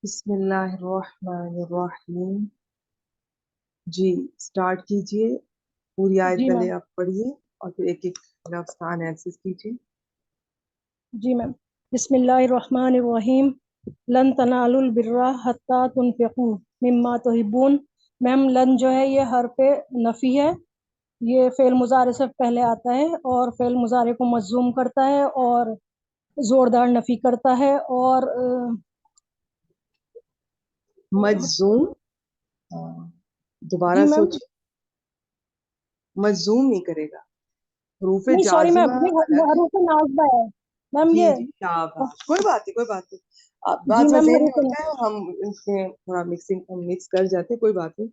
بسم اللہ الرحمن الرحیم. جی اسٹارٹ کیجئے. پوری آیت جی پہلے میم. آپ پڑھیے اور پھر ایک ایک لفظ کا انالیسس کیجئے. جی میم. بسم اللہ الرحمن الرحیم. لن تنالوا البر حتی تنفقوا مما تحبون. میم لن جو ہے یہ حرف نفی ہے، یہ فعل مضارع سے پہلے آتا ہے اور فعل مضارع کو مجزوم کرتا ہے اور زوردار نفی کرتا ہے اور مجزوم. دوبارہ جی میم. سوچیں. مجزوم نہیں کرے گا. حروف نہیں سوری میم، جازمہ یہ الگ ہے. حروف نازبہ ہے میم. جی یہ جی شاباش، کوئی بات نہیں کوئی بات نہیں. جی بعض میم ذہن میں حروف ہوتا ہے ہم اس میں تھوڑا مکس کر جاتے ہیں، کوئی بات نہیں.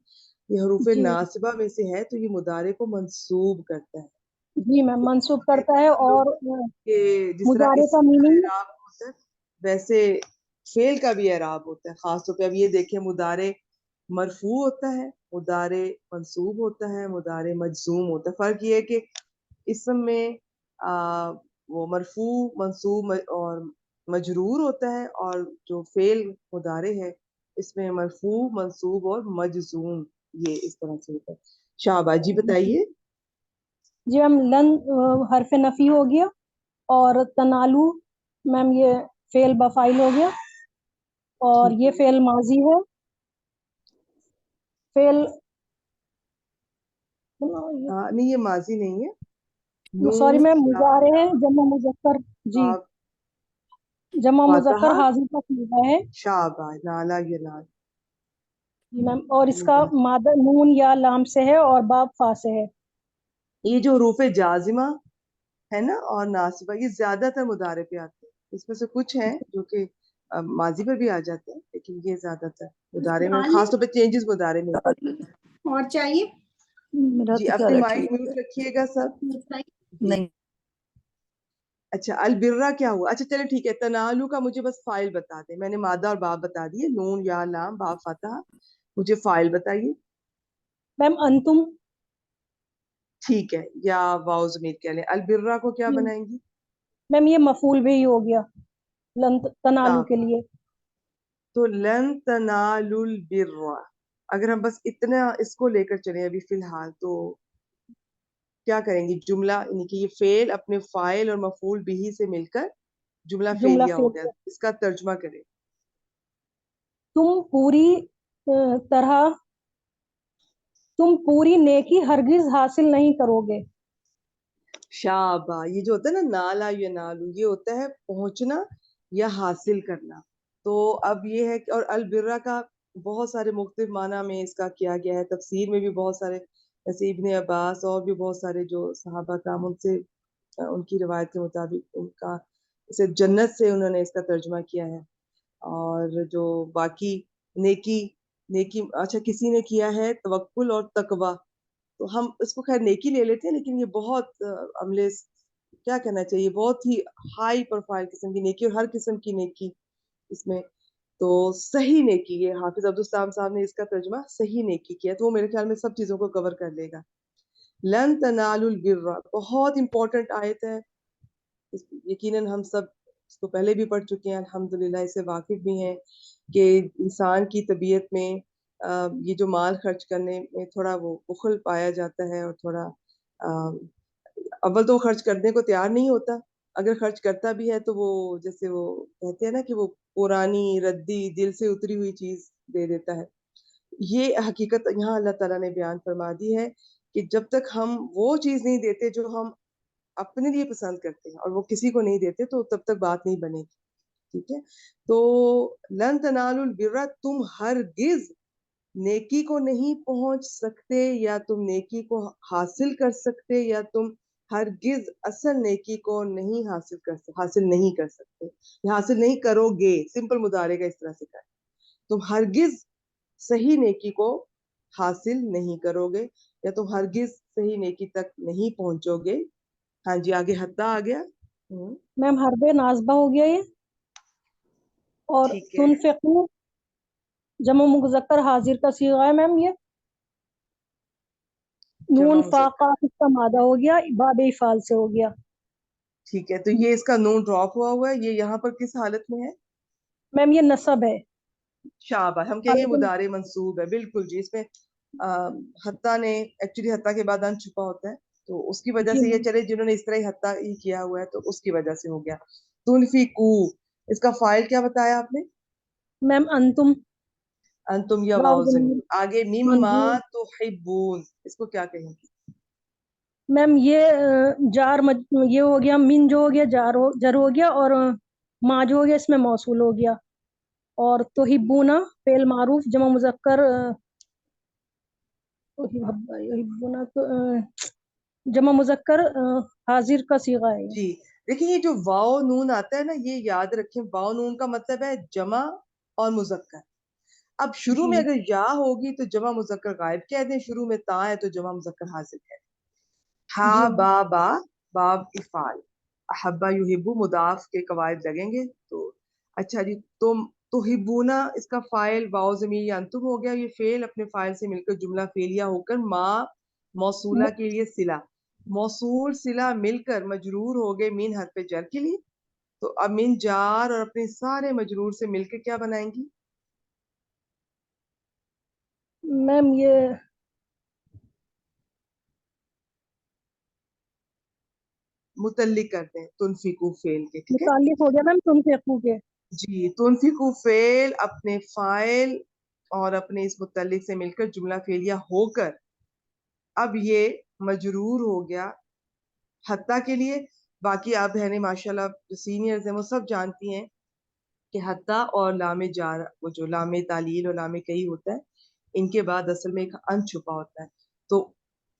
یہ حروف جی ناصبہ میں سے ہے تو یہ مضارع کو منصوب کرتا ہے. جی میم منسوب کرتا کہتے ہے ہیں ہم لوگ اور کہ جس طرح مضارع کا اسم کا میننگ. اعراب ہوتا ہے ویسے فعل کا بھی اعراب ہوتا ہے. خاص طور پہ اب یہ دیکھیں مضارع مرفوع ہوتا ہے، مضارع منصوب ہوتا ہے، مضارع مجزوم ہوتا ہے. فرق یہ ہے کہ اسم میں وہ مرفوع منصوب اور مجرور ہوتا ہے، اور جو فعل مضارع ہے اس میں مرفوع منصوب اور مجزوم یہ اس طرح سے ہوتا ہے. شاباش جی بتائیے. جی میم لن حرف نفی ہو گیا اور تنالو میم یہ فعل بفائل ہو گیا اور ٹھیک یہ ہے. فعل ماضی ہے. فعل نہیں یہ ماضی نہیں ہے. سوری نون میم یا مضارع ہے لام جمع مذکر. جی باب جمع فاتحہ. مذکر حاضر کا صیغہ ہے. شاباش نالا ینال. جی میم اور اس کا مادہ نون یا لام سے ہے اور باب فا سے ہے. یہ جو حروف جازمہ ہے نا اور ناصبہ یہ زیادہ تر مضارع پہ آتے ہیں. اس میں سے کچھ ہیں جو کہ ماضی پر بھی آ جاتے ہیں، لیکن یہ زیادہ تر مضارع میں خاص طور پہ چینجز مضارع میں. اور چاہیے میرا جی تو اپنی خیال ہے مائک ٹھیک میوٹ ہے. رکھیے گا سب. جی نہیں اچھا البرہ کیا ہوا؟ اچھا چلے ٹھیک ہے. تنالو کا مجھے بس فائل بتا دیں. میں نے مادہ اور باب بتا دیے، نون یا لام باب فتح. مجھے فائل بتائیے. میم انتم. ٹھیک ہے، یا واؤ ضمیر کہہ لیں. البرہ کو کیا بنائیں گی؟ میم یہ مفعول بھی ہو گیا لن تنالو کے لیے. تو لن تنالوا البر، اگر ہم بس اتنا اس کو لے کر چلیں ابھی فی الحال تو کیا کریں گی؟ جملہ یعنی کہ یہ فعل اپنے فاعل اور مفعول بھی سے مل کر جملہ جملہ فعلیہ ہو گیا. فعل اس کا ترجمہ کریں. تم پوری نیکی ہرگز حاصل نہیں کرو گے. شابا، یہ جو ہوتا ہے نا نالا یا نالو، یہ ہوتا ہے پہنچنا یا حاصل کرنا. تو اب یہ ہے کہ اور البرہ کا بہت سارے مختلف معنی میں اس کا کیا گیا ہے. تفسیر میں بھی بہت سارے، جیسے ابن عباس اور بھی بہت سارے جو صحابہ کرام ان سے ان کی روایت کے مطابق ان کا اسے جنت سے انہوں نے اس کا ترجمہ کیا ہے. اور جو باقی نیکی اچھا کسی نے کیا ہے توکل اور تقوی، تو ہم اس کو خیر نیکی لے لیتے ہیں، لیکن یہ بہت عملے کیا کہنا چاہیے، بہت ہی ہائی پروفائل قسم کی نیکی اور ہر قسم کی نیکی اس میں. تو صحیح نیکی، یہ حافظ عبدالسلام صاحب نے اس کا ترجمہ صحیح نیکی کیا، تو وہ میرے خیال میں سب چیزوں کو کور کر لے گا. لن تنالوا البر بہت امپورٹنٹ آیت ہے. یقیناً ہم سب اس کو پہلے بھی پڑھ چکے ہیں، الحمدللہ اسے واقف بھی ہیں کہ انسان کی طبیعت میں یہ جو مال خرچ کرنے میں تھوڑا وہ بخل پایا جاتا ہے، اور تھوڑا اول تو وہ خرچ کرنے کو تیار نہیں ہوتا. اگر خرچ کرتا بھی ہے تو وہ جیسے وہ کہتے ہیں نا کہ وہ پرانی ردی دل سے اتری ہوئی چیز دے دیتا ہے. یہ حقیقت یہاں اللہ تعالیٰ نے بیان فرما دی ہے کہ جب تک ہم وہ چیز نہیں دیتے جو ہم اپنے لیے پسند کرتے ہیں اور وہ کسی کو نہیں دیتے تو تب تک بات نہیں بنے گی. ٹھیک ہے، تو لن تنالوا البر، تم ہرگز نیکی کو نہیں پہنچ سکتے یا تم نیکی کو حاصل کر سکتے، یا تم ہرگز اصل نیکی کو نہیں حاصل نہیں کر سکتے، یا حاصل نہیں کرو گے. سمپل مضارع کا اس طرح سے کریں. تم ہرگز صحیح نیکی کو حاصل نہیں کرو گے، یا تم ہرگز صحیح نیکی تک نہیں پہنچو گے. ہاں جی آگے حتی آ گیا. میم حرب نازبہ ہو گیا یہ. اور ٹھیک ہے. تنفقو جمع مذکر حاضر کا صیغہ ہے میم. یہ جمع نون مذکر. فاقہ اس کا مادہ ہو گیا، باب افعال سے ہو گیا. ٹھیک ہے، تو یہ اس کا نون ڈراپ ہوا ہے، یہ یہاں پر کس حالت میں ہے؟ میم یہ نصب ہے. शाबा हम कहेंगे मुदारे मंसूब है, बिल्कुल जी। इसमें हत्ता ने एक्चुअली हत्ता के बाद अन छुपा होता है, तो उसकी वजह जी से ये मैम। चले जिन्होंने इस तरह ही हत्ता ही किया हुआ है तो उसकी वजह से हो गया। तुनफिकू, इसका फाइल क्या बताया आपने? मैम अंतुम, अंतुम या वाव वाव ज़मीर ज़मीर। आगे मिम्मा मंजूर। तुहिब्बून, इसको क्या कहेंगे? मैम ये ये हो गया, मिन जो हो गया जर हो गया, और मा जो हो गया इसमें मौसूल हो गया, और तुहिब्बूना फेल मारूफ जमा मुज़क्कर तुहिब्बूना तो जमा मुज़क्कर हाजिर का सीगा है ये। जी देखिए, ये जो वाव नून आता है ना, ये याद रखें, वाव नून का मतलब है जमा और मुजक्कर। अब शुरू में जी अगर या होगी तो जमा मुजक्कर गायब कह दें, शुरू में ता है तो जमा मुजक्कर हाजिर कह दें। जी हा मैम। बा बा, बाब इफाल, अहब्बा युहिब्बु मुदाफ के कवायद लगेंगे तो। अच्छा जी, तुम तुहिब्बूना, इसका फाइल वाव ज़मीर या अंतुम हो गया। ये फेल अपने फाइल से मिलकर जुमला फेलिया होकर मौसूला के लिए सिला, मौसूल सिला मिलकर मजरूर हो गए मीन हरफ जर के लिए। तो अब मीन जार और अपने सारे मजरूर से मिलकर क्या बनाएंगी? मैम ये मुतल्लिक करते हैं तुनफिकू फेल के, ठीक है। मुताल्लिक हो गया मैम तुनफिकू के। जी, तुनफिकू फेल अपने फाइल और अपने इस मुतल्लिक से मिलकर जुमला फेलिया होकर अब ये मजरूर हो गया हत्ता के लिए। बाकी आप बहनें माशाल्लाह जो सीनियर्स हैं वो सब जानती हैं कि हत्ता और लामे जार, वो जो लामे तालील और लामे कई होता है, इनके बाद असल में एक अन छुपा होता है, तो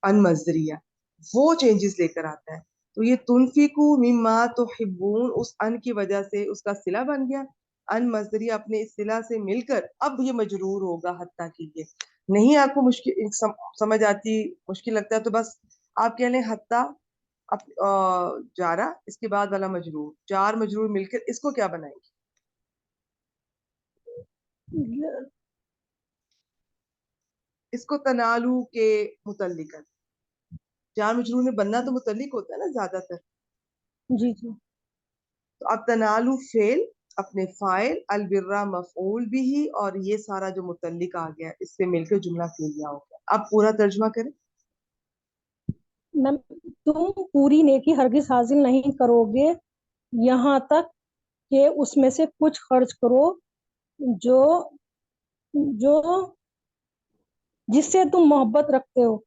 अन मजरिया वो चेंजेस लेकर आता है। तो ये तुनफिकू मिम्मा तुहिब्बून उस अन की वजह से उसका सिला बन गया। अन मजरिया अपने इस सिला से मिलकर अब ये मजरूर होगा हत्ता के लिए। नहीं आपको मुश्किल समझ आती, मुश्किल लगता है, तो बस आप कह लें हत्ता जारा, इसके बाद वाला मजरूर, जार मजरूर मिलकर इसको क्या बनाएंगे? इसको तनालू के मुतल्लिक है। जार मजरूर में बनना तो मुतल्लिक होता है ना ज्यादातर। जी जी। तो अब तनालू फेल अपने फाइल, अलबिर्रा मफऊल बिही, और ये सारा जो मुतल्लिक आ गया इससे मिलकर जुमला फेलिया हो गया। अब पूरा तर्जुमा करें। मैम तुम पूरी नेकी हरगिज हासिल नहीं करोगे यहाँ तक कि उसमें से कुछ खर्च करो जो जो जिससे तुम मोहब्बत रखते हो,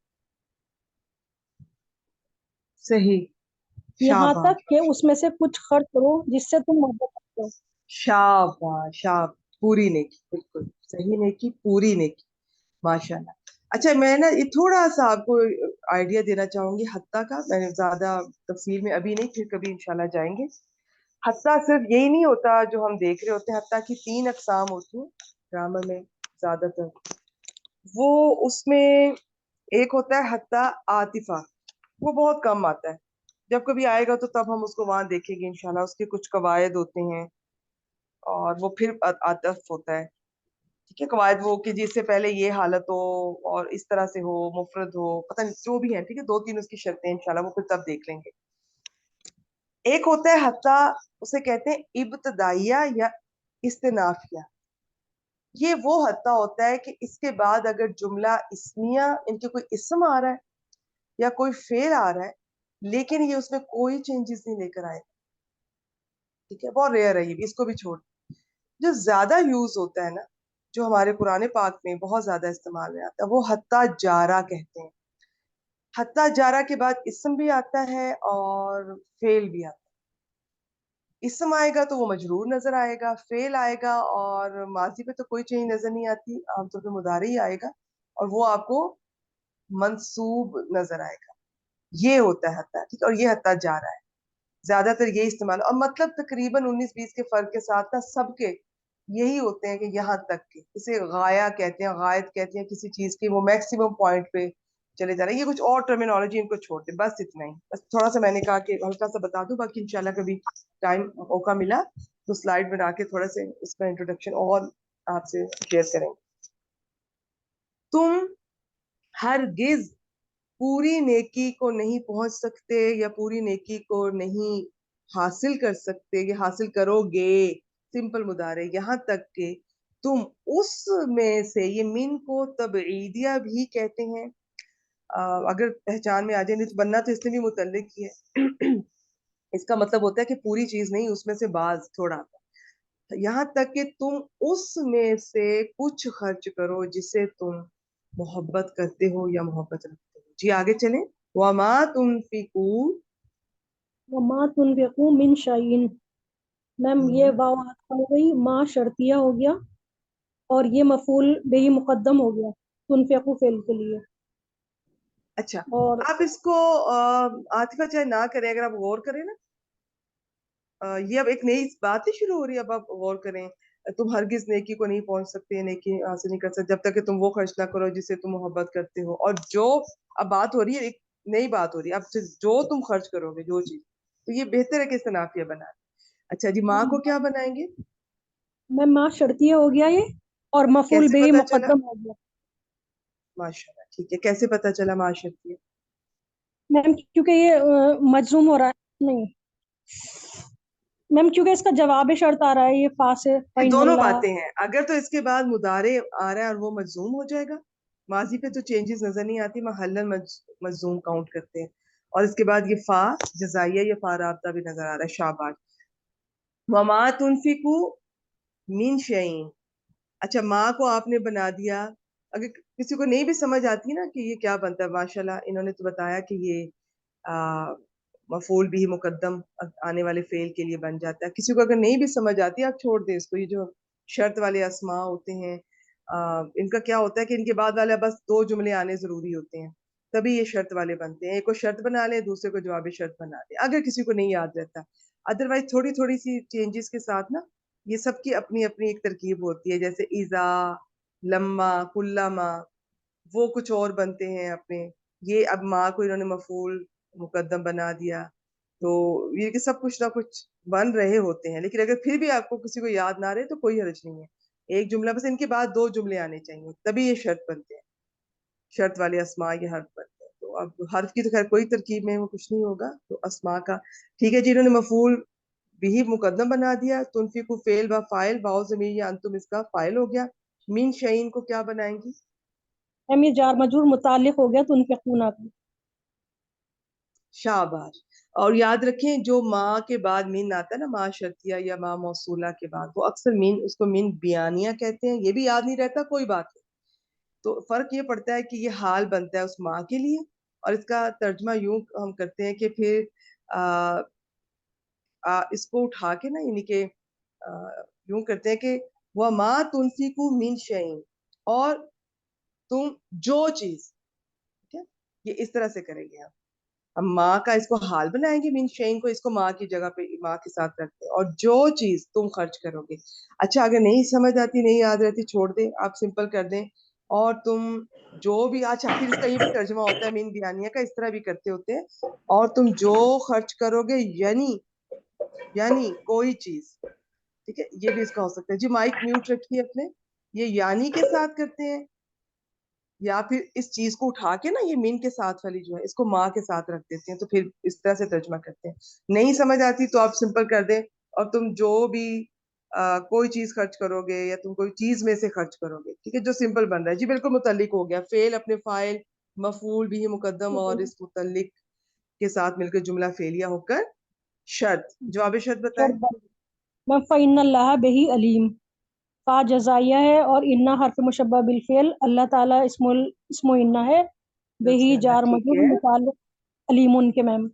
सही, यहाँ तक शाबाश, कि उसमें से कुछ खर्च करो जिससे तुम मोहब्बत रखते हो। शाबाश, पूरी नेकी, बिल्कुल सही नेकी, पूरी नेकी, माशाल्लाह। अच्छा, मैं ना ये थोड़ा सा आपको आइडिया देना चाहूंगी हत्ता का। मैंने ज्यादा तफसील में अभी नहीं, फिर कभी इंशाल्लाह जाएंगे। हत्ता सिर्फ यही नहीं होता जो हम देख रहे होते हैं, हत्ता की 3 अकसाम होती हैं ग्रामर में ज्यादातर। वो उसमें एक होता है हत्ता आतिफा, वो बहुत कम आता है। जब कभी आएगा तो तब हम उसको वहां देखेंगे इंशाल्लाह। उसके कुछ कवायद होते हैं और वो फिर आतफ होता है, ठीक है। कवायद वो कि जिससे पहले ये हालत हो और इस तरह से हो, मुफरद हो, पता नहीं जो भी है, ठीक है। 2-3 उसकी शर्तें हैं, इंशाल्लाह वो फिर तब देख लेंगे। एक होता है हत्ता, उसे कहते हैं इब्तदाइया या इस्तेनाफिया। ये वो हत्ता होता है कि इसके बाद अगर जुमला इस्मिया, इनके कोई इसम आ रहा है या कोई फेल आ रहा है, लेकिन ये उसमें कोई चेंजेस नहीं लेकर आए, ठीक है। बहुत रेयर है ये भी, इसको भी छोड़। जो ज्यादा यूज होता है ना, जो हमारे कुरान पाक में बहुत ज्यादा इस्तेमाल में आता है, वो हत्ता जारा कहते हैं। हत्ता जारा के बाद इसम भी आता है और फेल भी आता है। इसम आएगा तो वो मजरूर नजर आएगा, फेल आएगा और माजी पे तो कोई चेंज नजर नहीं आती, आमतौर पे मुदारी ही आएगा और वो आपको मंसूब नजर आएगा। ये होता है हत्ता, ठीक है। और ये हत्ता जारा है, ज्यादातर ये इस्तेमाल, और मतलब तकरीबन 19-20 के फर्क के साथ ना सबके यही होते हैं कि यहाँ तक के। इसे गाया कहते हैं, गायत कहते हैं किसी चीज की, वो मैक्सिमम पॉइंट पे चले जा रहे हैं। ये कुछ और टर्मिनोलॉजी इनको छोड़ दे, बस इतना ही। बस थोड़ा सा मैंने कहा कि हल्का सा बता दूं, बाकी इंशाल्लाह कभी टाइम मौका मिला तो स्लाइड बना के थोड़ा से उसका इंट्रोडक्शन और आपसे शेयर करेंगे। तुम हरगिज पूरी नेकी को नहीं पहुंच सकते या पूरी नेकी को नहीं हासिल कर सकते, ये हासिल करोगे, सिंपल मुदारे, यहाँ तक के तुम उस में से, ये मिन को तबईदिया भी कहते हैं। अगर पहचान में आ जाए, नहीं तो बनना तो इसलिए भी मुतल्लिक ही है। इसका मतलब होता है कि पूरी चीज नहीं, उसमें से बाज थोड़ा, यहाँ तक कि तुम उसमें से कुछ खर्च करो जिसे तुम मोहब्बत करते हो या मोहब्बत रखते हो। जी आगे चलें। वमा तुनफिकू। वमा तुनफिकू मिन शैइन, मैम ये वाव आतफ हो गई, माँ शर्तिया हो गया, और ये मफूल बेही मुकद्दम हो गया तुनफिकू फेल के लिए। अच्छा, और आप इसको आतिफा चाहे ना करें, अगर आप गौर करें ना, ये अब एक नई बात ही शुरू हो रही है। अब आप गौर करें, तुम हरगिज नेकी को नहीं पहुंच सकते, नेकी हासिल नहीं कर सकते जब तक कि तुम वो खर्च ना करो जिसे तुम मोहब्बत करते हो। और जो अब बात हो रही है, एक नई बात हो रही है अब से, जो तुम खर्च करोगे जो चीज, तो ये बेहतर है कि इसे नाफिया बना। अच्छा जी, माँ को क्या बनाएंगे? मैम माँ शर्तिया हो गया ये, और मफूल कैसे बेही पता चला? मुकद्दम हो गया। माशाल्लाह, ठीक है, कैसे पता चला माशरती? मैम क्योंकि ये मजजूम हो रहा है, नहीं मैम क्योंकि इसका जवाब शर्त आ रहा है, ये फा से ये दोनों फ़इन्नल्लाह। बातें हैं। अगर तो इसके बाद मुदारे आ रहा है और वो मजजूम हो जाएगा, माजी पे तो चेंजेस नजर नहीं आती, महल्लन मजजूम काउंट करते हैं। और इसके बाद ये फा जजाइया या फा राबता भी नजर आ रहा है, शाबाश। वमा तुनफिकू मिन शैइन। अच्छा, माँ को आपने बना दिया। अगर किसी को नहीं भी समझ आती ना कि ये क्या बनता है, माशाल्लाह इन्होंने तो बताया कि ये आ, मफूल भी मुकद्दम आने वाले फेल के लिए बन जाता है। किसी को अगर नहीं भी समझ आती, आप छोड़ दें इसको। ये जो शर्त वाले अस्मा होते हैं, इनका क्या होता है कि इनके बाद वाले बस दो जुमले आने जरूरी होते हैं, तभी ये शर्त वाले बनते हैं। एक को शर्त बना ले, दूसरे को जवाब शर्त बना ले, अगर किसी को नहीं याद रहता। अदरवाइज थोड़ी थोड़ी सी चेंजेस के साथ ना, ये सबकी अपनी अपनी एक तरकीब होती है। जैसे इजा, लम्मा, कुल्लामा, वो कुछ और बनते हैं अपने। ये अब माँ को इन्होंने मफूल मुकद्दम बना दिया, तो ये कि सब कुछ ना कुछ बन रहे होते हैं। लेकिन अगर फिर भी आपको किसी को याद ना रहे तो कोई हर्ज नहीं है, एक जुमला बस, इनके बाद दो जुमले आने चाहिए, तभी ये शर्त बनते हैं। शर्त वाले अस्मा ये हर्फ बनते हैं। तो अब हर्फ की तो खैर कोई तरकीब में वो कुछ नहीं होगा, तो अस्मा का ठीक है जी। इन्होंने मफूल बिही मुकद्दम बना दिया। तुनफिकु फेल व फाइल, वाओ जमीर या अंतुम इसका फाइल हो गया। मीन शईन को क्या बनाएंगी? मैम ये जार मजरूर मुतालिक हो गया तुनफिकूना का। शाबाश। और याद रखें, जो माँ के बाद मीन आता है ना, माँ शर्तिया या माँ मौसूला के बाद, वो अक्सर मीन, उसको मीन बियानिया कहते हैं। ये भी याद नहीं रहता, कोई बात नहीं। तो फर्क ये पड़ता है कि ये हाल बनता है उस माँ के लिए, और इसका तर्जमा यूं हम करते हैं कि फिर आ, इसको उठा के ना, यानी कि यूं करते हैं कि वह माँ तुनफिकु मिन शैइन, और तुम जो चीज, ठीक है, ये इस तरह से करेंगे हम। हम माँ का इसको हाल बनाएंगे, मीन शेइन को इसको माँ की जगह पे माँ के साथ रखते हैं, और जो चीज तुम खर्च करोगे। अच्छा, अगर नहीं समझ आती, नहीं याद रहती, छोड़ दे, आप सिंपल कर दें। और तुम जो भी, अच्छा फिर इसका ये भी तर्जमा होता है मीन बियानिया का, इस तरह भी करते होते हैं। और तुम जो खर्च करोगे, यानी यानी कोई चीज, ठीक है, ये भी इसका हो सकता है जी। माइक म्यूट रखिए अपने। ये यानी के साथ करते हैं, या फिर इस चीज को उठा के ना, ये मीन के साथ वाली जो है, इसको माँ के साथ रख देते हैं, तो फिर इस तरह से तर्जमा करते हैं। नहीं समझ आती तो आप सिंपल कर दें। और तुम जो भी कोई चीज खर्च करोगे, या तुम कोई चीज में से खर्च करोगे, ठीक है, जो सिंपल बन रहा है जी, बिल्कुल मुतल्लिक हो गया। फेल अपने फाइल, मफूल भी मुकद्दम और इस मुतल्लिक के साथ मिलकर जुमला फेलिया होकर शर्त। जवाब शर्त बताएं। शर्त बन, मैम फ़इन्नल्लाह बिही अलीम, फा जजाइया है, और इन्ना हर्फ मुशब्बा बिल फेल, अल्लाह ताला इस्मो इन्ना है, बेही माशाल्लाह, जार ठीक मजरूर है मुताल्लिक अलीमुन के। मैम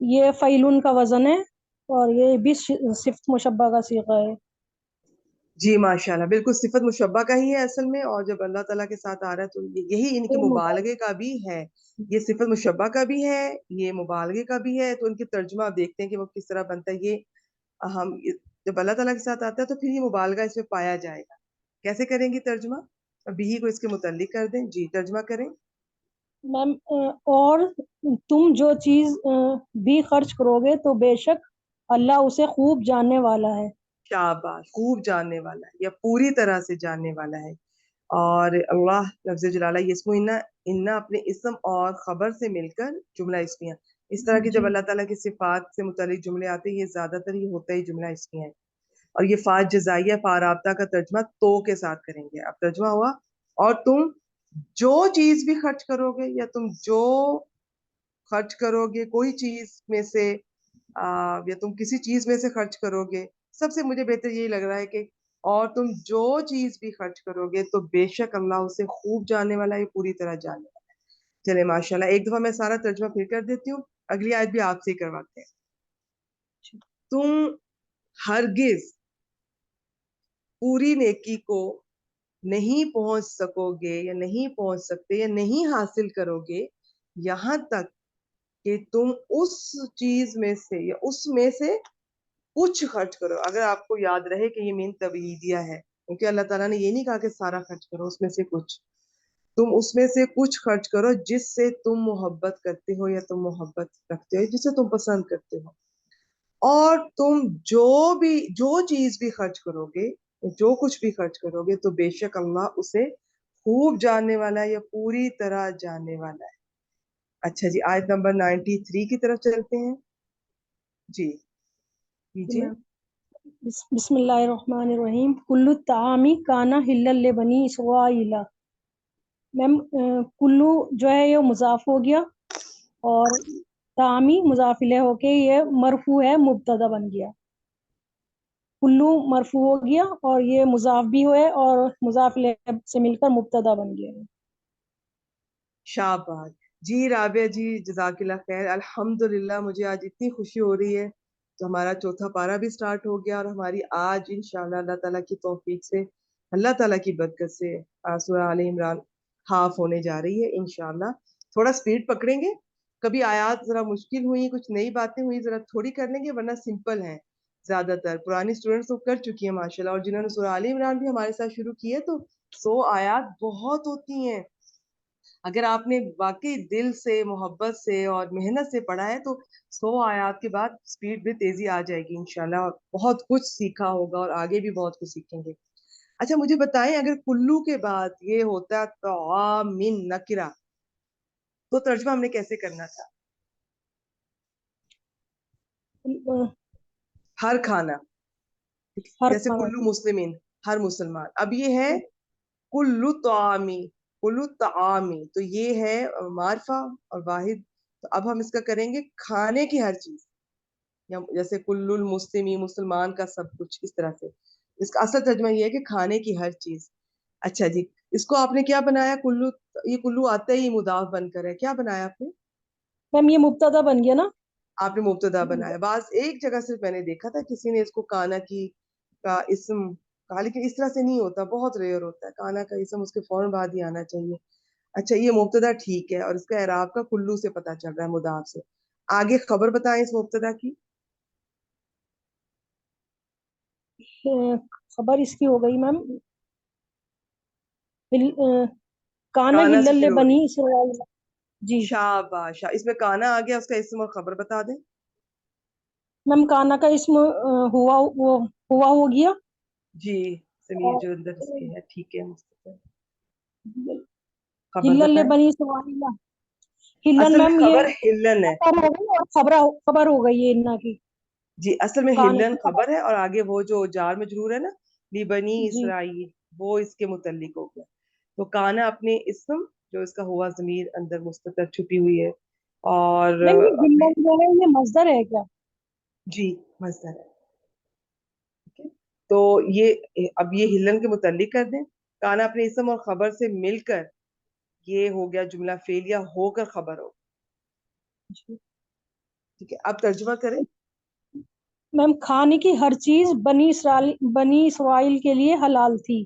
ये फ़ैलुन का वजन है, और ये भी सिफ्त मुशब्बा का सीगा है। जी, माशाल्लाह, बिल्कुल सिफत मुशब्बा का ही है असल में। और जब अल्लाह ताला के साथ आ रहा है तो यही इनके ये मुबालगे मुबारक। का भी है। ये सिफत मुशब्बा का भी है, ये मुबालगे का भी है। तो इनके तर्जुमा आप देखते हैं कि वो किस तरह बनता है। ये जब अल्लाह ताला के साथ आता है तो फिर ये मुबालगा इसमें पाया जाएगा। कैसे करेंगी तर्जुमा? बिही को इसके मुतल्लिक कर दें जी, तर्जुमा करें। मैम और तुम जो चीज भी खर्च करोगे तो बेशक अल्लाह उसे खूब जानने वाला है। शाबाश, खूब जानने वाला है या पूरी तरह से जानने वाला है। और अल्लाह लफ्ज जलाला, ये इसको इन्ना, इन्ना अपने इसम और खबर से मिलकर जुमला इसमिया। इस तरह की जी जब अल्लाह ताला की सिफात से मुतालिक जुमले आते हैं, ये ज्यादातर ये होता ही जुमला इसमिया है। اور یہ فا جزائیہ فا رابطہ کا ترجمہ تو کے ساتھ کریں گے. اب ترجمہ ہوا اور تم جو چیز بھی خرچ کرو گے یا تم جو خرچ کرو گے کوئی چیز میں سے یا تم کسی چیز میں سے خرچ کرو گے. سب سے مجھے بہتر یہی لگ رہا ہے کہ اور تم جو چیز بھی خرچ کرو گے تو بے شک اللہ اسے خوب جاننے والا ہے, پوری طرح جاننے والا ہے. چلے ماشاءاللہ, ایک دفعہ میں سارا ترجمہ پھر کر دیتی ہوں, اگلی آیت بھی آپ سے ہی کرواتے ہیں. تم ہرگز پوری نیکی کو نہیں پہنچ سکو گے یا نہیں پہنچ سکتے یا نہیں حاصل کرو گے یہاں تک کہ تم اس چیز میں سے یا اس میں سے کچھ خرچ کرو. اگر آپ کو یاد رہے کہ یہ مین تبعیدیہ ہے, کیونکہ اللہ تعالیٰ نے یہ نہیں کہا کہ سارا خرچ کرو, اس میں سے کچھ, تم اس میں سے کچھ خرچ کرو جس سے تم محبت کرتے ہو یا تم محبت رکھتے ہو, جسے تم پسند کرتے ہو. اور تم جو چیز بھی خرچ کرو گے, جو کچھ بھی خرچ کرو گے تو بے شک اللہ اسے خوب جاننے والا ہے یا پوری طرح جاننے والا ہے. اچھا جی, آیت نمبر 93 کی طرف چلتے ہیں. جی کیجیے. بسم اللہ الرحمن الرحیم. کلو الطعام کان حلا لبنی اسرائیل. میم کلو جو ہے یہ مضاف ہو گیا اور طعامی مضاف الیہ ہو کے یہ مرفوع ہے, مبتدا بن گیا. کلو مرفوع ہو گیا اور یہ مضاف بھی ہوئے اور مضاف الیہ سے مل کر مبتدا بن گیا. شاباش جی رابعہ جی, جزاک اللہ خیر. الحمدللہ مجھے آج اتنی خوشی ہو رہی ہے تو ہمارا چوتھا پارہ بھی سٹارٹ ہو گیا, اور ہماری آج انشاءاللہ اللہ تعالیٰ کی توفیق سے, اللہ تعالیٰ کی برکت سے سورہ آل عمران ہاف ہونے جا رہی ہے انشاءاللہ. تھوڑا سپیڈ پکڑیں گے, کبھی آیات ذرا مشکل ہوئی, کچھ نئی باتیں ہوئی, ذرا تھوڑی کر لیں گے, ورنہ سمپل ہیں زیادہ تر. پرانی اسٹوڈنٹس تو کر چکی ہیں ماشاءاللہ, اور جنہوں نے سورہ آل عمران بھی ہمارے ساتھ شروع کی ہے تو 100 آیات بہت ہوتی ہیں. اگر آپ نے واقعی دل سے, محبت سے اور محنت سے پڑھا ہے تو 100 آیات کے بعد سپیڈ بھی تیزی آ جائے گی انشاءاللہ, اور بہت کچھ سیکھا ہوگا اور آگے بھی بہت کچھ سیکھیں گے. اچھا مجھے بتائیں, اگر کلو کے بعد یہ ہوتا طعام من نکرہ تو ترجمہ ہم نے کیسے کرنا تھا؟ ہر کھانا, ہر جیسے کھانا. کلو مسلمین, ہر مسلمان. اب یہ ہے کلو طعامی, کلو طعامی, تو یہ ہے معرفہ اور واحد. تو اب ہم اس کا کریں گے کھانے کی ہر چیز, یا جیسے کل المسلمی, مسلمان کا سب کچھ, اس طرح سے. اس کا اصل ترجمہ یہ ہے کہ کھانے کی ہر چیز. اچھا جی, اس کو آپ نے کیا بنایا؟ کلو, یہ کلو آتا ہی مضاف بن کر ہے, کیا بنایا آپ نے؟ میم یہ مبتدا بن گیا نا. آپ نے مبتدا بنایا. بعض ایک جگہ صرف میں نے دیکھا تھا کسی نے اس کو کانا کی کا اسم کہا, لیکن اس طرح سے نہیں ہوتا, بہت ریئر ہوتا ہے. کانا کا اسم اس کے فوراً بعد ہی آنا چاہیے. اچھا یہ مبتدا ٹھیک ہے, اور اس کا اعراب کا کلو سے پتہ چل رہا ہے, مضاف سے. آگے خبر بتائیں اس مبتدا کی. خبر اس کی ہو گئی میم کانا کانا سے ہلل شروع ہو رہی, بنی اسرائیل. جی شاباش. اس میں کانا آ گیا, اس کا اسم اور خبر بتا دیں. میم کانا کا اسم ہوا ہو گیا. جی سمیر اور جو اندر اس کے ہے, ٹھیک ہے. مصطفیٰ خبر ہلل بتائیں. بنی اسرائیل. ہلن اصل میں میم یہ خبر ہلن ہے. خبر ہو گئی اور خبر ہو گئی ہے انہ کی. جی اصل میں کانے ہلن کی خبر ہے, اور آگے وہ جو جار مجرور ہے نا, لی بنی جی اسرائیل, وہ اس کے متعلق ہو گیا. تو کانا اپنے اسم جو اس کا ہوا ضمیر اندر مستتر چھپی ہوئی ہے, اور میم یہ اپنے, ہلن جو ہے یہ مصدر ہے کیا؟ جی مصدر ہے. ٹھیک ہے, تو یہ اب یہ ہلن کے متعلق کر دیں. کانا اپنے اسم اور خبر سے مل کر یہ ہو گیا جملہ فعلیہ, ہو کر خبر ہو. ٹھیک ہے, اب ترجمہ کریں. میم کھانے کی ہر چیز بنی اسرائیل کے لیے حلال تھی.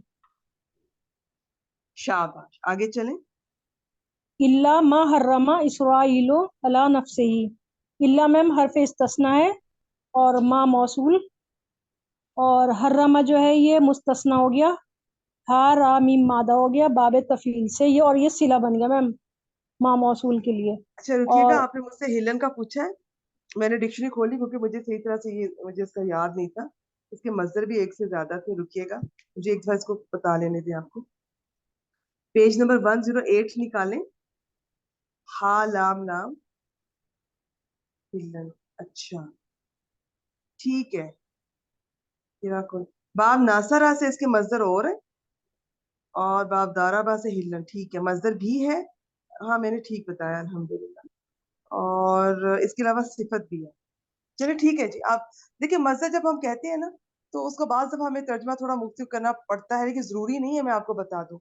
شاباش, آگے چلیں. الا ما حرم اسرائیل علی نفسہ. الا میم حرف استثناء ہے اور ما موصول, اور حرم جو ہے یہ مستثنی ہو گیا, ہا را میم مادہ ہو گیا باب تفعیل سے, یہ اور یہ صلہ بن گیا میم ما موصول کے لیے. اچھا رکیے گا, اور آپ نے مجھ سے ہلن کا پوچھا ہے, میں نے ڈکشنری کھولی کیونکہ مجھے صحیح طرح سے یہ مجھے اس کا یاد نہیں تھا. اس کے مصدر بھی ایک سے زیادہ تھے. رکیے گا, مجھے ایک دفعہ اس کو بتا لینے دیں آپ کو. پیج نمبر 108 نکالیں. ہا لام لام ہلن. اچھا ٹھیک ہے, किराकुल। बाब नासरा से इसके मजदर और है, और बाब दाराबा से हिलन, ठीक है, मजदर भी है। हाँ मैंने ठीक बताया अल्हम्दुलिल्लाह। और इसके अलावा सिफत भी है। चलिए ठीक है जी। आप देखिए, मजदर जब हम कहते हैं ना, तो उसको बाद दफा हमें तर्जमा थोड़ा मुख्तलिफ करना पड़ता है, लेकिन जरूरी नहीं है, मैं आपको बता दूं।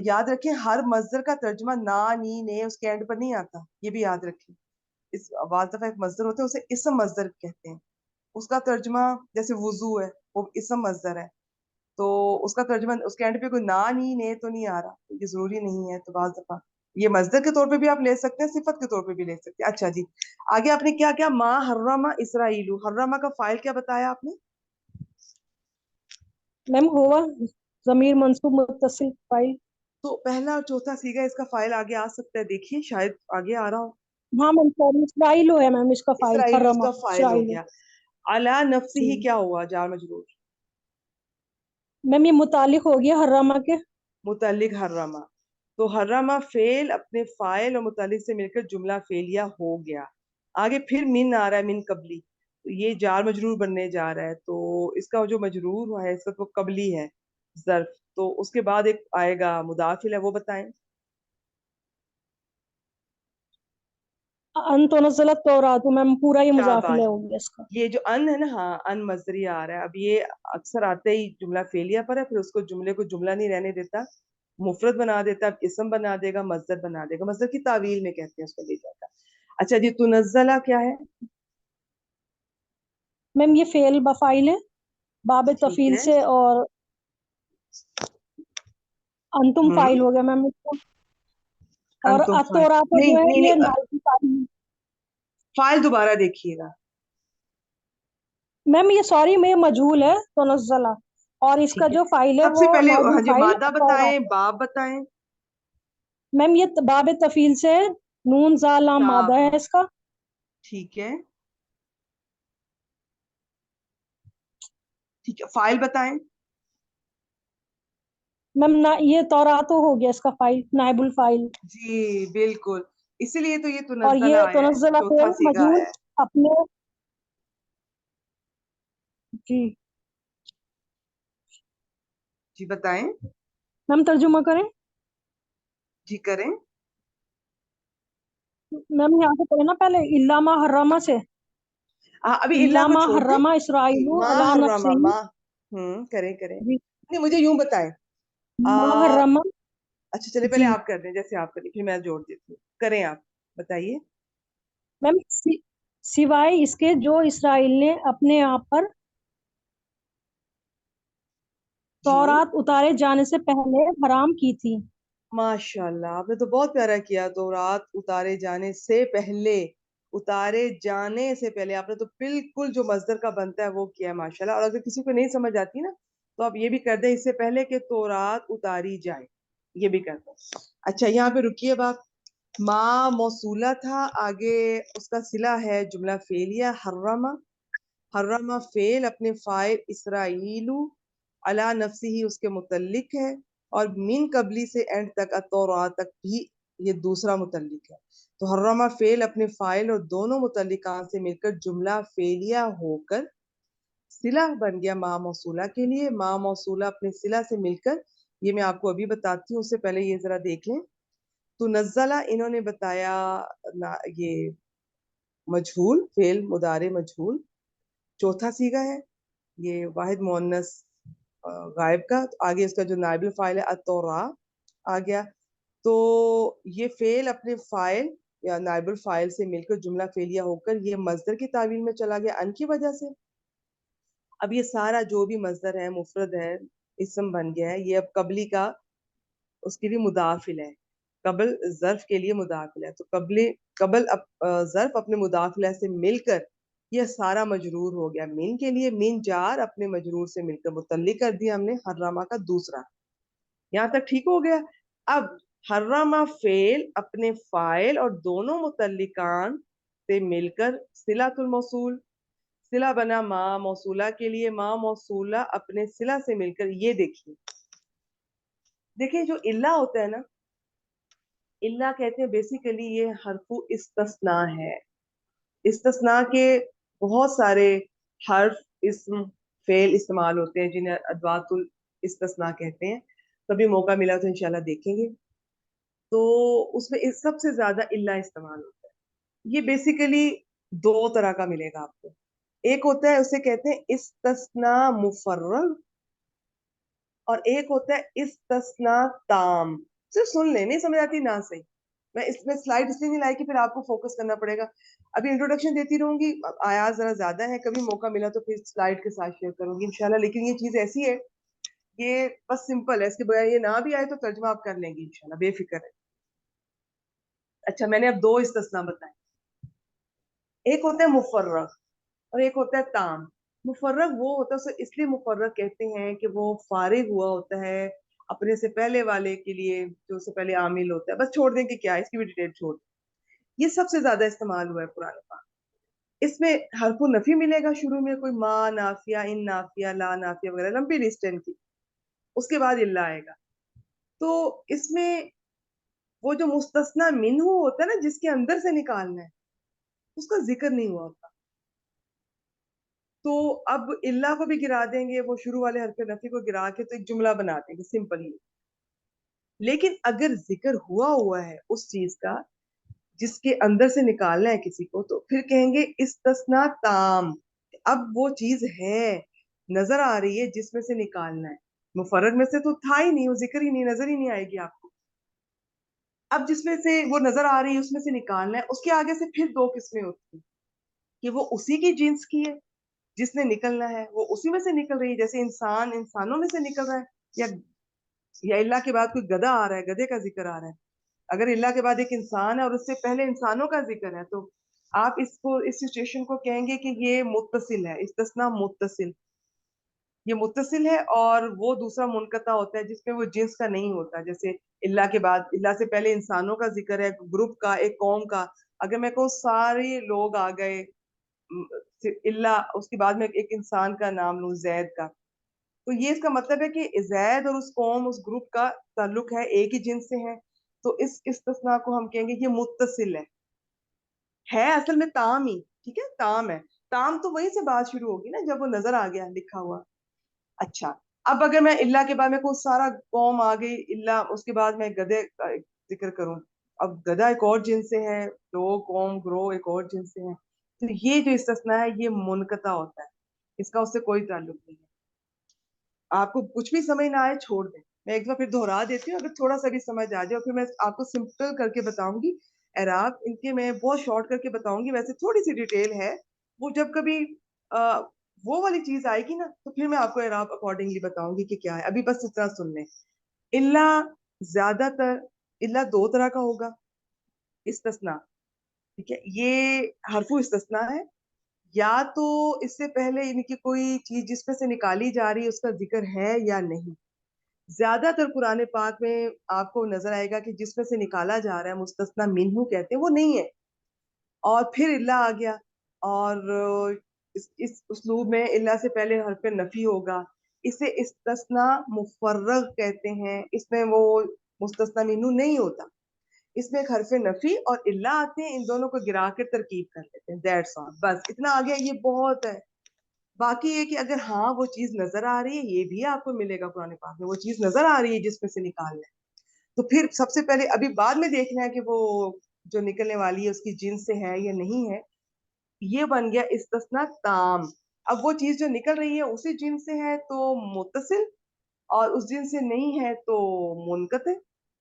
याद रखें, हर मजदर का तर्जमा ना, नी, ने उसके एंड पर नहीं आता, ये भी याद रखें। इस बाद दफा एक मजदर होते हैं, उसे इसम मजदर कहते हैं। उसका तर्जमा, जैसे वुजू है, वो इसम मजदर है, तो उसका तर्जमा उसके एंड पे कोई ना, नी, ने तो नहीं आ रहा, तो ये जरूरी नहीं है। तो बाज दफा ये मजदर के तौर पे भी आप ले सकते हैं, सिफत के तौर पे भी ले सकते हैं। अच्छा जी, आगे आपने क्या क्या, माँ हर्रमा इसराइलू, हर्रमा का फाइल क्या बताया आपने? मैम हुआ जमीर मंसूब मुत्तसिल फाइल। तो पहला और चौथा सीगा, इसका फाइल आगे आ सकता है, देखिए शायद आगे आ रहा हो। हाँ मैम, सॉरी, इसराइलो है मैम इसका फाइल, इसराइलू हर्रमा इसका फाइल हो इसराइलो। गया। अला नफ्सी ही जी क्या हुआ, जार मजरूर। मैम, ये मुतालिक हो गया हर्रमा के। मुतल्लिक हर्रमा, तो हर्रमा फेल अपने फाइल और मुतल्लिक से मिलकर जुमला फेलिया हो गया। आगे फिर मिन आ रहा है, मिन कबली, तो ये जार मजरूर बनने जा रहा है। तो इसका जो मजरूर हुआ है, इसका तो कबली है, जर्फ। तो उसके बाद एक आएगा मुदाफिल है, वो बताएं। अन तो नज़लत तौरात, मैम पूरा ये मुजाफिल शाबाश। हो गया इसका। ये जो अन है ना, हाँ, अन मजदरी आ रहा है। अब ये अक्सर आते ही जुमला फेलिया पर है, फिर उसको जुमले को जुमला नहीं रहने देता, मुफरत बना देता, इसम बना देगा, मजदर बना देगा। मजदर की तावील में कहते हैं उसको, ले जाता। अच्छा जी, तुनज़्ज़ला क्या है? मैम ये फेल बफाइल है, बाब ठीक तफील है। से, और अंतुम फाइल हम्म। हो गया मैम इसका। और अंतुम फाइल, अतौरात नहीं जो है नहीं ये नहीं, नाइब फाइल। फाइल दोबारा देखिएगा। मैम ये सॉरी, में मजहूल है तो नज़ला, और इसका ठीक है, जो फाइल है सबसे वो पहले नाइबुल हाँ जी, फाइल मादा अतौरात। बताएं, बाप बताएं। मैम ये बाब तफील से है, नून जा लाम मादा है शाबाश, इसका। ठीक है। ठीक है, फाइल बताएं। मैम ना, ये तौरात हो गया इसका फाइल, नाइबुल फाइल। जी बिल्कुल, इसीलिए तो ये और ये तुनज़्ज़ला आया है, तनज़्ज़ला चौथा फेल सीगा मजहूल आया है। अपने। जी जी बताएं। मैम तर्जुमा करें। जी करें। मैम यहाँ से पढ़े ना पहले, इल्लामा हर्रामा से। हाँ, अभी इल्ला को इल्लामा छोड़ दें। हर्रामा जी, इसराइलु माँ अला हर्रमा, नफ्सिही। माँ। करें करें, जी, नहीं मुझे यूं बताएं। मा आ, हर्रामा। अच्छा चले, पहले जी आप कर दें, जैसे आप करें, फिर मैं जोड़ देती हूँ, करें आप, बताइए। मैम, सिवाय इसके जो इसराइल ने अपने आप पर जी तौरात उतारे जाने से पहले हराम की थी। माशाल्लाह, आपने तो बहुत प्यारा किया। तो रात उतारे जाने से पहले, उतारे जाने से पहले आपने तो बिल्कुल जो मजदर का बनता है वो किया है, माशाल्लाह। और अगर किसी को नहीं समझ आती ना, तो आप ये भी कर दें, इससे पहले कि तो रात उतारी जाए, ये भी कर दें। अच्छा, यहाँ पे रुकिए बाप। माँ मौसूला था, आगे उसका सिला है जुमला फेलिया हर्रमा। हर्रमा फेल अपने फाइल इसराइलू, अला नफ्सी ही उसके मुतल्लिक है, और मिन कबली से एंड तक अतौरा तक भी ये दूसरा मुतल्लिक है। तो हर्रमा फेल अपने फाइल और दोनों मुतल्लिकान से मिलकर जुमला फेलिया होकर सिला बन गया माँ मौसूला के लिए। माँ मौसूला अपने सिला से मिलकर, ये मैं आपको अभी बताती हूँ, उससे पहले ये जरा देख लें। तो नज़ला इन्होंने बताया ना, ये मजहूल, फेल मुदारे मजहूल, चौथा सीगा है, ये वाहिद मुअन्नस गायब का। तो आगे इसका जो नाइबुल फाइल है अतौरा आ गया। तो ये फेल अपने फाइल या नाइबुल फाइल से मिलकर जुमला फेलिया होकर ये मजदर की तावील में चला गया अन की वजह से। अब ये सारा जो भी मजदर है, मुफरद है, इसम बन गया है, ये अब कबली का उसके लिए मुदाफिल है। कबल जर्फ के लिए मुदाफिल है, तो कबल कबल जर्फ अपने मुदाफिला से मिलकर ये सारा मजरूर हो गया। मिन के लिए मिन जार अपने मजरूर से मिलकर मुतल्लिक कर दिया हमने हर्रामा का दूसरा। यहाँ तक ठीक हो गया। अब हर्रामा फेल अपने फाइल और दोनों मुतल्लिकान से मिलकर सिलातुल मौसूल, सिला बना माँ मौसूला के लिए। माँ मौसूला अपने सिला से मिलकर, ये देखिए, देखिए जो इल्ला होता है ना, इल्ला कहते हैं बेसिकली ये हरफु इस्तस्ना है। इस्तस्ना के बहुत सारे हर्फ, इस्म, फेल इस्तेमाल होते हैं जिन्हें अदवातुल इस्तिस्ना कहते हैं, कभी मौका मिला तो इंशाल्लाह देखेंगे। तो उसमें सबसे ज्यादा इल्ला इस्तेमाल होता है। ये बेसिकली दो तरह का मिलेगा आपको। एक होता है उसे कहते हैं इस्तिस्ना मुफर्रग, और एक होता है इस्तिस्ना ताम। सिर्फ सुन ले, नहीं समझ आती ना सही। मैं इसमें स्लाइड इसलिए नहीं लाई कि फिर आपको फोकस करना पड़ेगा। अभी इंट्रोडक्शन देती रहूंगी, आयात जरा ज्यादा है, कभी मौका मिला तो फिर स्लाइड के साथ शेयर करूंगी इंशाल्लाह। लेकिन ये चीज ऐसी है, ये बस सिंपल है, इसके बगैर ये ना भी आए तो तर्जुमा आप कर लेंगे इंशाल्लाह, बेफिक्र है। अच्छा, मैंने अब दो इस्तिस्ना बताए, एक होता है मुफर्रग और एक होता है ताम। मुफर्रग वो होता है, उसे इसलिए मुफर्रग कहते हैं कि वो फारिग हुआ होता है अपने से पहले वाले के लिए, जो उससे पहले आमिल होता है। बस छोड़ दें कि क्या है, इसकी भी डिटेल छोड़ दें। ये सबसे ज्यादा इस्तेमाल हुआ है कुरान पाक। इसमें हरफु नफी मिलेगा शुरू में, कोई माँ नाफिया, इन नाफिया, ला नाफिया वगैरह, लंबी लिस्ट है इनकी। उसके बाद इल्ला आएगा। तो इसमें वो जो मुस्तस्ना मिन्हु होता है ना, जिसके अंदर से निकालना है, उसका जिक्र नहीं हुआ होता। तो अब इल्ला को भी गिरा देंगे, वो शुरू वाले हरफ नफी को गिरा के तो एक जुमला बना देंगे सिंपल ही। लेकिन अगर जिक्र हुआ हुआ है उस चीज का जिसके अंदर से निकालना है किसी को, तो फिर कहेंगे इस्तस्ना ताम। अब वो चीज है, नजर आ रही है जिसमें से निकालना है। मुफर्रद में से तो था ही नहीं, वो जिक्र ही नहीं, नजर ही नहीं आएगी आपको। अब जिसमें से वो नजर आ रही है उसमें से निकालना है, उसके आगे से फिर दो किस्में होती हैं कि वो उसी की जिन्स की है जिसने निकलना है, वो उसी में से निकल रही है, जैसे इंसान इंसानों में से निकल रहा है, या इल्ला के बाद कोई गधा आ रहा है, गधे का जिक्र आ रहा है। अगर इल्ला के बाद एक इंसान है और उससे पहले इंसानों का जिक्र है, तो आप इसको, इस सिचुएशन को कहेंगे कि ये मुत्तसिल है, इस्तिस्ना मुत्तसिल। ये मुत्तसिल है, और वो दूसरा मुनकता होता है जिसमें वो जिन्स का नहीं होता। जैसे इल्ला के बाद, इल्ला से पहले इंसानों का जिक्र है, ग्रुप का, एक कौम का। अगर मैं कहूँ सारे लोग आ गए, इल्ला उसके बाद में एक इंसान का नाम लूं, जैद का, तो ये इसका मतलब है कि जैद और उस कौम, उस ग्रुप का ताल्लुक है, एक ही जिन्स से है। तो इस इस्तिस्ना को हम कहेंगे ये मुत्तसिल है असल में ताम ही। ठीक है, ताम है। ताम तो वहीं से बात शुरू होगी ना, जब वो नजर आ गया लिखा हुआ। अच्छा, अब अगर मैं इल्ला के बाद में कोई सारा कौम आ गई, इल्ला उसके बाद मैं गधे का जिक्र करूं, अब गधा एक और जिन्स से है, लोग, कौम, ग्रो एक और जिन्स से है, तो ये जो इस्तिस्ना है ये मुनकता होता है, इसका उससे कोई ताल्लुक नहीं है। आपको कुछ भी समझ ना आए छोड़ दें, मैं एक बार फिर दोहरा देती हूँ, अगर थोड़ा सा भी समझ आ जाए, और फिर मैं आपको सिंपल करके बताऊंगी। एराब इनके मैं बहुत शॉर्ट करके बताऊंगी, वैसे थोड़ी सी डिटेल है। वो जब कभी आ, वो वाली चीज आएगी ना, तो फिर मैं आपको एराब अकॉर्डिंगली बताऊंगी कि क्या है। अभी बस इतना सुन लें। इल्ला, ज्यादातर इल्ला दो तरह का होगा इस्तिस्ना। ठीक है, ये हरफू इस्तिस्ना है, या तो इससे पहले इनकी कोई चीज जिसमें से निकाली जा रही है उसका जिक्र है या नहीं। ज्यादातर कुरान पाक में आपको नजर आएगा कि जिसमें से निकाला जा रहा है, मुस्तस्ना मिन्हु कहते हैं, वो नहीं है, और फिर इल्ला आ गया। और इस उसलूब में इल्ला से पहले हरफ नफी होगा, इसे इस्तस्ना मुफर्रग कहते हैं। इसमें वो मुस्तस्ना मिन्हु नहीं होता, इसमें एक हरफ नफी और इल्ला आते हैं, इन दोनों को गिरा कर तरकीब कर लेते हैं, दैट्स ऑल। बस इतना आ गया, ये बहुत है। बाकी ये कि अगर हाँ वो चीज नजर आ रही है, ये भी आपको मिलेगा कुरान पाक में, वो चीज नजर आ रही है जिसमें से निकालना है, तो फिर सबसे पहले, अभी बाद में देखना है कि वो जो निकलने वाली है उसकी जिन्स से है या नहीं है। ये बन गया इस्तिस्ना ताम। अब वो चीज जो निकल रही है उसी जिन्स से है तो मुत्तसिल, और उस जिन्स से नहीं है तो मुनकते।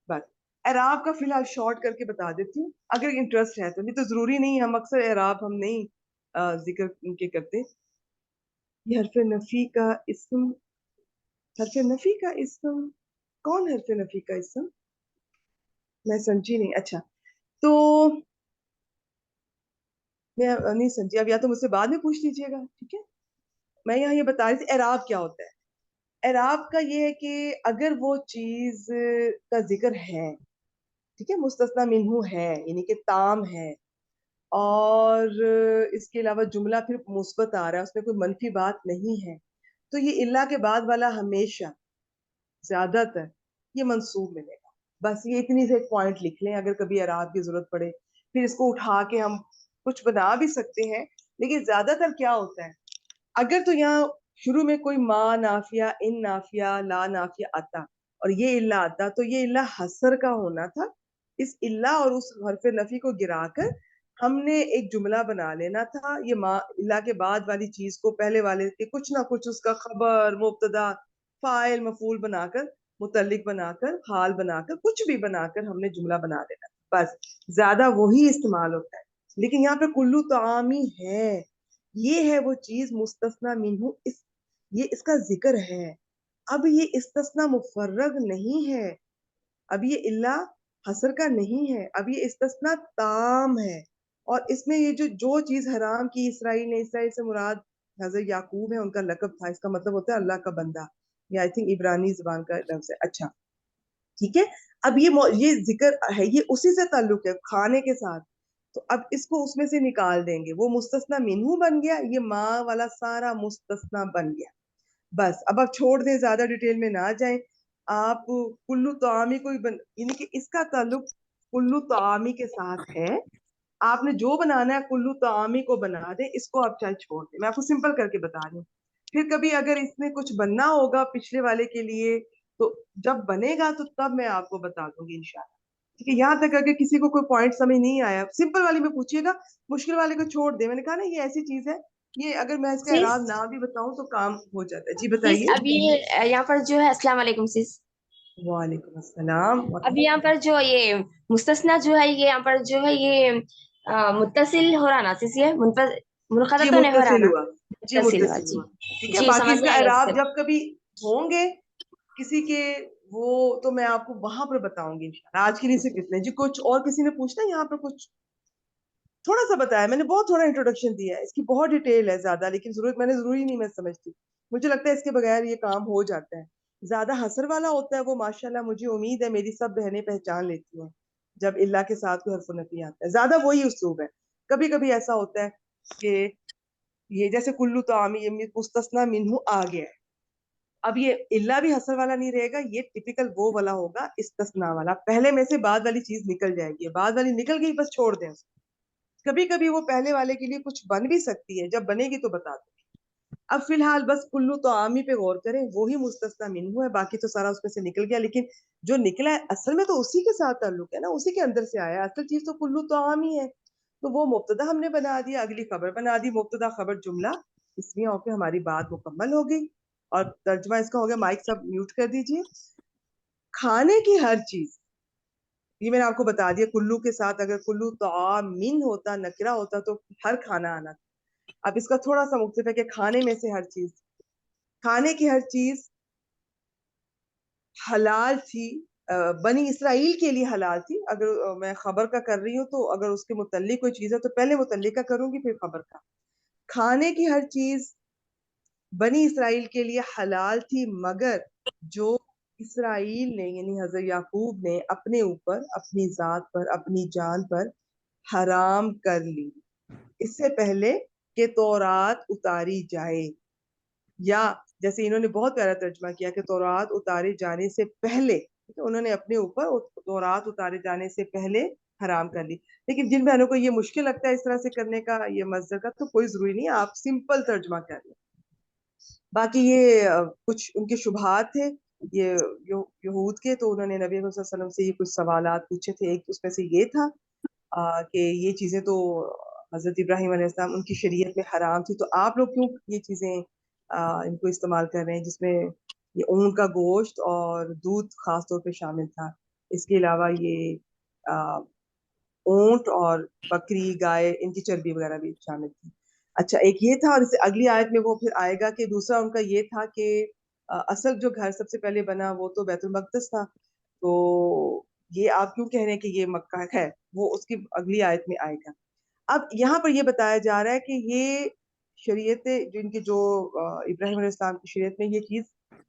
बस एराब का फिलहाल शॉर्ट करके बता देती हूँ, अगर इंटरेस्ट है तो, नहीं तो जरूरी नहीं है, हम अक्सर एराब हम नहीं जिक्र उनके करते। ये हरफ नफी का इस्म, हरफ नफी का इस्म, कौन हरफ नफी का इस्म, मैं समझी नहीं। अच्छा, तो मैं नहीं समझी, अब या तो मुझसे बाद में पूछ लीजिएगा, ठीक है। मैं यहाँ ये बता रही थी एराब क्या होता है। एराब का ये है कि अगर वो चीज का जिक्र है, ठीक है, मुस्तस्ना मिन्हु है, यानी कि ताम है, और इसके अलावा जुमला फिर मुस्बत आ रहा है, उसमें कोई मनफी बात नहीं है, तो ये इल्ला के बाद वाला हमेशा, ज्यादातर, ये मंसूब मिलेगा। बस ये इतनी से एक पॉइंट लिख लें, अगर कभी एराब की जरूरत पड़े फिर इसको उठा के हम कुछ बना भी सकते हैं। लेकिन ज्यादातर क्या होता है, अगर तो यहाँ शुरू में कोई मा नाफिया, इन नाफिया, ला नाफिया आता और ये इल्ला आता, तो ये इल्ला हसर का होना था। इस इल्ला और उस हरफ नफी को गिराकर हमने एक जुमला बना लेना था। ये मा इल्ला के बाद वाली चीज को पहले वाले के कुछ ना कुछ उसका खबर, मुब्तदा, फाइल, मफूल बनाकर, मुतल्लिक बनाकर, हाल बनाकर, कुछ भी बनाकर हमने जुमला बना देना, बस। ज्यादा वही इस्तेमाल होता है। लेकिन यहाँ पे कुल्लू तामी है, ये है वो चीज मुस्तस्ना मिन्हु, ये इसका जिक्र है। अब ये इस्तस्ना मुफर्रग नहीं है, अब ये इल्ला हसर का नहीं है, अब ये इस्तस्ना ताम है। और इसमें ये जो चीज हराम की इसराइल ने, इसराइल से मुराद हजरत याकूब है, उनका लकब था, इसका मतलब होता है अल्लाह का बंदा, ये आई थिंक इब्रानी जुबान का लफ्ज है। अच्छा, ठीक है। अब ये जिक्र है, ये उसी से ताल्लुक है, खाने के साथ। तो अब इसको उसमें से निकाल देंगे, वो मुस्तस्ना मिन्हू बन गया, ये माँ वाला सारा मुस्तस्ना बन गया। बस अब आप छोड़ दें, ज्यादा डिटेल में ना जाएं। आप कुल्लू तामी को यानी कि इसका ताल्लुक कुल्लू तामी के साथ है। आपने जो बनाना है कुल्लू तामी को बना दें, इसको आप चाहे छोड़ दें। मैं आपको सिंपल करके बता रही हूँ। फिर कभी अगर इसमें कुछ बनना होगा पिछले वाले के लिए, तो जब बनेगा तो तब मैं आपको बता दूंगी इंशाल्लाह। ठीक है, यहाँ तक अगर किसी को कोई पॉइंट समझ नहीं आया, सिंपल वाली में पूछिएगा, मुश्किल वाले को छोड़ दे। मैंने कहा ना, ये ऐसी चीज है, ये अगर मैं इसका सिस एराब ना भी बताऊं तो काम हो जाता है। जी सिस बताइए। अभी यहाँ पर जो है, अस्सलाम वालेकुम सिस। वालेकुम अस्सलाम। अभी यहाँ पर जो ये मुस्तस्ना जो है, ये यहाँ पर जो है ये मुत्तसिल हो रहा ना सिस, ये मुनक़ता जी तो नहीं हो रहा मुत्तसिल ना? हुआ, जी मुत्तसिल हुआ मुत्तसिल जी। हुआ। ठीक है, जी बाकी समझ में इसका आ गया एराब सिस। जब कभी होंगे किसी के, वो तो मैं आपको वहां पर बताऊंगी इंशाल्लाह। आज के लिए सिर्फ इतने। जी कुछ और किसी ने पूछना है यहाँ पर कुछ? थोड़ा सा बताया मैंने, बहुत थोड़ा इंट्रोडक्शन दिया है, इसकी बहुत डिटेल है ज्यादा, लेकिन जरूरी नहीं मैं समझती। मुझे लगता है इसके बगैर ये काम हो जाता है। ज्यादा हसर वाला होता है वो, माशाल्लाह मुझे उम्मीद है मेरी सब बहनें पहचान लेती हैं, जब इल्ला के साथ कोई हरफ नफी आता है, ज्यादा वही उस्लूब है। कभी कभी ऐसा होता है कि ये जैसे कुल्लू तामी, ये मुस्तस्ना मिन्हु आ गया है, अब ये इल्ला भी हसर वाला नहीं रहेगा, ये टिपिकल वो वाला होगा, इस्तस्ना वाला। पहले में से बाद वाली चीज निकल जाएगी, बाद वाली निकल गई, बस छोड़ दें उसको। कभी कभी वो पहले वाले के लिए कुछ बन भी सकती है, जब बनेगी तो बता दो। अब फिलहाल बस कुल्लू तो आमी पे गौर करें, वो ही मुस्तस्ना मिन्हु है, बाकी तो सारा उसमें से निकल गया। लेकिन जो निकला है असल में तो उसी के साथ ताल्लुक है ना, उसी के अंदर से आया, असल चीज तो कुल्लू तो आमी है। तो वो मुब्तदा हमने बना दिया, अगली खबर बना दी, मुब्तदा खबर जुमला, इसमें होकर हमारी बात मुकम्मल हो गई। और तर्जमा इसका हो गया। माइक सब म्यूट कर दीजिए। खाने की हर चीज, ये मैंने आपको बता दिया, कुल्लू के साथ अगर कुल्लू तामिन होता, नकरा होता, तो हर खाना आना था। अब इसका थोड़ा सा मुख्तलिफ है कि खाने में से हर चीज, खाने की हर चीज हलाल थी, बनी इसराइल के लिए हलाल थी। अगर मैं खबर का कर रही हूँ तो अगर उसके मुतल्लिक कोई चीज है तो पहले मुतल्लिक का करूंगी फिर खबर का। खाने की हर चीज बनी इसराइल के लिए हलाल थी, मगर जो इसराइल ने यानी हजरत याकूब ने अपने ऊपर, अपनी जात पर, अपनी जान पर हराम कर ली, इससे पहले कि तौरात उतारी जाए। या जैसे इन्होंने बहुत प्यारा तर्जमा किया कि तौरात उतारे जाने से पहले, तो उन्होंने अपने ऊपर तौरात उतारे जाने से पहले हराम कर ली। लेकिन जिन बहनों को ये मुश्किल लगता है इस तरह से करने का, ये मजदर का, तो कोई जरूरी नहीं है, आप सिंपल तर्जमा कर लें। बाकी ये कुछ उनके शुबहात थे ये यहूद के, तो उन्होंने नबी सल्लल्लाहु अलैहि वसल्लम से ये कुछ सवालात पूछे थे। एक उसमें से ये था कि ये चीजें तो हजरत इब्राहिम अलैहिस्सलाम उनकी शरीयत में हराम थी, तो आप लोग क्यों ये चीजें इनको इस्तेमाल कर रहे हैं, जिसमें ये ऊन का गोश्त और दूध खास तौर पे शामिल था। इसके अलावा ये आ, ऊंट और बकरी, गाय, इनकी चर्बी वगैरह भी शामिल थी। अच्छा, एक ये था। और इसे अगली आयत में वो फिर आएगा कि दूसरा उनका ये था कि असल जो घर सबसे पहले बना वो तो बैतुल मक़दस था, तो ये आप क्यों कह रहे हैं कि ये मक्का है, वो उसकी अगली आयत में आएगा। अब यहाँ पर ये बताया जा रहा है कि ये शरीयत जो इनकी, जो इब्राहिम अलैहिस्सलाम की शरीयत में ये चीज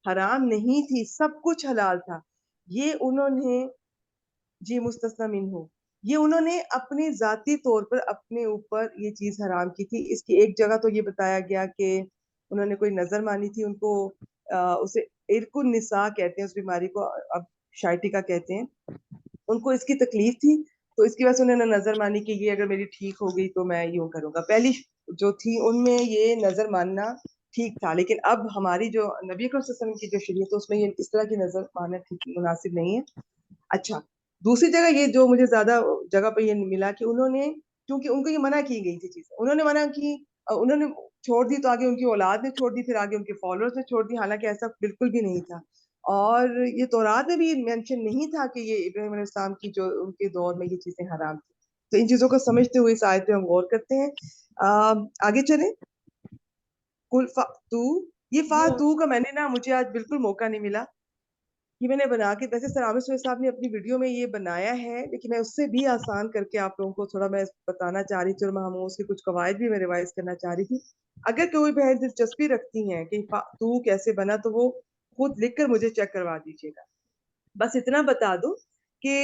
हराम नहीं थी, सब कुछ हलाल था। ये उन्होंने, जी मुस्तस्ना मिन्हु, ये उन्होंने अपने जाती तौर पर अपने ऊपर ये चीज हराम की थी। इसकी एक जगह तो ये बताया गया कि उन्होंने कोई नजर मानी थी, उनको उसे इरकुन निसा कहते हैं उस बीमारी को, अब शाइटिका कहते हैं, उनको इसकी तकलीफ थी। तो इसकी वजह से उन्होंने नजर मानी कि ये अगर मेरी ठीक हो गई तो मैं यूं करूंगा। पहली जो थी उनमें ये नजर मानना ٹھیک تھا، لیکن اب ہماری جو نبی اکرم صلی اللہ علیہ وسلم کی جو شریعت ہے اس میں یہ اس طرح کی نظر ماننا ٹھیک مناسب نہیں ہے. اچھا دوسری جگہ یہ جو مجھے زیادہ جگہ پہ یہ ملا کہ انہوں نے کیونکہ ان کو یہ منع کی گئی تھی چیزیں، انہوں نے منع کی، انہوں نے چھوڑ دی تو آگے ان کی اولاد نے چھوڑ دی، پھر آگے ان کے فالوورز نے چھوڑ دی، حالانکہ ایسا بالکل بھی نہیں تھا. اور یہ تورات میں بھی مینشن نہیں تھا کہ یہ ابراہیم علیہ السلام کی جو ان کے دور میں یہ چیزیں حرام تھی. تو ان چیزوں کو سمجھتے ہوئے اس آیت پہ ہم غور کرتے ہیں. آگے چلیں. کل فاتو، یہ فاتو کا میں نے نا مجھے آج بالکل موقع نہیں ملا، یہ میں نے بنا کے، ویسے سر عامر سہیل صاحب نے اپنی ویڈیو میں یہ بنایا ہے لیکن میں اس سے بھی آسان کر کے آپ لوگوں کو تھوڑا میں بتانا چاہ رہی تھی، اور ہم اس کے کچھ قواعد بھی میں ریوائز کرنا چاہ رہی تھی. اگر کوئی بہن دلچسپی رکھتی ہیں کہ تو کیسے بنا تو وہ خود لکھ کر مجھے چیک کروا دیجیے گا. بس اتنا بتا دو کہ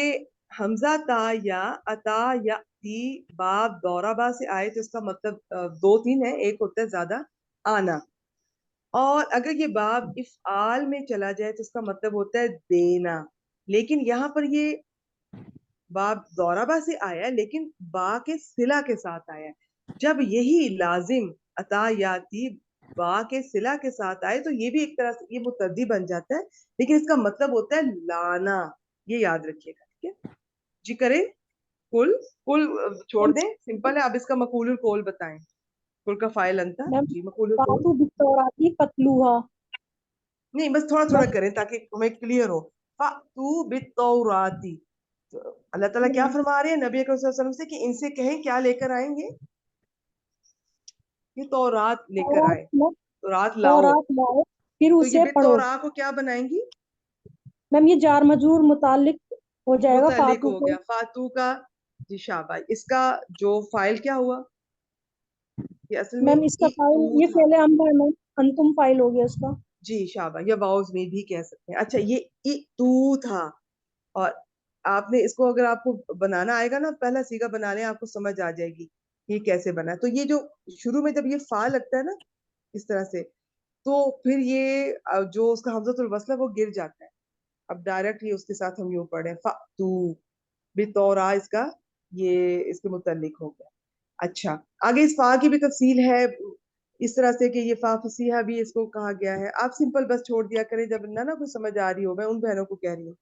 حمزہ تا یا عطا یا تی باب دورہ با سے آئے تو اس کا مطلب دو تین ہے، ایک ہوتا ہے زیادہ آنا، اور اگر یہ باب افعال میں چلا جائے تو اس کا مطلب ہوتا ہے دینا. لیکن یہاں پر یہ باب دورہ با سے آیا ہے لیکن با کے صلہ کے ساتھ آیا ہے. جب یہی لازم عطا یاتی با کے صلہ کے ساتھ آئے تو یہ بھی ایک طرح سے یہ متعدی بن جاتا ہے، لیکن اس کا مطلب ہوتا ہے لانا. یہ یاد رکھیے گا. ٹھیک ہے جی. کریں کل کل چھوڑ دیں، سمپل ہے. اب اس کا مقول القول بتائیں. کل کا فائل انتا میم جی مقول القول. فاتو بالتوراتی فتلوہا. نہیں بس تھوڑا تھوڑا بس کریں تاکہ ہمیں کلیئر ہو. فَأْتُوا بِالتَّوْرَاةِ، اللہ تعالیٰ کیا فرما رہے ہیں نبی اکرم صلی اللہ علیہ وسلم سے کہ ان سے کہیں کیا لے کر آئیں گے؟ یہ تورات لے کر آئے، تورات لاؤ. تورات لاؤ پھر تو یہ اسے پڑھو. بالتوراہ کو کیا بنائیں گی؟ میم یہ جار مجرور متعلق ہو جائے گا متعلق فاتو ہو سے. گیا فاتو کا. جی شاباش. اس کا جو فائل کیا ہوا؟ یہ اصل میں میم اس کا فائل تو یہ تھا. فعل امر ہے میم، انتم فائل ہو گیا اس کا. جی شاباش. یا واؤز میں بھی کہہ سکتے ہیں. اچھا یہ تو تھا، اور آپ نے اس کو اگر آپ کو بنانا آئے گا نا، پہلا سیگا بنا لیں، آپ کو سمجھ آ جائے گی یہ کیسے بنا. تو یہ جو شروع میں جب یہ فا لگتا ہے نا اس طرح سے، تو پھر یہ جو اس کا حمزۃ الوصل ہے وہ گر جاتا ہے. اب ڈائریکٹ یہ اس کے ساتھ ہم یوں پڑھیں فَأْتُو بِالتَّوْرَا، اس کا یہ اس کے متعلق ہو گیا. اچھا آگے اس فا کی بھی تفصیل ہے اس طرح سے کہ یہ فا فصیحہ بھی اس کو کہا گیا ہے. آپ سمپل بس چھوڑ دیا کریں جب نہ کوئی سمجھ آ رہی ہو. میں ان بہنوں کو کہہ رہی ہوں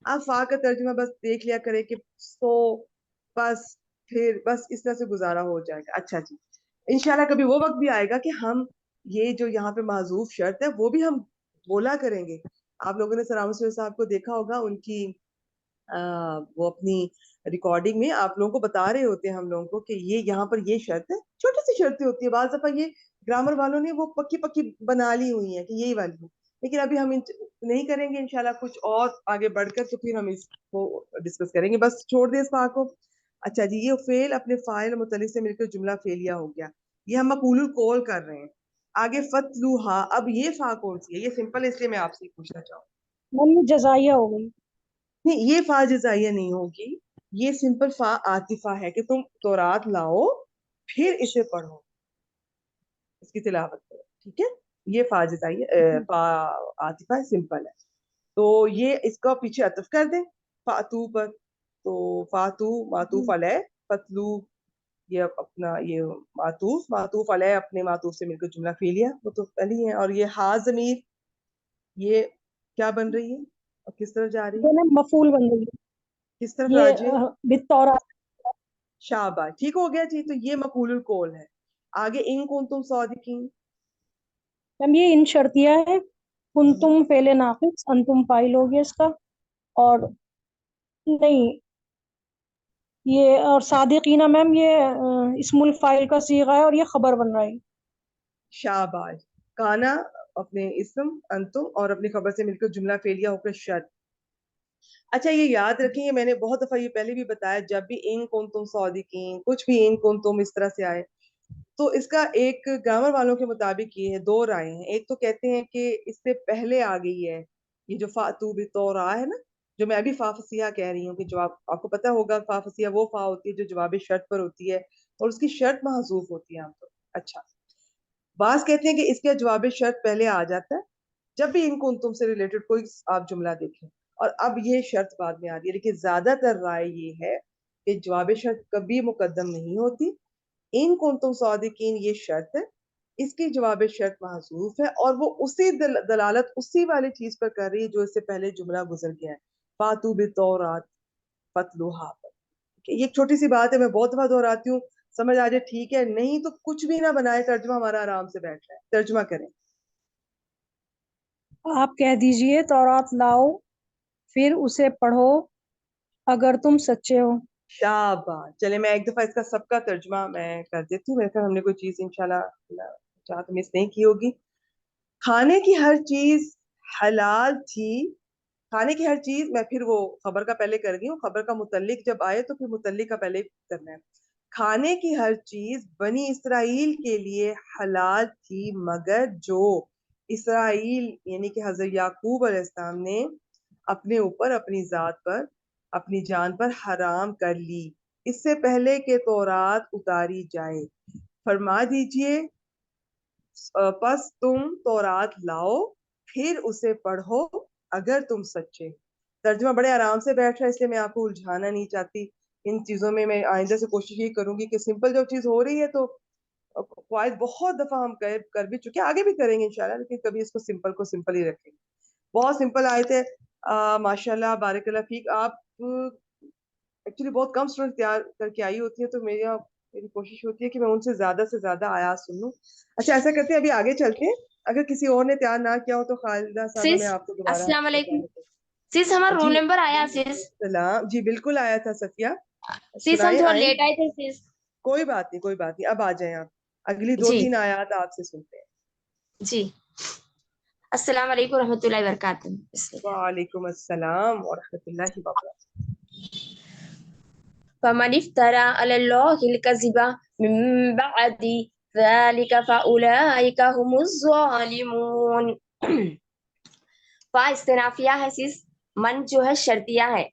آپ فا کا ترجمہ بس دیکھ لیا کریں کہ سو بس پھر بس اس طرح سے گزارا ہو جائے گا. اچھا جی انشاءاللہ کبھی وہ وقت بھی آئے گا کہ ہم یہ جو یہاں پہ محذوف شرط ہے وہ بھی ہم بولا کریں گے. آپ لوگوں نے سلام سہیل صاحب کو دیکھا ہوگا، ان کی وہ اپنی ریکارڈنگ میں آپ لوگوں کو بتا رہے ہوتے ہیں ہم لوگوں کو کہ یہ یہاں پر یہ شرط ہے. چھوٹی سی شرطیں ہوتی ہے، بعض دفعہ یہ گرامر والوں نے وہ پکی پکی بنا لی ہوئی ہیں کہ یہی والی ہے، لیکن ابھی ہم نہیں کریں گے انشاءاللہ. کچھ اور آگے بڑھ کر تو پھر ہم اس کو ڈسکس کریں گے. بس چھوڑ دیں اس فا کو. اچھا جی یہ فعل اپنے فاعل متعلق سے مل کر جملہ فعلیہ ہو گیا. یہ ہم مقول القول کر رہے ہیں. آگے فتلوہا. اب یہ فا کون سی ہے؟ یہ سمپل ہے اس لیے میں آپ سے پوچھنا چاہوں. میم یہ جزائیہ ہو گئی. نہیں یہ فا جزائیہ نہیں ہوگی، یہ سمپل فا عاطفہ ہے کہ تم تورات لاؤ پھر اسے پڑھو، اس کی تلاوت کرو. ٹھیک ہے یہ فا جزائیہ فا عاطفہ ہے، سمپل ہے. تو یہ اس کا پیچھے عطف کر دیں فاتو پر. تو فاتو معطوف علیہ، فتلو یہ اپنا یہ معطوف علیہ اپنے معطوف سے مل کر جملہ فعلیہ وہ تو پہلی ہے. اور یہ ہا ضمیر یہ کیا بن رہی ہے اور کس طرف جا رہی ہے؟ یہ نا مفعول بن گئی. کس طرف یہ راجع؟ بالتوراۃ. شاباش ٹھیک ہو گیا جی. تو یہ مقول القول ہے. آگے ان کنتم صادقین. میم یہ ان شرطیہ ہے، کنتم فعل ناقص، انتم فاعل ہو گیا اس کا. اور نہیں یہ اور صادقینہ میم یہ اسم الفاعل کا صیغہ ہے اور یہ خبر بن رہا ہے. شاباش. کانا اپنے اسم، انتم اور اپنی خبر سے مل کر جملہ فعلیہ ہو کر شرط. اچھا یہ یاد رکھیں، یہ میں نے بہت دفعہ یہ پہلے بھی بتایا، جب بھی ان کنتم صادقین کچھ بھی ان کنتم اس طرح سے آئے تو اس کا ایک گرامر والوں کے مطابق یہ ہے، دو رائے ہیں. ایک تو کہتے ہیں کہ اس سے پہلے آ گئی ہے یہ جو فاتو بالتوراہ ہے نا، جو میں ابھی فا فصیحہ کہہ رہی ہوں کہ جواب آپ کو پتہ ہوگا فا فصیحہ وہ فا ہوتی ہے جو جواب شرط پر ہوتی ہے اور اس کی شرط محذوف ہوتی ہے عام طور. اچھا بعض کہتے ہیں کہ اس کا جواب شرط پہلے آ جاتا ہے جب بھی ان کنتم سے ریلیٹڈ کوئی آپ جملہ دیکھیں، اور اب یہ شرط بعد میں آ رہی ہے. لیکن زیادہ تر رائے یہ ہے کہ جواب شرط کبھی مقدم نہیں ہوتی. ان کنتم صادقین یہ شرط ہے اس کی جواب شرط محذوف ہے اور وہ اسی دلالت اسی والی چیز پر کر رہی ہے جو اس سے پہلے جملہ گزر گیا ہے. فاتو بالتورات فتلوہا پر. یہ ایک چھوٹی سی بات ہے, میں بہت دفعہ دہراتی ہوں, سمجھ آ جائے ٹھیک ہے, نہیں تو کچھ بھی نہ بنائے, ترجمہ ہمارا آرام سے بیٹھ رہا ہے. ترجمہ کریں. آپ کہہ دیجئے تورات لاؤ پھر اسے پڑھو اگر تم سچے ہو. شاباش. چلے میں ایک دفعہ اس کا سب کا ترجمہ میں کر دیتی ہوں, میرے خیال ہم نے کوئی چیز انشاءاللہ چاہت مس نہیں کی ہوگی. کھانے کی ہر چیز حلال تھی. کھانے کی ہر چیز, میں پھر وہ خبر کا پہلے کر گئی ہوں, خبر کا متعلق جب آئے تو پھر متعلق کا پہلے کرنا ہے. کھانے کی ہر چیز بنی اسرائیل کے لیے حلال تھی مگر جو اسرائیل یعنی کہ حضرت یعقوب علیہ السلام نے اپنے اوپر, اپنی ذات پر, اپنی جان پر حرام کر لی اس سے پہلے کہ تورات اتاری جائے. فرما دیجئے پس تم تورات لاؤ پھر اسے پڑھو اگر تم سچے. ترجمہ بڑے آرام سے بیٹھ رہا ہے, اس لیے میں آپ کو الجھانا نہیں چاہتی. ان چیزوں میں آئندہ سے کوشش یہ کروں گی کہ سمپل جو چیز ہو رہی ہے تو فوائد بہت دفعہ ہم کر بھی چکے, آگے بھی کریں گے انشاءاللہ, لیکن کبھی اس کو سمپل ہی رکھیں گے. بہت سمپل آئے تھے. ماشاء اللہ بارک اللہ فیک. آپ ایکچولی بہت کم اسٹوڈنٹ تیار کر کے آئی ہوتی ہے تو میری کوشش ہوتی ہے کہ میں ان سے زیادہ آیات سن لوں. اچھا ایسا کرتے ہیں, ابھی آگے چلتے ہیں, اگر کسی اور نے تیار نہ کیا ہو تو خالدہ صاحبہ میں سیس آپ کو دوبارہ السلام علیکم. بتانے. سیس ہمارا جی رول نمبر آیا سیس. سلام. جی بالکل آیا تھا صفیہ, سیس ہم سنائیں. تھوڑا آئیں, لیٹ آئے تھے سیس. کوئی بات نہیں, اب آ جائیں آپ. اگلی 2-3 آیات آپ سے سنتے ہیں. جی السلام علیکم ورحمۃ اللہ وبرکاتہ. وعلیکم السلام ورحمۃ اللہ وبرکاتہ. فمن افترى على الله الكذب من بعد ذلك فأولئك هم الظالمون. فا استنافیہ ہے سیس, من جو ہے شرطیہ ہے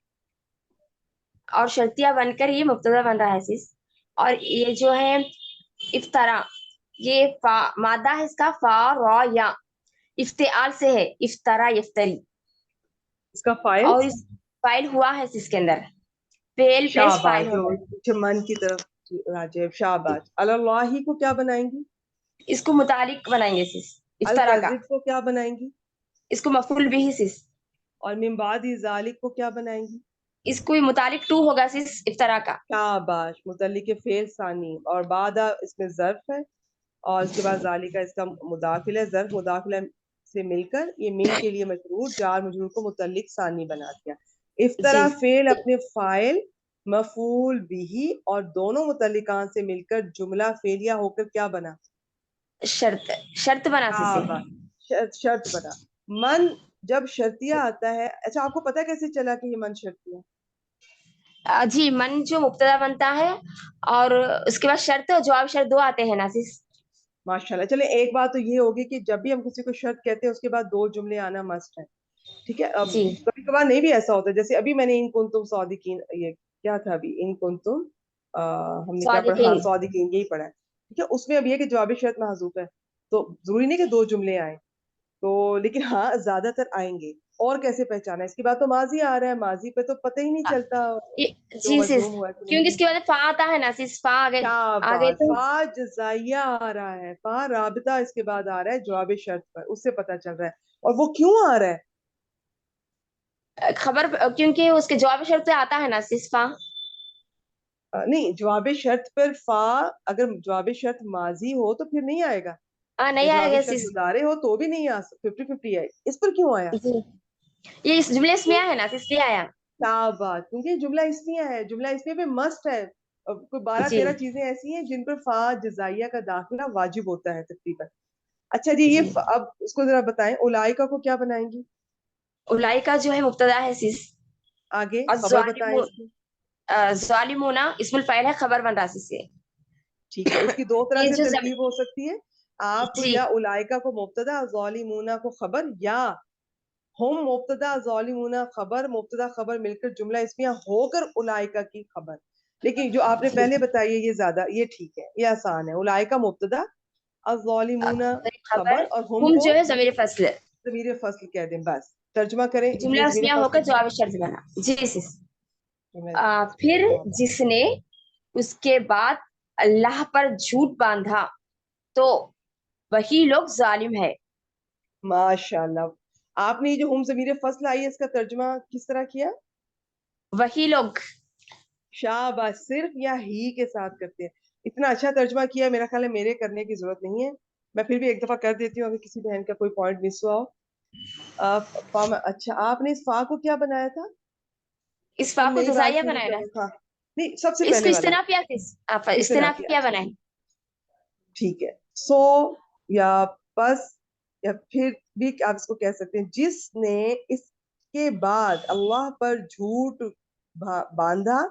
اور شرطیہ بن کر یہ مبتدا بن رہا ہے سیس. اور یہ جو ہے افطرا, یہ مادہ ہے اس کا فا را یا, افتعال سے ہے, افطرا یفتری. اس کا فائل اور اس فائل ہوا ہے اس کے اندر, فعل پلس شاباش, فائل جو ہوتا ہے. پیچھے من کی طرف راجب. شاباش. اللہ کو کیا بنائیں گی؟ اس کو متعلق بنائیں گے سیس افطرا کا. الکذب کو کیا بنائیں گی؟ اس کو مفعول بھی سیس. اور من بعد ذالک کو کیا بنائیں گی؟ اس کو متعلق 2 ہوگا سیس افطرا کا. شاباش. متعلق فعل ثانی, اور بعد اس میں ظرف ہے, اور اس کے بعد ذالک اس کا مداخل ہے. ظرف مداخلہ سے مل کر یہ من کے لیے مجرور, جار مجرور کو متعلق ثانی بنا دیا. افطرا جی فعل اپنے فاعل مفعول بھی اور دونوں متعلقان سے مل کر جملہ فعلیہ ہو کر کیا بنا؟ شرط بنا سیسے. شرط بنا. من جب شرطیہ آتا ہے, اچھا آپ کو پتا کیسے چلا کہ یہ من شرطیہ؟ جی من جو مبتدا بنتا ہے اور اس کے بعد شرط اور جواب شرط 2 آتے ہیں نا سیس. ماشاءاللہ. چلے ایک بات تو یہ ہوگی کہ جب بھی ہم کسی کو شرط کہتے ہیں اس کے بعد 2 جملے آنا مسٹ ہے, ٹھیک ہے. اب جی کبھی کبھار نہیں بھی ایسا ہوتا, جیسے ابھی میں نے ان کنتم صادقین, یہ کیا تھا ابھی, ان کنتم ہم نے کیا پڑھا, صادقین. صادقین, یہی پڑھا ہے, ٹھیک ہے. اس میں اب یہ کہ جواب شرط محذوف ہے تو ضروری نہیں کہ 2 جملے آئیں, تو لیکن ہاں زیادہ تر آئیں گے. اور کیسے پہچانا ہے؟ اس کے بعد تو ماضی آ رہا ہے, ماضی پہ تو پتہ ہی نہیں چلتا جو جی سیس, مجزوم ہوا ہے کہ نہیں. کیونکہ اس کے بعد فا آتا ہے نا سیس. فا آگے تو فا جزائیہ آ رہا ہے, فا رابطہ اس کے بعد آ رہا ہے جواب شرط پر, اس سے پتہ چل رہا ہے. اور وہ کیوں آ رہا ہے؟ خبر, کیونکہ اس کے جواب شرط پہ آتا ہے نا سیس فا. نہیں, جواب شرط پر فا اگر جواب شرط ماضی ہو تو پھر نہیں آئے گا, یا نہیں آئے جواب گا شرط سیس. مضارع ہو تو بھی نہیں آ سکتا. 50-50 آئے. اس پر کیوں آیا؟ جی یہ اس جملے میں ہے نا سیس, لیے آیا. کیا بات, کیونکہ جملہ اس لیے ہے, جملہ اس لیے پہ مسٹ ہے. کوئی 12-13 جی چیزیں ایسی ہیں جن پر فا جزائیہ کا داخلہ واجب ہوتا ہے تقریباً. اچھا جی, یہ اب اس کو ذرا بتائیں, اولائکا کو کیا بنائیں گی؟ اولائکا جو ہے مبتدا ہے سیس. آگے خبر بتائیں الظالمون, اس کی. ظالمون اسم الفاعل ہے, خبر بن رہا سیس سے. ٹھیک ہے, اس کی 2 طرح یہ سے جو ترکیب ہو سکتی ہے. آپ جی یا اولائکا کو مبتدا, ظالمون کو خبر, یا ہم مبتدا ظالمون خبر, مبتدا خبر مل کر جملہ اسمیہ ہو کر اولائکا کی خبر. لیکن جو آپ نے جی پہلے بتائی ہے یہ زیادہ, یہ ٹھیک ہے, یہ آسان ہے. اولائکا مبتدا, الظالمون خبر, خبر, اور ہم ہم کو جو ہے ضمیر فصل, ضمیر فصل کہہ دیں. بس ترجمہ کریں جملہ یہ ضمیر اسمیہ ہو فصل کر کیا جواب شرط بنا. جی سیس. ہے؟ پھر جس نے اس کے بعد اللہ پر جھوٹ باندھا تو वही लोग जालिम है। माशाल्लाह। आपने ये जो हम ज़मीर फ़स्ल आई है इसका तर्जुमा किस तरह किया? वही लोग। शाबाश, सिर्फ या ही के साथ करते हैं। इतना अच्छा तर्जुमा किया, मेरा ख्याल है मेरे करने की जरूरत नहीं है, मैं फिर भी एक दफा कर देती हूँ अगर किसी बहन का कोई पॉइंट मिस हुआ हो। अच्छा, आपने इस फा को क्या बनाया था? इस हम फा को नई बात जजाइया शुरू बनाए ना, करें। हाँ, नहीं, सबसे इसको पहले वाला इस्तिनाफिया इस्तेनाफिया। इस्तिनाफिया अच्छा बनाए। ठीक है। सो या बस या फिर भी आप इसको कह सकते हैं जिसने इसके बाद अल्लाह पर झूठ बांधा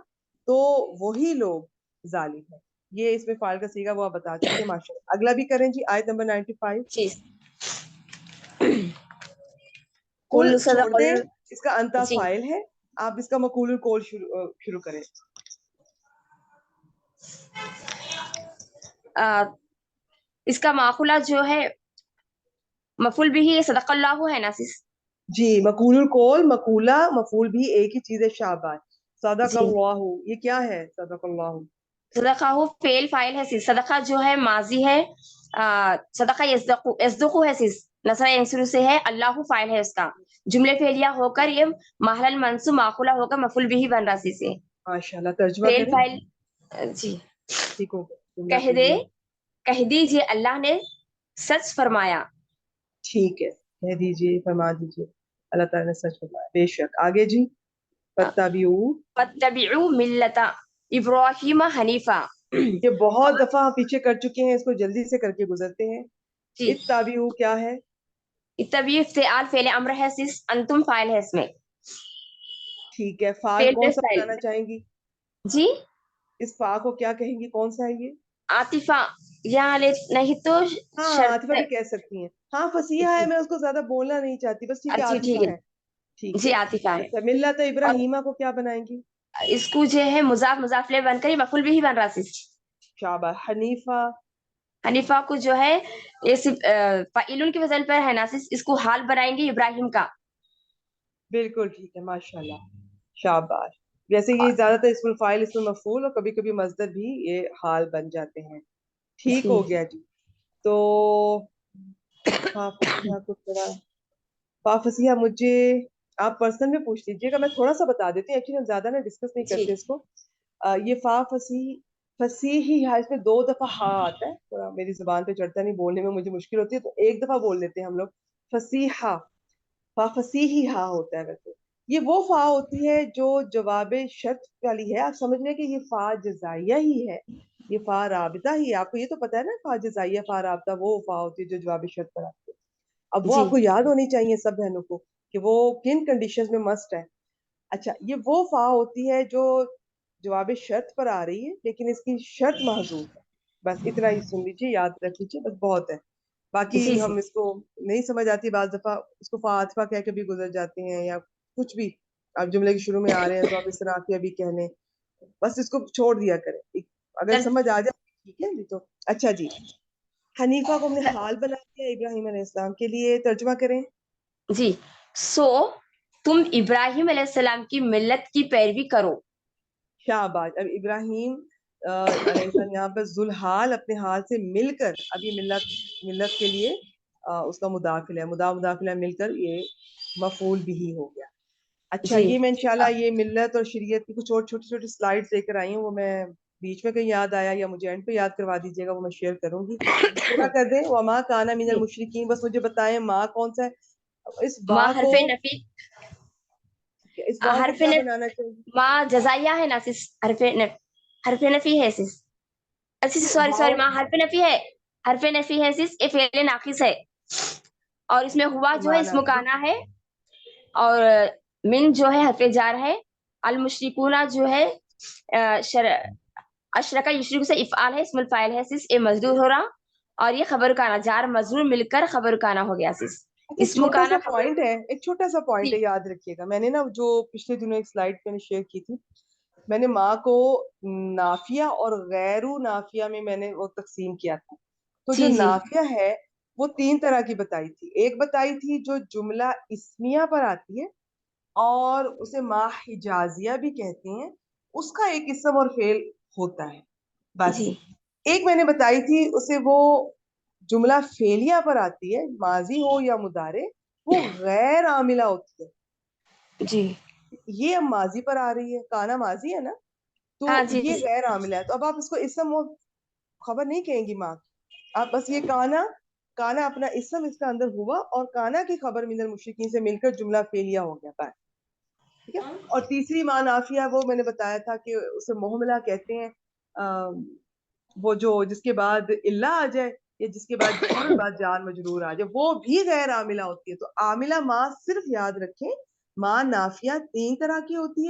तो वही लोग जालिम है। ये इसमें फाइल का सीगा वो आप बता चुके हैं माशाल्लाह। अगला भी करें जी, आयत नंबर 95। जी। कुल कुल छोड़ सदकुल। दें, इसका अंता जी। फाइल है। आप इसका मकूल कौल शुरू करें। आ, इसका माखुला जो है मफुल भी ही सदकल्लाहु है ना सिस। जी, मकूल कौल, मकूला मफूल भी एक ही चीज है। शाबाश। जी। सदकल्लाहु, ये क्या है? सदकल्लाहु। सदकाहु फेल फाइल है सिस, सदका जो है माजी है, सदका यस्दकु यस्दकु है सिस, नसरा यंसुरु से है, अल्लाहु फाइल है उसका, जुमले फेलिया होकर ये महलल मंसूब माखुला होकर मफुल भी ही बन रहा सिस है। माशाल्लाह, तर्जुमा फेल करें। फाइल। जी। ठीक हो गया, जुमला कह दे, कहिए। कह दीजिए अल्लाह ने सच फरमाया। ठीक है, कह दीजिए, फरमा दीजिए, अल्लाह ताला ने सच बताया, बेशक। आगे जी, फत्तबिऊ। फत्तबिउ मिल्लता इब्राहीम हनीफा। ये बहुत दफा हम पीछे कर चुके हैं, इसको जल्दी से करके गुजरते हैं। जी। इत्ताबिऊ क्या है? तभी इफ्तिआल फेल अम्र है सिस, अंतुम फाइल है इसमें। ठीक है, फाल फेल पे कौन सा फाइल। बनाना चाहेंगी? जी। इस फा को क्या कहेंगी, कौन सा है ये? आतिफा, यहाँ ले नहीं तो हाँ, शर्त आतिफा भी है। कह सकती हैं। हाँ, फसीहा है, जी। मैं उसको ज्यादा बोलना नहीं चाहती, बस ठीक है, जी आतिफा ठीक है। है। ठीक जी है। आतिफा है। अच्छा, मिल्लत और इब्राहीमा को क्या बनाएंगी? इसको जो है मुजाफ मुजाफले बनकर ही मफुल भी ही बन रहा सिस। शाबाश। हनीफा। हनीफा को जो है ये सिर्फ फाइलुन की वजन पर है ना सिस, इसको हाल बनाएंगे इब्राहिम का। बिल्कुल ठीक है, माशाल्लाह। शाबाश। जैसे ये ज्यादातर इसमें फाइल, इसमें मफूल और कभी कभी मजदर भी ये हाल बन जाते हैं। ठीक जी। हो गया जी। तो फसीहा को थोड़ा, फसीहा मुझे आप पर्सनल में पूछ लीजिएगा, मैं थोड़ा सा बता देती हूँ, एक्चुअली हम ज्यादा ना डिस्कस नहीं जी। करते इसको। ये फा फसीही हा, इसमें दो दफा हा आता है, थोड़ा मेरी जुबान पे चढ़ता नहीं, बोलने में मुझे मुश्किल होती है, तो एक दफा बोल लेते हैं हम लोग। फसीहा, फा फसीही हा होता है वैसे। ये वो फा होती है जो जवाब शर्त वाली है। आप समझ लें कि ये फा जजाइया ही है, ये फा राबिता ही है। आपको ये तो पता है ना, फा जजाइया फा राबिता वो फा होती है जो जवाब शर्त पर आती है। अब वो जी। आपको याद होनी चाहिए सब बहनों को कि वो किन कंडीशंस में मस्ट है। अच्छा, ये वो फा होती है जो जवाब शर्त पर आ रही है लेकिन इसकी शर्त महजूफ है। बस इतना ही सुन लीजिए, याद रख लीजिए, बस बहुत है। बाकी जी। जी। हम इसको नहीं समझ आती, बाज दफा इसको फातिफा कह के भी गुजर जाते हैं या कुछ भी। आप जुमले के शुरू में आ रहे हैं तो आप इस तरह भी कह लें, बस इसको छोड़ दिया करें। अगर चल। समझ आ जाए ठीक है नहीं तो। अच्छा जी, हनीफा को हमने हाल बना दिया इब्राहिम अलैहिस्सलाम के लिए, तर्जुमा करें। जी। सो तुम इब्राहिम अलैहिस्सलाम की मिल्लत की पैरवी करो। शाबाश। अब इब्राहिम अलैहिस्सलाम यहाँ पर जुलहाल अपने हाल से मिलकर, अब ये मिल्लत, मिल्लत के लिए उसका मुदाखिल है, मुदाखिला मिलकर ये मफूल भी ही हो गया। अच्छा, जी। ये मैं इंशाल्लाह ये मिल्लत और शरीयत की कुछ और छोटी छोटी स्लाइड्स लेकर आई हूँ, वो मैं बीच में कहीं याद आया या मुझे एंड पे याद करवा दीजिएगा, वो मैं शेयर करूंगी। पूरा कर दें, वमा काना मिनल जी। मुशरिकीन, बस मुझे बताएं माँ कौन सा है? इस बा माँ को, हरफे नफी, इस बा को हरफे क्या नफ, बनाना चाहिए? माँ जजाइया है ना सिस, हरफे नफी है सिस। अच्छी नहीं, सॉरी सॉरी, वाओ माँ हरफे नफी है, हरफे नफी है सिस, ये फेले नाकिस है, और इसमें हुआ जो है माना इसमें काना है, और मिन जो है हरफे जार है, अल मुशरिकूना जो है अशरका युशरिक से इफ़आल है, इसमुल फाइल है सिस, ये मजदूर हो रहा, और ये खबर काना जार मजदूर मिलकर खबर काना हो गया सिस। अच्छा, एक इसमु छोटा सा काना खबर। पॉइंट है, एक छोटा सा पॉइंट है, जी। याद रखिएगा। मैंने ना जो पिछले दिनों एक स्लाइड मैंने शेयर की थी, मैंने माँ को नाफिया और गैरू नाफिया में मैंने वो तकसीम किया था। तो जो जी। जी। नाफिया है वो तीन तरह की बताई थी। एक बताई थी जो जुमला इस्मिया पर आती है और उसे माँ हिजाजिया भी कहते हैं, उसका एक इसम और फेल होता है बस। जी। एक मैंने बताई थी उसे वो जुमला फेलिया पर आती है, माजी हो या मुदारे, वो गैर आमिला होती है। जी ये अब माजी पर आ रही है, काना माजी है ना, तो हाँ जी ये गैर आमिला है। तो अब आप इसको इसम और खबर नहीं कहेंगी माँ, आप बस ये काना, काना अपना इसम इसका अंदर हुआ और काना की खबर मिनल मुशरिकीन से मिलकर जुमला फेलिया हो गया बस, ठीक है। और तीसरी माँ नाफिया, वो मैंने बताया था कि उसे मोहमला कहते हैं, वो जो जिसके बाद इल्ला आ जाए या जिसके बाद फौरन बाद जार मजरूर आ जाए, वो भी गैर आमिला होती है। तो आमिला माँ सिर्फ याद रखें, माँ नाफिया 3 तरह की होती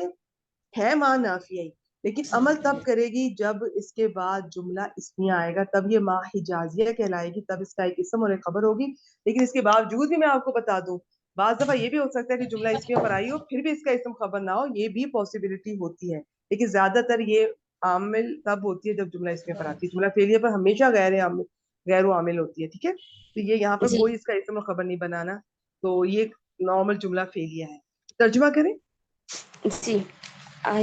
है माँ नाफिया ही, लेकिन अमल तब करेगी जब इसके बाद जुमला इसमिया आएगा, तब ये माँ हिजाजिया कहलाएगी, तब इसका एक इसम और एक खबर होगी। लेकिन इसके बावजूद भी मैं आपको बता दूं, बाज दफा ये भी हो सकता है कि जुमला इसमिया पर आई हो फिर भी इसका इसम खबर ना हो, ये भी पॉसिबिलिटी होती है। लेकिन ज्यादातर ये आमिल तब होती है जब जुमला इसमिया पर आती है, जुमला फेलियर पर हमेशा गैर आमिल होती है, ठीक है। तो ये यहाँ पर जी कोई इसका इसम और खबर नहीं बनाना, तो ये नॉर्मल जुमला फेलिया है। तर्जुमा करें। जी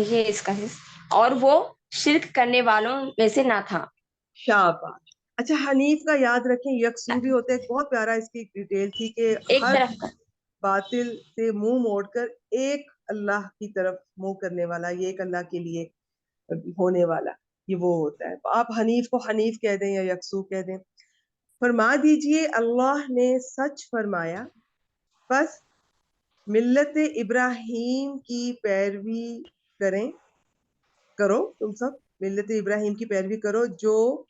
ये इसका है। और वो शिर्क करने वालों में से ना था। शाबाश। अच्छा, हनीफ का याद रखें, यकसू भी होता है, बहुत प्यारा इसकी डिटेल थी कि एक हर तरफ का। बातिल से मुंह मोड़कर एक अल्लाह की तरफ मुंह करने वाला, ये एक अल्लाह के लिए होने वाला, ये वो होता है। तो आप हनीफ को हनीफ कह दें या यकसू कह दें। फरमा दीजिए अल्लाह ने सच फरमाया, बस मिल्लत इब्राहिम की पैरवी करें, करो तुम सब मिल्लत इब्राहिम की पैरवी करो, जो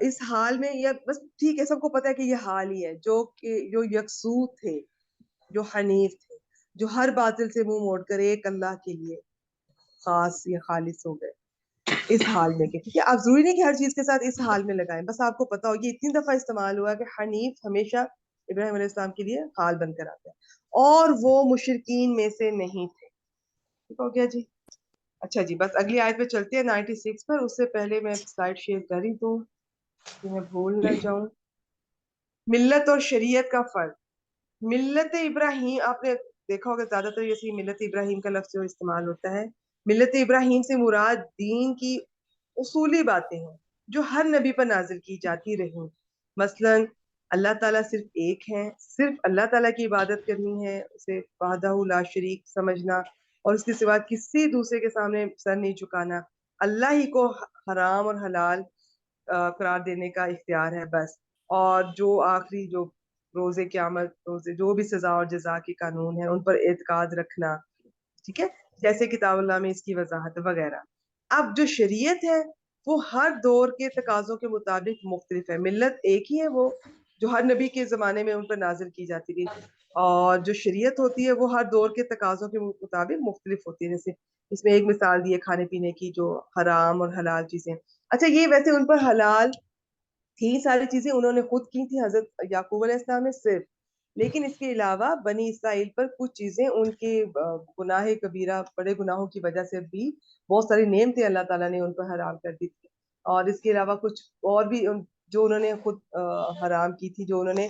इस हाल में, या बस ठीक है सबको पता है कि ये हाल ही है, जो यकसू थे, जो हनीफ थे, जो हर बातिल से मुंह मोड़कर एक अल्लाह के लिए खास या खालिस हो गए इस हाल में के, ठीक है। आप जरूरी नहीं कि हर चीज के साथ इस हाल में लगाएं, बस आपको पता हो ये इतनी दफा इस्तेमाल हुआ कि हनीफ हमेशा इब्राहिम अलैहिस्सलाम के लिए हाल बनकर आता है, और वो मुशरिकीन में से नहीं थे। ठीक हो गया जी। अच्छा जी, बस अगली आयत पे चलते हैं 96 पर। उससे पहले मैं स्लाइड शेयर कर ही दूं कि मैं भूल ना जाऊं। मिल्लत और शरीयत का फर्क। मिल्लत इब्राहिम, आपने देखा होगा ज्यादातर ये मिल्लत इब्राहिम का लफ्ज जो इस्तेमाल होता है, मिल्लत इब्राहिम से मुराद दीन की उसूली बातें हैं जो हर नबी पर नाजिल की जाती रही। मसलन अल्लाह ताला सिर्फ एक है, सिर्फ अल्लाह ताला की इबादत करनी है, उसे वहदहू ला शरीक समझना, और उसके सिवा किसी दूसरे के सामने सर नहीं झुकाना, अल्लाह ही को हराम और हलाल करार देने का इख्तियार है बस। और जो आखिरी जो रोजे क़यामत, रोजे जो भी सजा और जजा के कानून है उन पर एतकाद रखना, ठीक है, जैसे किताबुल्लाह में इसकी वजाहत वगैरह। अब जो शरीयत है वो हर दौर के तकाजों के मुताबिक मुख्तलिफ है। मिल्लत एक ही है, वो जो हर नबी के ज़माने में उन पर नाजिल की जाती थी, और जो शरीयत होती है वो हर दौर के तकाजों के मुताबिक मुख्तलिफ होती है। जैसे इसमें एक मिसाल दी है खाने पीने की, जो हराम और हलाल चीज़ें। अच्छा, ये वैसे उन पर हलाल थी सारी चीजें, उन्होंने खुद की थी हजरत याकूब अलैहिस्सलाम ने सिर्फ, लेकिन इसके अलावा बनी इसराइल पर कुछ चीजें उनके गुनाह कबीरा, बड़े गुनाहों की वजह से भी बहुत सारी नेमतें अल्लाह ताला ने उन पर हराम कर दी थी। और इसके अलावा कुछ और भी जो उन्होंने खुद हराम की थी, जो उन्होंने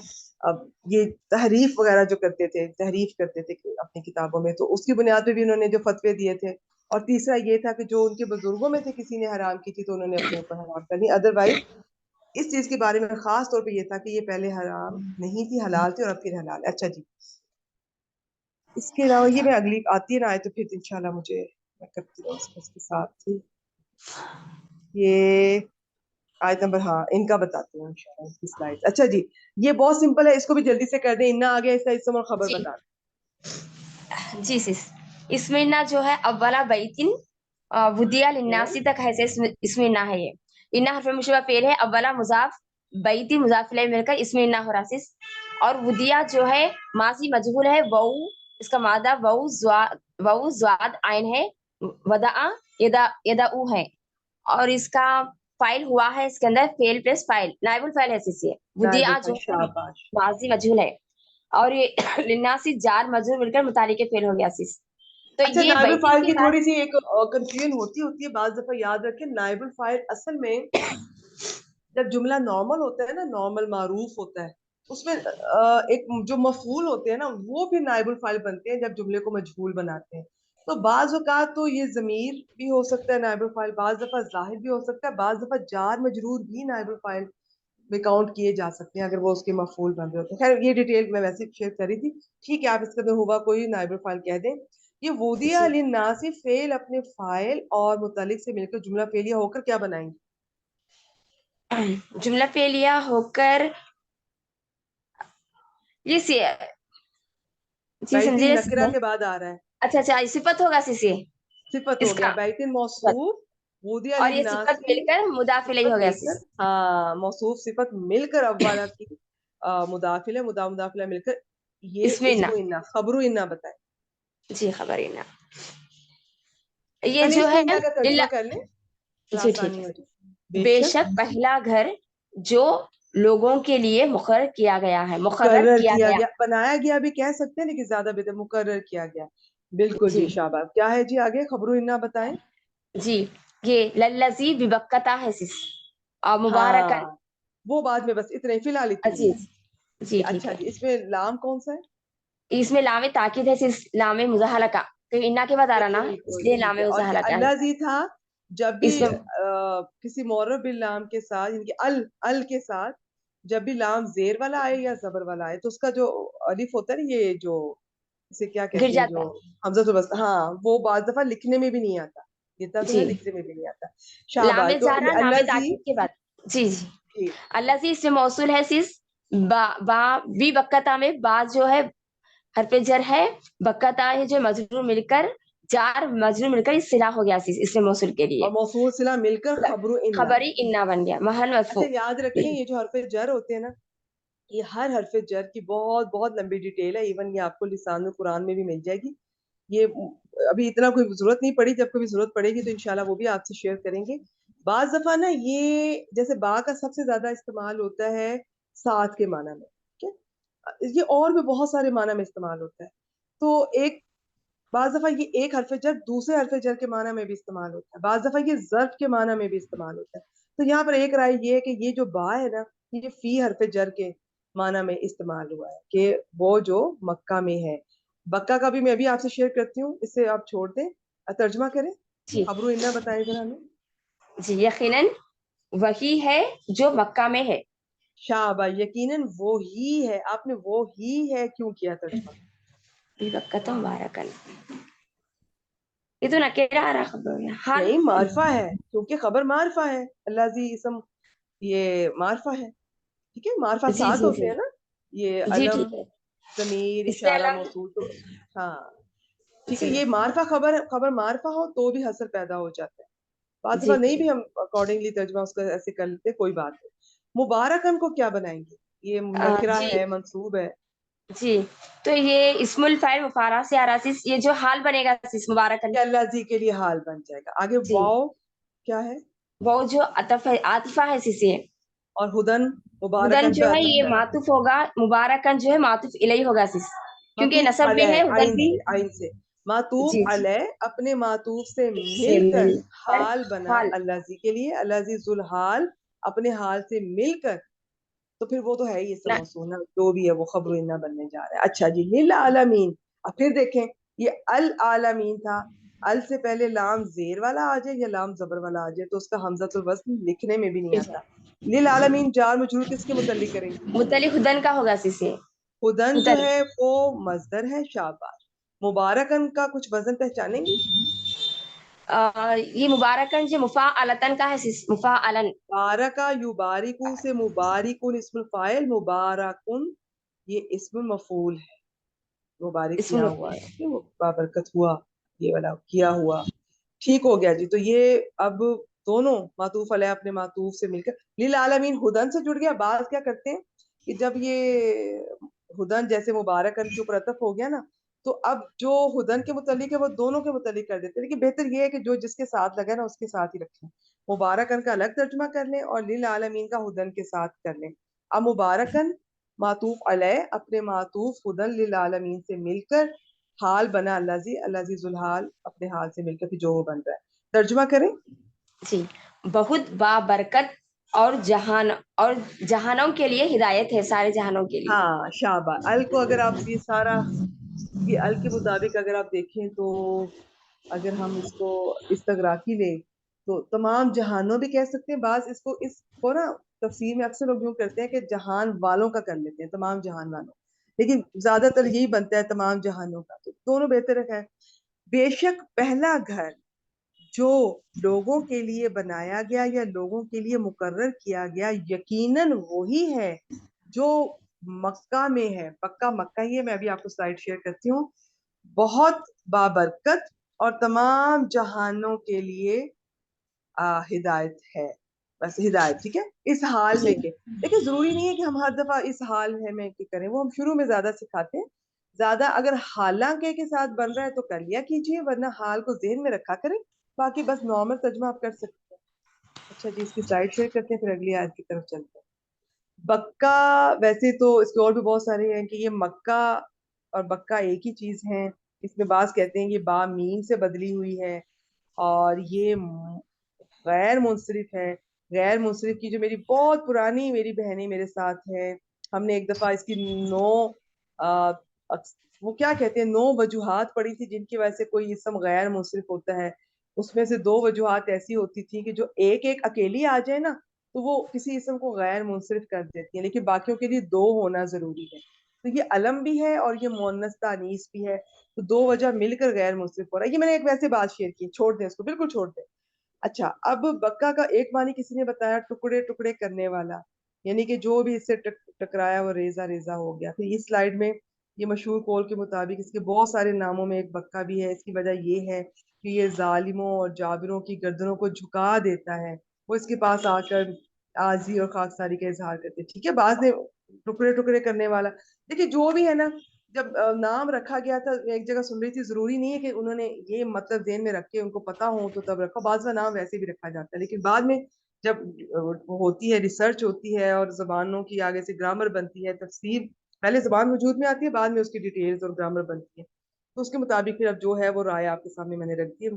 ये तहरीफ वगैरह जो करते थे, तहरीफ करते थे अपनी किताबों में, तो उसकी बुनियाद पे भी उन्होंने जो फतवे दिए थे। और तीसरा ये था कि जो उनके बुजुर्गों में से किसी ने हराम की थी तो उन्होंने अपने ऊपर हराम कर दी, अदरवाइज इस चीज के बारे में खास तौर पे ये था कि ये पहले हराम नहीं थी, हलाल थी, और अब फिर हलाल है। अच्छा जी, इसके अलावा ये मैं अगली आती है ना आए तो फिर इंशाल्लाह मुझे मैं करती रहूँ इसके साथ ही। ये आयत नंबर, हाँ इनका बताती हूँ इंशाल्लाह इसकी स्लाइड। अच्छा जी, ये बहुत सिंपल है, इसको भी जल्दी से कर दें। इन्ना आ गया, इसका इसम और खबर जी बता। जी सिस। इसमें ना जो है अव्वला बैतिन वुदिया लिन्नासी तक है से इसमें ना है ये। इन्ना हरफ मुशब्बह फेल है, अव्वला मुजाफ, बैती मुजाफ इलैहि मिलकर इसमें ना हो रहा सिस। और वुदिया जो है माजी मजहूल है, वऊ इसका मादा वऊ ज़ाद आइन है, वदा यदाऊ है। और इसका फाइल हुआ है इसके अंदर फेल प्लस फाइल, नाइबुल फाइल है सिस। ये वुदिया नाइबुल जो है शाबाश। माजी मजहूल है, और ये लिन्नासी जार मजहूल मिलकर मुतारिके फेल हो गया सिस। तो अच्छा, ये नाइबुल बैतिन फाइल के की साथ। थोड़ी सी एक कंफ्यूजन होती है बाज दफा, याद रखें नाइबुल फाइल असल में जब जुमला नॉर्मल होता है ना, नॉर्मल मारूफ होता है, उसमें एक जो मफूल होते हैं ना, वो भी नाइबुल फाइल बनते हैं जब जुमले को मजहूल बनाते हैं। तो बाज औकात तो ये जमीर भी हो सकता है नाइबुल फाइल, बाज दफा जाहिर भी हो सकता है, बाज दफा जार मजरूर भी नाइबुल फाइल में काउंट किए जा सकते हैं अगर वो उसके मफूल बन रहे होते हैं. खैर ये डिटेल मैं वैसे शेयर करी थी. ठीक है, आप इसका तो हुआ कोई नाइबर फाइल कह दें. ये वुदिया लिन्नासी फेल अपने फाइल और मुतालिक से मिलकर जुमला फेलिया होकर क्या बनाएंगे? जुमला फेलिया होकर ये सी जी बैतिन समझिए नकरा के बाद आ रहा है. अच्छा सिफत होगा सीसी सिफत हो गया. इसका बैतिन सिफत। मौसूफ वुदिया और ये सिफत लिन्नासी मिलकर मुदाफ इलैहि सिफत हो गया मिलकर, सीसी। हाँ मौसूफ सिफत मिलकर अव्वाला की मुदाफिल मुदाफिला मिलकर ये इसमें ना इस्मु इन्ना खबरू इन्ना बताएं. जी खबर ही ना ये पहले जो इसमें है इन्ना का तर्जुमा लिल्ला कर लें तो जी ठीक आसानी है। हो जाए. बेशक बेशक पहला घर जो लोगों के लिए मुकर्रर किया गया है, मुकर्रर मुकर्रर किया किया गया। गया, बनाया गया भी कह सकते हैं लेकिन ज्यादा बेहतर मुकर्रर किया गया. बिल्कुल जी जी शाबाश. क्या है जी आगे खबरू इन्ना बताएं. जी ये लल्लजी बिबक्कता है सिस और मुबारकन। हाँ वो बाद में, बस इतना ही फिलहाल इतनी जी है. जी ठीक अच्छा है। जी, इसमें लाम कौन सा है? इसमें लामे ताकीद है सिस, लामे मुजाहला का, तो इन्ना के बाद आ रहा ना, बिल्कुल इसलिए ठीक है. लामे और ये मुजाहला का है अल्लाह जी था जब भी इसमें। किसी मौरब बिल लाम के साथ, यानी कि अल के साथ जब भी लाम जेर वाला आए या जबर वाला आए तो उसका जो अलिफ होता है ना, ये जो इसे क्या गिर कहते हैं, जाता जो है हमजा बस, हाँ वो बाज दफा लिखने में भी नहीं आता. इतना तो जी। है, लिखने में भी नहीं आता. शाबाश. लामे तो ये जारा अल्लाह लामे जी ताकीद के बाद जी जी जी अल्लाह से इसमें मौसूल है सिस। बा बी बक्कता में बा जो है हरफ जर है, बक्कता है जो मजरूर मिलकर, जार मजरूर मिलकर इस सिला हो गया सिस इसमें मौसूल के लिए। और मौसूल सिला मिलकर खबरू इन्ना. खबरी इन्ना बन गया महल अच्छा मरफू। याद रखें, ये जो हरफ जर होते हैं ना, ये हर हरफ जर की बहुत बहुत लंबी डिटेल है. इवन ये आपको लिसानुल कुरान में भी मिल जाएगी. ये अभी इतना कोई जरूरत नहीं पड़ी, जब कभी जरूरत पड़ेगी तो इंशाल्लाह वो भी आपसे शेयर करेंगे. बाज दफा ना ये जैसे बा का सबसे ज्यादा इस्तेमाल होता है साथ के माना में. ठीक है, ये और भी बहुत सारे माना में इस्तेमाल होता है. तो एक बाज दफा ये एक हरफ जर दूसरे हरफ जर के माना में भी इस्तेमाल होता है. बाज दफा ये ज़र्फ के माना में भी इस्तेमाल होता है. तो यहाँ पर एक राय ये है कि ये जो बा है ना, ये फी हरफ जर के माना में इस्तेमाल हुआ है कि वो जो मक्का में है. बक्का का भी मैं अभी आपसे शेयर करती हूँ, इससे आप छोड़ दें. तर्जमा करें. जी खबरू इन्ना बताएं जरा हमें. जी यकीनन वही है जो मक्का में है। शाबा, यकीनन वो ही है. आपने वो ही है क्यों किया तर्जमा? बी बक्कता मुबारकन, ये तो नकेरा आ रहा खबर में हाल। नहीं, मारफा है क्योंकि खबर मारफा है. अल्लाह जी इसम ये मारफा है. ठीक है, मारफा जी सात जी होते जी हैं ना, ये जी अलम ठीक है। जमीर इससे इशारा अलग मौसूल तो. हाँ ठीक है, जी ये मारफा खबर खबर मारफा हो तो भी हसर पैदा हो जाता है. बात जी नहीं भी हम अकॉर्डिंगली तर्जमा उसका ऐसे कर लेते, कोई बात नहीं. मुबारकन को क्या बनाएंगे? ये नकरा जी है, मंसूब है. जी तो ये इस्मुल फाइल मुफारा से आ रहा सिस, ये जो हाल बनेगा सिस मुबारकन। कि अल्लाह जी के लिए हाल बन जाएगा. आगे जी वाओ क्या है? वो जो अतफ है आतिफा है सिस ये। और हुदन हुदन मुबारकन पे जो है अतफ ये है. मातुफ होगा, मुबारकन जो है मातुफ इलैहि होगा सिस, क्योंकि मातूफ नसब भी अलैह, है उधर आइन भी। से, आइन से. मातूफ जी जी अलैह अपने मातूफ से से मिलकर मिलकर हाल बना हाल। अल्लाह जी के लिए. अल्लाह जी जुल हाल अपने हाल से मिलकर, तो फिर वो तो है ही इसम ना मौसूल ना, जो भी है वो खबर इन्ना बनने जा रहा है. अच्छा जी, लिल आलमीन. अब फिर देखें, ये अल आलमीन था. अल से पहले लाम जेर वाला आ जाए या लाम जबर वाला आ जाए तो उसका हमजतुल वस्ल लिखने में भी नहीं आता. लिल आलमीन जार मजरूर किसके मुतल्लिक करेंगे? मुतलिक हुदन का होगा सिस ये। हुदन जो हुदन है वो मजदर है. शाबाश. मुबारकन का कुछ वजन पहचानेंगी? ये मुबारकन जो मुफा अलतन का है सिस, मुफा अलन। बारका युबारिकू से मुबारिकुन इस्मुल फाइल, मुबारकुन ये इस्मुल मफूल है. मुबारक इसमें किया हुआ है कि वो बाबरकत हुआ, ये वाला किया हुआ. ठीक हो गया जी. तो ये अब दोनों मातूफ अलैह अपने मातूफ से मिलकर लिल आलमीन हुदन से जुड़ गया. बात क्या करते हैं कि जब ये हुदन जैसे मुबारकन के ऊपर अतफ हो गया ना, तो अब जो हुदन के मुतालिक है वो दोनों के मुतालिक कर देते हैं. लेकिन बेहतर ये है कि जो जिसके साथ लगा ना उसके साथ ही रखें. मुबारकन का अलग तर्जुमा कर लें और लिल आलमीन का हुदन के साथ कर लें. अब मुबारकन मातूफ अलैह अपने मातूफ हुदन लिल आलमीन से मिलकर हाल बना अल्लाह जी जुल हाल अपने हाल से मिलकर फिर जो वो बन रहा है. तर्जुमा करें. जी बहुत बाबरकत और जहानों के लिए हिदायत है, सारे जहानों के लिए। हाँ शाबा. अल को अगर आप ये सारा, ये अल के मुताबिक अगर आप देखें तो अगर हम इसको इस्तगराकी ले तो तमाम जहानों भी कह सकते हैं. बाज इसको ना تفسیر میں اکثر لوگ یوں کرتے ہیں کہ جہان والوں کا کر لیتے ہیں، تمام جہان والوں، لیکن زیادہ تر یہی بنتا ہے تمام جہانوں کا، تو دونوں بہتر ہے۔ بے شک پہلا گھر جو لوگوں کے لیے بنایا گیا یا لوگوں کے لیے مقرر کیا گیا یقیناً وہی ہے جو مکہ میں ہے، پکا مکہ ہی ہے۔ میں ابھی آپ کو سلائیڈ شیئر کرتی ہوں، بہت بابرکت اور تمام جہانوں کے لیے ہدایت ہے، بس ہدایت، ٹھیک ہے، اس حال میں کہ لیکن ضروری نہیں ہے کہ ہم ہر دفعہ اس حال میں کہ کریں، وہ ہم شروع میں زیادہ سکھاتے ہیں، زیادہ اگر حالانکہ کے ساتھ بن رہا ہے تو کر لیا کیجیے، ورنہ حال کو ذہن میں رکھا کریں، باقی بس نارمل ترجمہ آپ کر سکتے ہیں۔ اچھا جی، اس کی سلائیڈ شیئر کرتے ہیں، پھر اگلی آیت کی طرف چلتے ہیں۔ بکہ ویسے تو اس کے اور بھی بہت سارے ہیں کہ یہ مکہ اور بکہ ایک ہی چیز ہیں، اس میں بعض کہتے ہیں یہ با میم سے بدلی ہوئی ہے، اور یہ غیر منصرف ہے۔ غیر منصرف کی جو میری بہت پرانی میری بہنیں میرے ساتھ ہیں، ہم نے ایک دفعہ اس کی 9 وہ کیا کہتے ہیں 9 وجوہات پڑھی تھی جن کی وجہ سے کوئی اسم غیر منصرف ہوتا ہے، اس میں سے 2 وجوہات ایسی ہوتی تھی کہ جو ایک اکیلی آ جائے نا تو وہ کسی اسم کو غیر منصرف کر دیتی ہیں، لیکن باقیوں کے لیے 2 ہونا ضروری ہے، تو یہ علم بھی ہے اور یہ مؤنث تانیث بھی ہے، تو 2 وجہ مل کر غیر منصرف ہو رہا ہے۔ یہ میں نے ایک ویسے بات شیئر کی، چھوڑ دیں اس کو، بالکل چھوڑ دیں۔ اچھا، اب بکا کا ایک معنی کسی نے بتایا ٹکڑے ٹکڑے کرنے والا، یعنی کہ جو بھی اس سے ٹکرایا وہ ریزہ ریزہ ہو گیا۔ پھر اس سلائیڈ میں یہ مشہور قول کے مطابق اس کے بہت سارے ناموں میں ایک بکا بھی ہے، اس کی وجہ یہ ہے کہ یہ ظالموں اور جابروں کی گردنوں کو جھکا دیتا ہے، وہ اس کے پاس آ کر عاجزی اور خاکساری کا اظہار کرتے ہیں، ٹھیک ہے۔ بعض نے ٹکڑے ٹکڑے کرنے والا، دیکھیے جو بھی ہے نا، جب نام رکھا گیا تھا ایک جگہ سن رہی تھی، ضروری نہیں ہے کہ انہوں نے یہ مطلب ذہن میں رکھ کے ان کو پتا ہو تو تب رکھا، بعض کا نام ویسے بھی رکھا جاتا ہے، لیکن بعد میں جب ہوتی ہے ریسرچ ہوتی ہے اور زبانوں کی آگے سے گرامر بنتی ہے، تفسیر پہلے زبان وجود میں آتی ہے، بعد میں اس کی ڈیٹیلز اور گرامر بنتی ہے، تو اس کے مطابق پھر اب جو ہے وہ رائے آپ کے سامنے میں نے رکھ دی ہے۔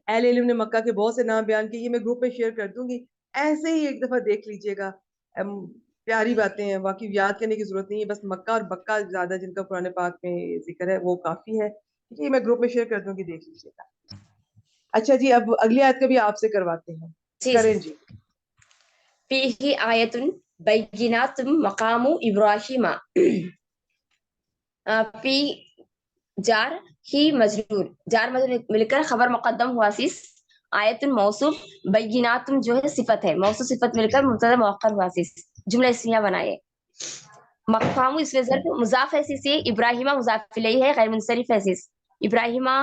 اہل علم نے مکہ کے بہت سے نام بیان کیے، یہ میں گروپ میں شیئر کر دوں گی، ایسے ہی ایک دفعہ دیکھ لیجئے گا، پیاری باتیں ہیں، باقی یاد کرنے کی ضرورت نہیں ہے، بس مکہ اور بکہ زیادہ جن کا قرآن پاک میں ذکر ہے وہ کافی ہے، یہ میں گروپ میں شیئر کر دوں گی، دیکھ لیجئے گا۔ اچھا جی، اب اگلی آیت کا بھی آپ سے کرواتے ہیں، کریں جی۔ فیہ آیت بینات مقام ابراہیم، فی جار ہی مجرور، جار مجرور مل کر خبر مقدم ہوا سیس، آیت موصوف، بینات جو ہے صفت ہے، موصوف صفت مل کر مبتدا مؤخر ہوا سیس، جملہ اسمیہ بنائے۔ مقام اس میں ظرف مضاف ہے سیسی، ابراہیمہ مضاف الیہ ہے، غیر منصرف ہے سیس، ابراہیمہ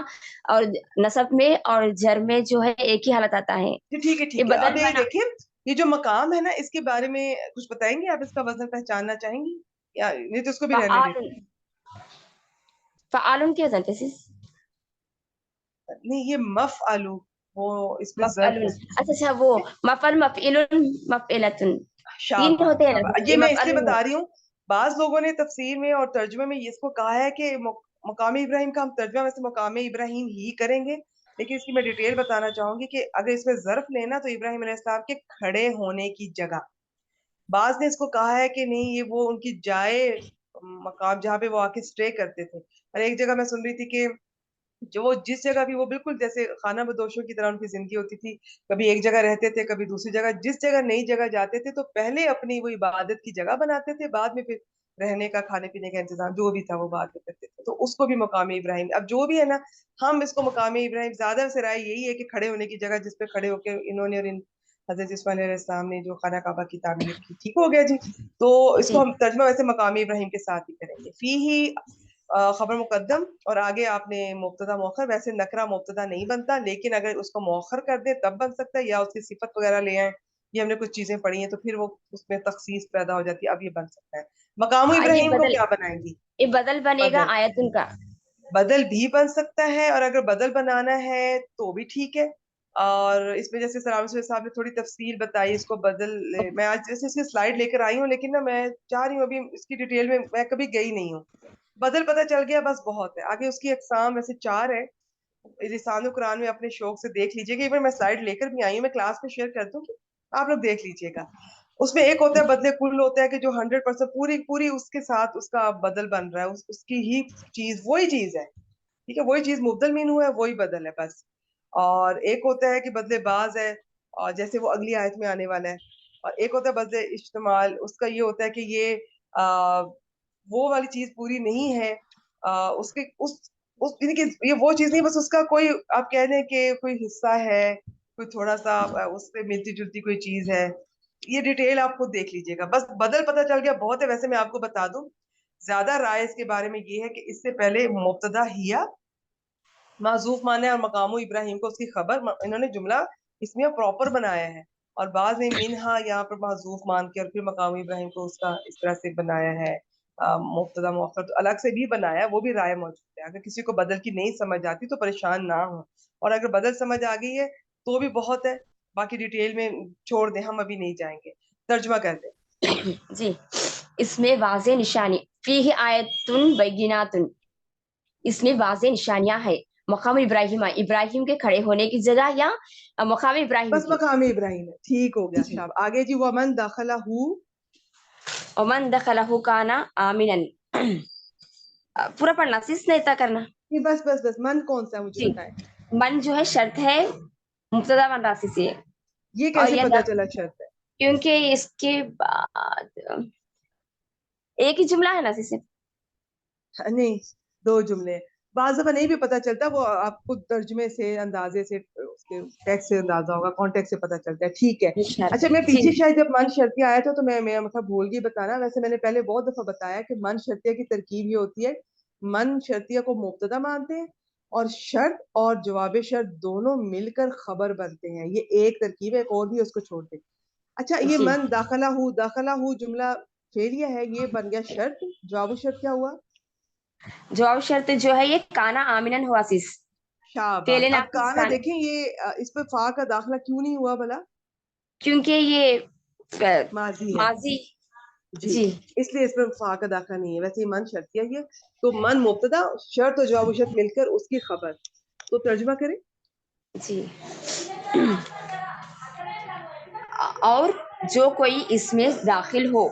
اور نصب میں اور جر میں جو ہے ایک ہی حالت آتا ہے۔ جی ٹھیک ہے یہ ٹھیک ہے، اب بدل یہ بنا دیکھیں یہ جو مقام ہے نا اس کے بارے میں کچھ بتائیں گے آپ، اس کا وزن پہچاننا چاہیں گی یا نہیں تو اس کو بھی رہنے فعال، دیتے ہیں؟ فعال کی وزن پہ سیس، نہیں یہ مفعلو، وہ اس پہ ظرف مفعل، ہے، اچھا اچھا وہ مفعل، مفعل، مفعلتن، تین شابہ ہوتے ہیں شابہ، نا، یہ یہ میں اس مفعل لیے ہے۔ بتا رہی ہوں، بعض لوگوں نے تفسیر میں اور ترجمے میں اس کو کہا ہے کہ مقام ابراہیم کا ہم ترجمہ ویسے مقام ابراہیم ہی کریں گے، لیکن اس کی میں ڈیٹیل بتانا چاہوں گی کہ اگر اس میں ظرف لینا تو ابراہیم علیہ السلام کے کھڑے ہونے کی جگہ، بعض نے اس کو کہا ہے کہ نہیں یہ وہ ان کی جائے مقام جہاں پہ وہ آ کے اسٹے کرتے تھے، اور ایک جگہ میں سن رہی تھی کہ جو وہ جس جگہ بھی وہ بالکل جیسے خانہ بدوشوں کی طرح ان کی زندگی ہوتی تھی، کبھی ایک جگہ رہتے تھے کبھی دوسری جگہ، جس جگہ نئی جگہ جاتے تھے تو پہلے اپنی وہ عبادت کی جگہ بناتے تھے، بعد میں پھر رہنے کا کھانے پینے کا انتظام جو بھی تھا وہ بعد میں کرتے تھے، تو اس کو بھی مقام ابراہیم، اب جو بھی ہے نا ہم اس کو مقام ابراہیم، زیادہ سے رائے یہی ہے کہ کھڑے ہونے کی جگہ جس پہ کھڑے ہو کے انہوں نے اور ان حضرت اسماعیل علیہ السلام نے جو خانہ کعبہ کی تعمیر کی، ٹھیک ہو گیا جی، تو اس جی کو ہم ترجمہ ویسے مقام ابراہیم کے ساتھ ہی کریں گے۔ فی ہی خبر مقدم، اور آگے آپ نے مبتدا مؤخر، ویسے نکرہ مبتدا نہیں بنتا لیکن اگر اس کو مؤخر کر دیں تب بن سکتا ہے، یا اس کی صفت وغیرہ لے آئیں، یہ ہم نے کچھ چیزیں پڑھی ہیں تو پھر وہ اس میں تخصیص پیدا ہو جاتی ہے، اب یہ بن سکتا ہے۔ مقام ہاں، ابراہیم کو کیا بنائیں گی؟ یہ بدل بنے گا بدل، آیتن کا۔ بدل بھی بن سکتا ہے، اور اگر بدل بنانا ہے تو بھی ٹھیک ہے، اور اس میں جیسے سلام صاحب نے تھوڑی تفصیل بتائی اس کو بدل، میں آج جیسے اس کی سلائیڈ لے کر آئی ہوں لیکن نا میں چاہ رہی ہوں ابھی اس کی ڈیٹیل میں کبھی گئی نہیں ہوں، بدل پتہ چل گیا بس بہت ہے، آگے اس کی اقسام ویسے 4 ہے، لسان قرآن میں اپنے شوق سے دیکھ لیجئے گا، ایون میں سلائیڈ لے کر بھی آئی ہوں، میں کلاس میں شیئر کر دوں گی، آپ لوگ دیکھ لیجئے گا۔ اس میں ایک ہوتا ہے بدلے کل، ہوتا ہے کہ جو 100% پوری اس کے ساتھ اس کا بدل بن رہا ہے، اس کی ہی چیز وہی چیز ہے، ٹھیک ہے، وہی چیز مبدل مین ہوا ہے وہی بدل ہے بس، اور ایک ہوتا ہے کہ بدلے باز ہے، اور جیسے وہ اگلی آیت میں آنے والا ہے، اور ایک ہوتا ہے بذ اشتمال، اس کا یہ ہوتا ہے کہ یہ وہ والی چیز پوری نہیں ہے، اس کے یعنی کہ یہ وہ چیز نہیں، بس اس کا کوئی آپ کہہ دیں کہ کوئی حصہ ہے، کوئی تھوڑا سا اس سے ملتی جلتی کوئی چیز ہے. یہ ڈیٹیل آپ خود دیکھ لیجئے گا. بس بدل پتہ چل گیا بہت ہے. ویسے میں آپ کو بتا دوں زیادہ رائے اس کے بارے میں یہ ہے کہ اس سے پہلے مبتدا ہیا معذوف مانا ہے اور مقام ابراہیم کو اس کی خبر، انہوں نے جملہ اس میں پراپر بنایا ہے، اور بعض نے منہا یہاں پر معذوف مان کے اور پھر مقام ابراہیم کو اس کا اس طرح سے بنایا ہے مبتدا مؤخر تو الگ سے بھی بنایا ہے. وہ بھی رائے موجود ہے. اگر کسی کو بدل کی نہیں سمجھ آتی تو پریشان نہ ہو، اور اگر بدل سمجھ آ گئی ہے تو بھی بہت ہے. باقی ڈیٹیل میں چھوڑ دیں، ہم ابھی نہیں جائیں گے. ترجمہ کر دیں. جی، اس میں واضح نشانی فیہ آیتن بیناتن، اس میں واضح نشانیاں ہیں. مقام ابراہیم کے کھڑے ہونے کی جگہ یا مقام ابراہیم بس کی. مقام ابراہیم ہے، ٹھیک ہو گیا. شاب آگے جی. ومن دخلہ، ومن دخلہ کان آمنا. پورا پڑھنا سیس نہیں کرنا. بس بس بس. من کون سا ہے مجھے جی، بتائیں. من جو ہے شرط ہے مبتدا من راسی سے. یہ اور کیسے پتا چلا شرط ہے؟ کیونکہ اس کے بعد ایک ہی جملہ ہے نا صرف. نہیں، دو جملے. بعض دفعہ نہیں بھی پتا چلتا، وہ آپ کو ترجمے سے، اندازے سے، اس کے ٹیکسٹ سے اندازہ ہوگا، کانٹیکٹ سے پتا چلتا ہے. ٹھیک ہے. اچھا، میں پیچھے شاید جب من شرطیہ آیا تھا تو میں مطلب بھول گئی بتانا. ویسے میں نے پہلے بہت دفعہ بتایا کہ من شرطیہ کی ترکیب یہ ہوتی ہے، من شرطیہ کو مبتدا مانتے ہیں اور شرط اور جواب شرط دونوں مل کر خبر بنتے ہیں. یہ ایک ترکیب ہے، ایک اور بھی اس کو چھوڑ دیں. اچھا، یہ من داخلہ ہو جملہ فعلیہ ہے، یہ بن گیا شرط. جواب شرط کیا ہوا؟ جواب شرط جو ہے یہ کانا آمنن ہوا سیس. شاباش. فعل اب ناقص کانا دیکھیں، یہ اس پہ فا کا داخلہ کیوں نہیں ہوا بھلا؟ کیونکہ یہ ماضی ہے. ماضی. جی، اس لیے اس میں فا کا داخلہ نہیں ہے. ویسے یہ من شرطیہ ہے، تو من مبتدا، شرط اور جواب شرط مل کر اس کی خبر. تو ترجمہ کریں. جی. اور جو کوئی اس میں داخل ہو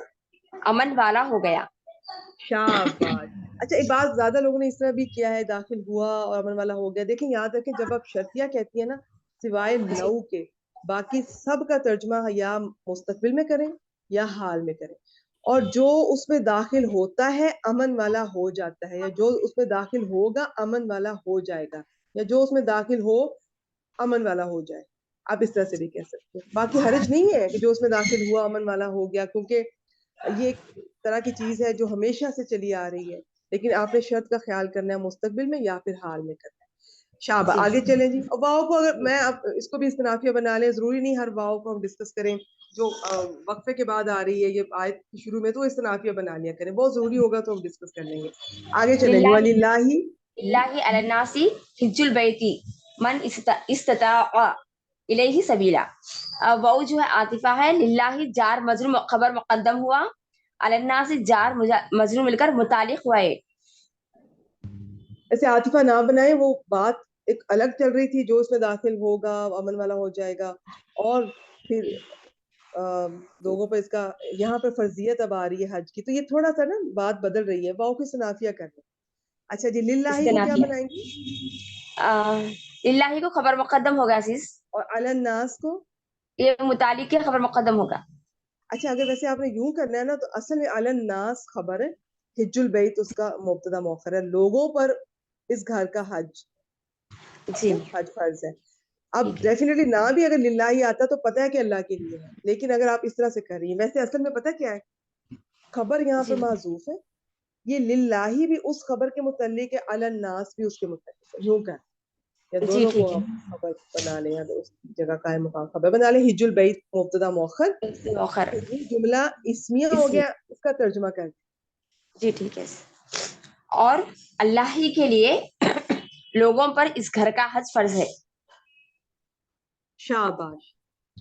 امن والا ہو گیا. شاباش. اچھا، ایک بات زیادہ لوگوں نے اس طرح بھی کیا ہے، داخل ہوا اور امن والا ہو گیا. دیکھیں، یاد رکھیں، جب آپ شرطیہ کہتی ہیں نا، سوائے لو کے باقی سب کا ترجمہ یا مستقبل میں کریں یا حال میں کریں. اور جو اس میں داخل ہوتا ہے امن والا ہو جاتا ہے، یا جو اس میں داخل ہوگا امن والا ہو جائے گا، یا جو اس میں داخل ہو امن والا ہو جائے. آپ اس طرح سے بھی کہہ سکتے ہیں. باقی حرج نہیں ہے کہ جو اس میں داخل ہوا امن والا ہو گیا، کیونکہ یہ ایک طرح کی چیز ہے جو ہمیشہ سے چلی آ رہی ہے. لیکن آپ نے شرط کا خیال کرنا ہے مستقبل میں یا پھر حال میں کرنا ہے. شاباش. آگے چلیں جی. اور واؤ کو اگر میں اب اس کو بھی استنافیہ بنا لیں، ضروری نہیں ہر واؤ کو ہم ڈسکس کریں. جو وقفے کے بعد آ رہی ہے یہ آیت کی شروع میں، تو استنافیہ بنا لیا کریں. بہت ضروری ہوگا تو ہم ڈسکس کر لیں گے. آگے چلیں جی. وَلِلَّهِ للہ علی الناس حج البیت من استطاع الیہ سبیلا. وہ جو ہے عاطفہ ہے، للہ جار مجرور خبر مقدم ہوا، علی الناس جار مجرور مل کر متعلق ہوا ہے. ایسے عاطفہ نہ بنائیں، وہ بات ایک الگ چل رہی تھی. جو اس میں داخل ہوگا امن والا ہو جائے گا، اور پھر لوگوں پہ اس کا یہاں پہ فرضیت اب آ رہی ہے حج کی، تو یہ تھوڑا سا نا بات بدل رہی ہے. واؤ کی استنافیہ کر لیں. اچھا جی. للہ کو کیا بنائیں گی؟ للہ کو خبر مقدم ہوگا عزیز، اور علی الناس کو یہ متعلق کے خبر مقدم ہوگا. اچھا، اگر ویسے آپ نے یوں کرنا ہے نا، تو اصل میں علی الناس خبر ہے، حج البیت اس کا مبتدا مؤخر ہے. لوگوں پر اس گھر کا حج، جی حج فرض ہے. اب ڈیفینیٹلی نہ بھی اگر للہ آتا تو پتہ ہے کہ اللہ کے لیے ہے، لیکن اگر آپ اس طرح سے کر رہی ہیں، ویسے اصل میں پتہ کیا ہے، خبر یہاں پہ محذوف ہے. یہ للہ بھی اس خبر کے متعلق ہے، علی الناس بھی اس کے متعلق ہے. یوں کر یا جی دونوں کو ٹھیک ہے. خبر بنا لیں، یا اس جگہ قائم مقام خبر بنا لیں. حج البیت مبتدا مؤخر، مؤخر. یہ جملہ اسمیہ ہو گیا. اس کا ترجمہ کر دیں. جی ٹھیک ہے. اور اللہ ہی کے لیے لوگوں پر اس گھر کا حج فرض ہے. شاباش،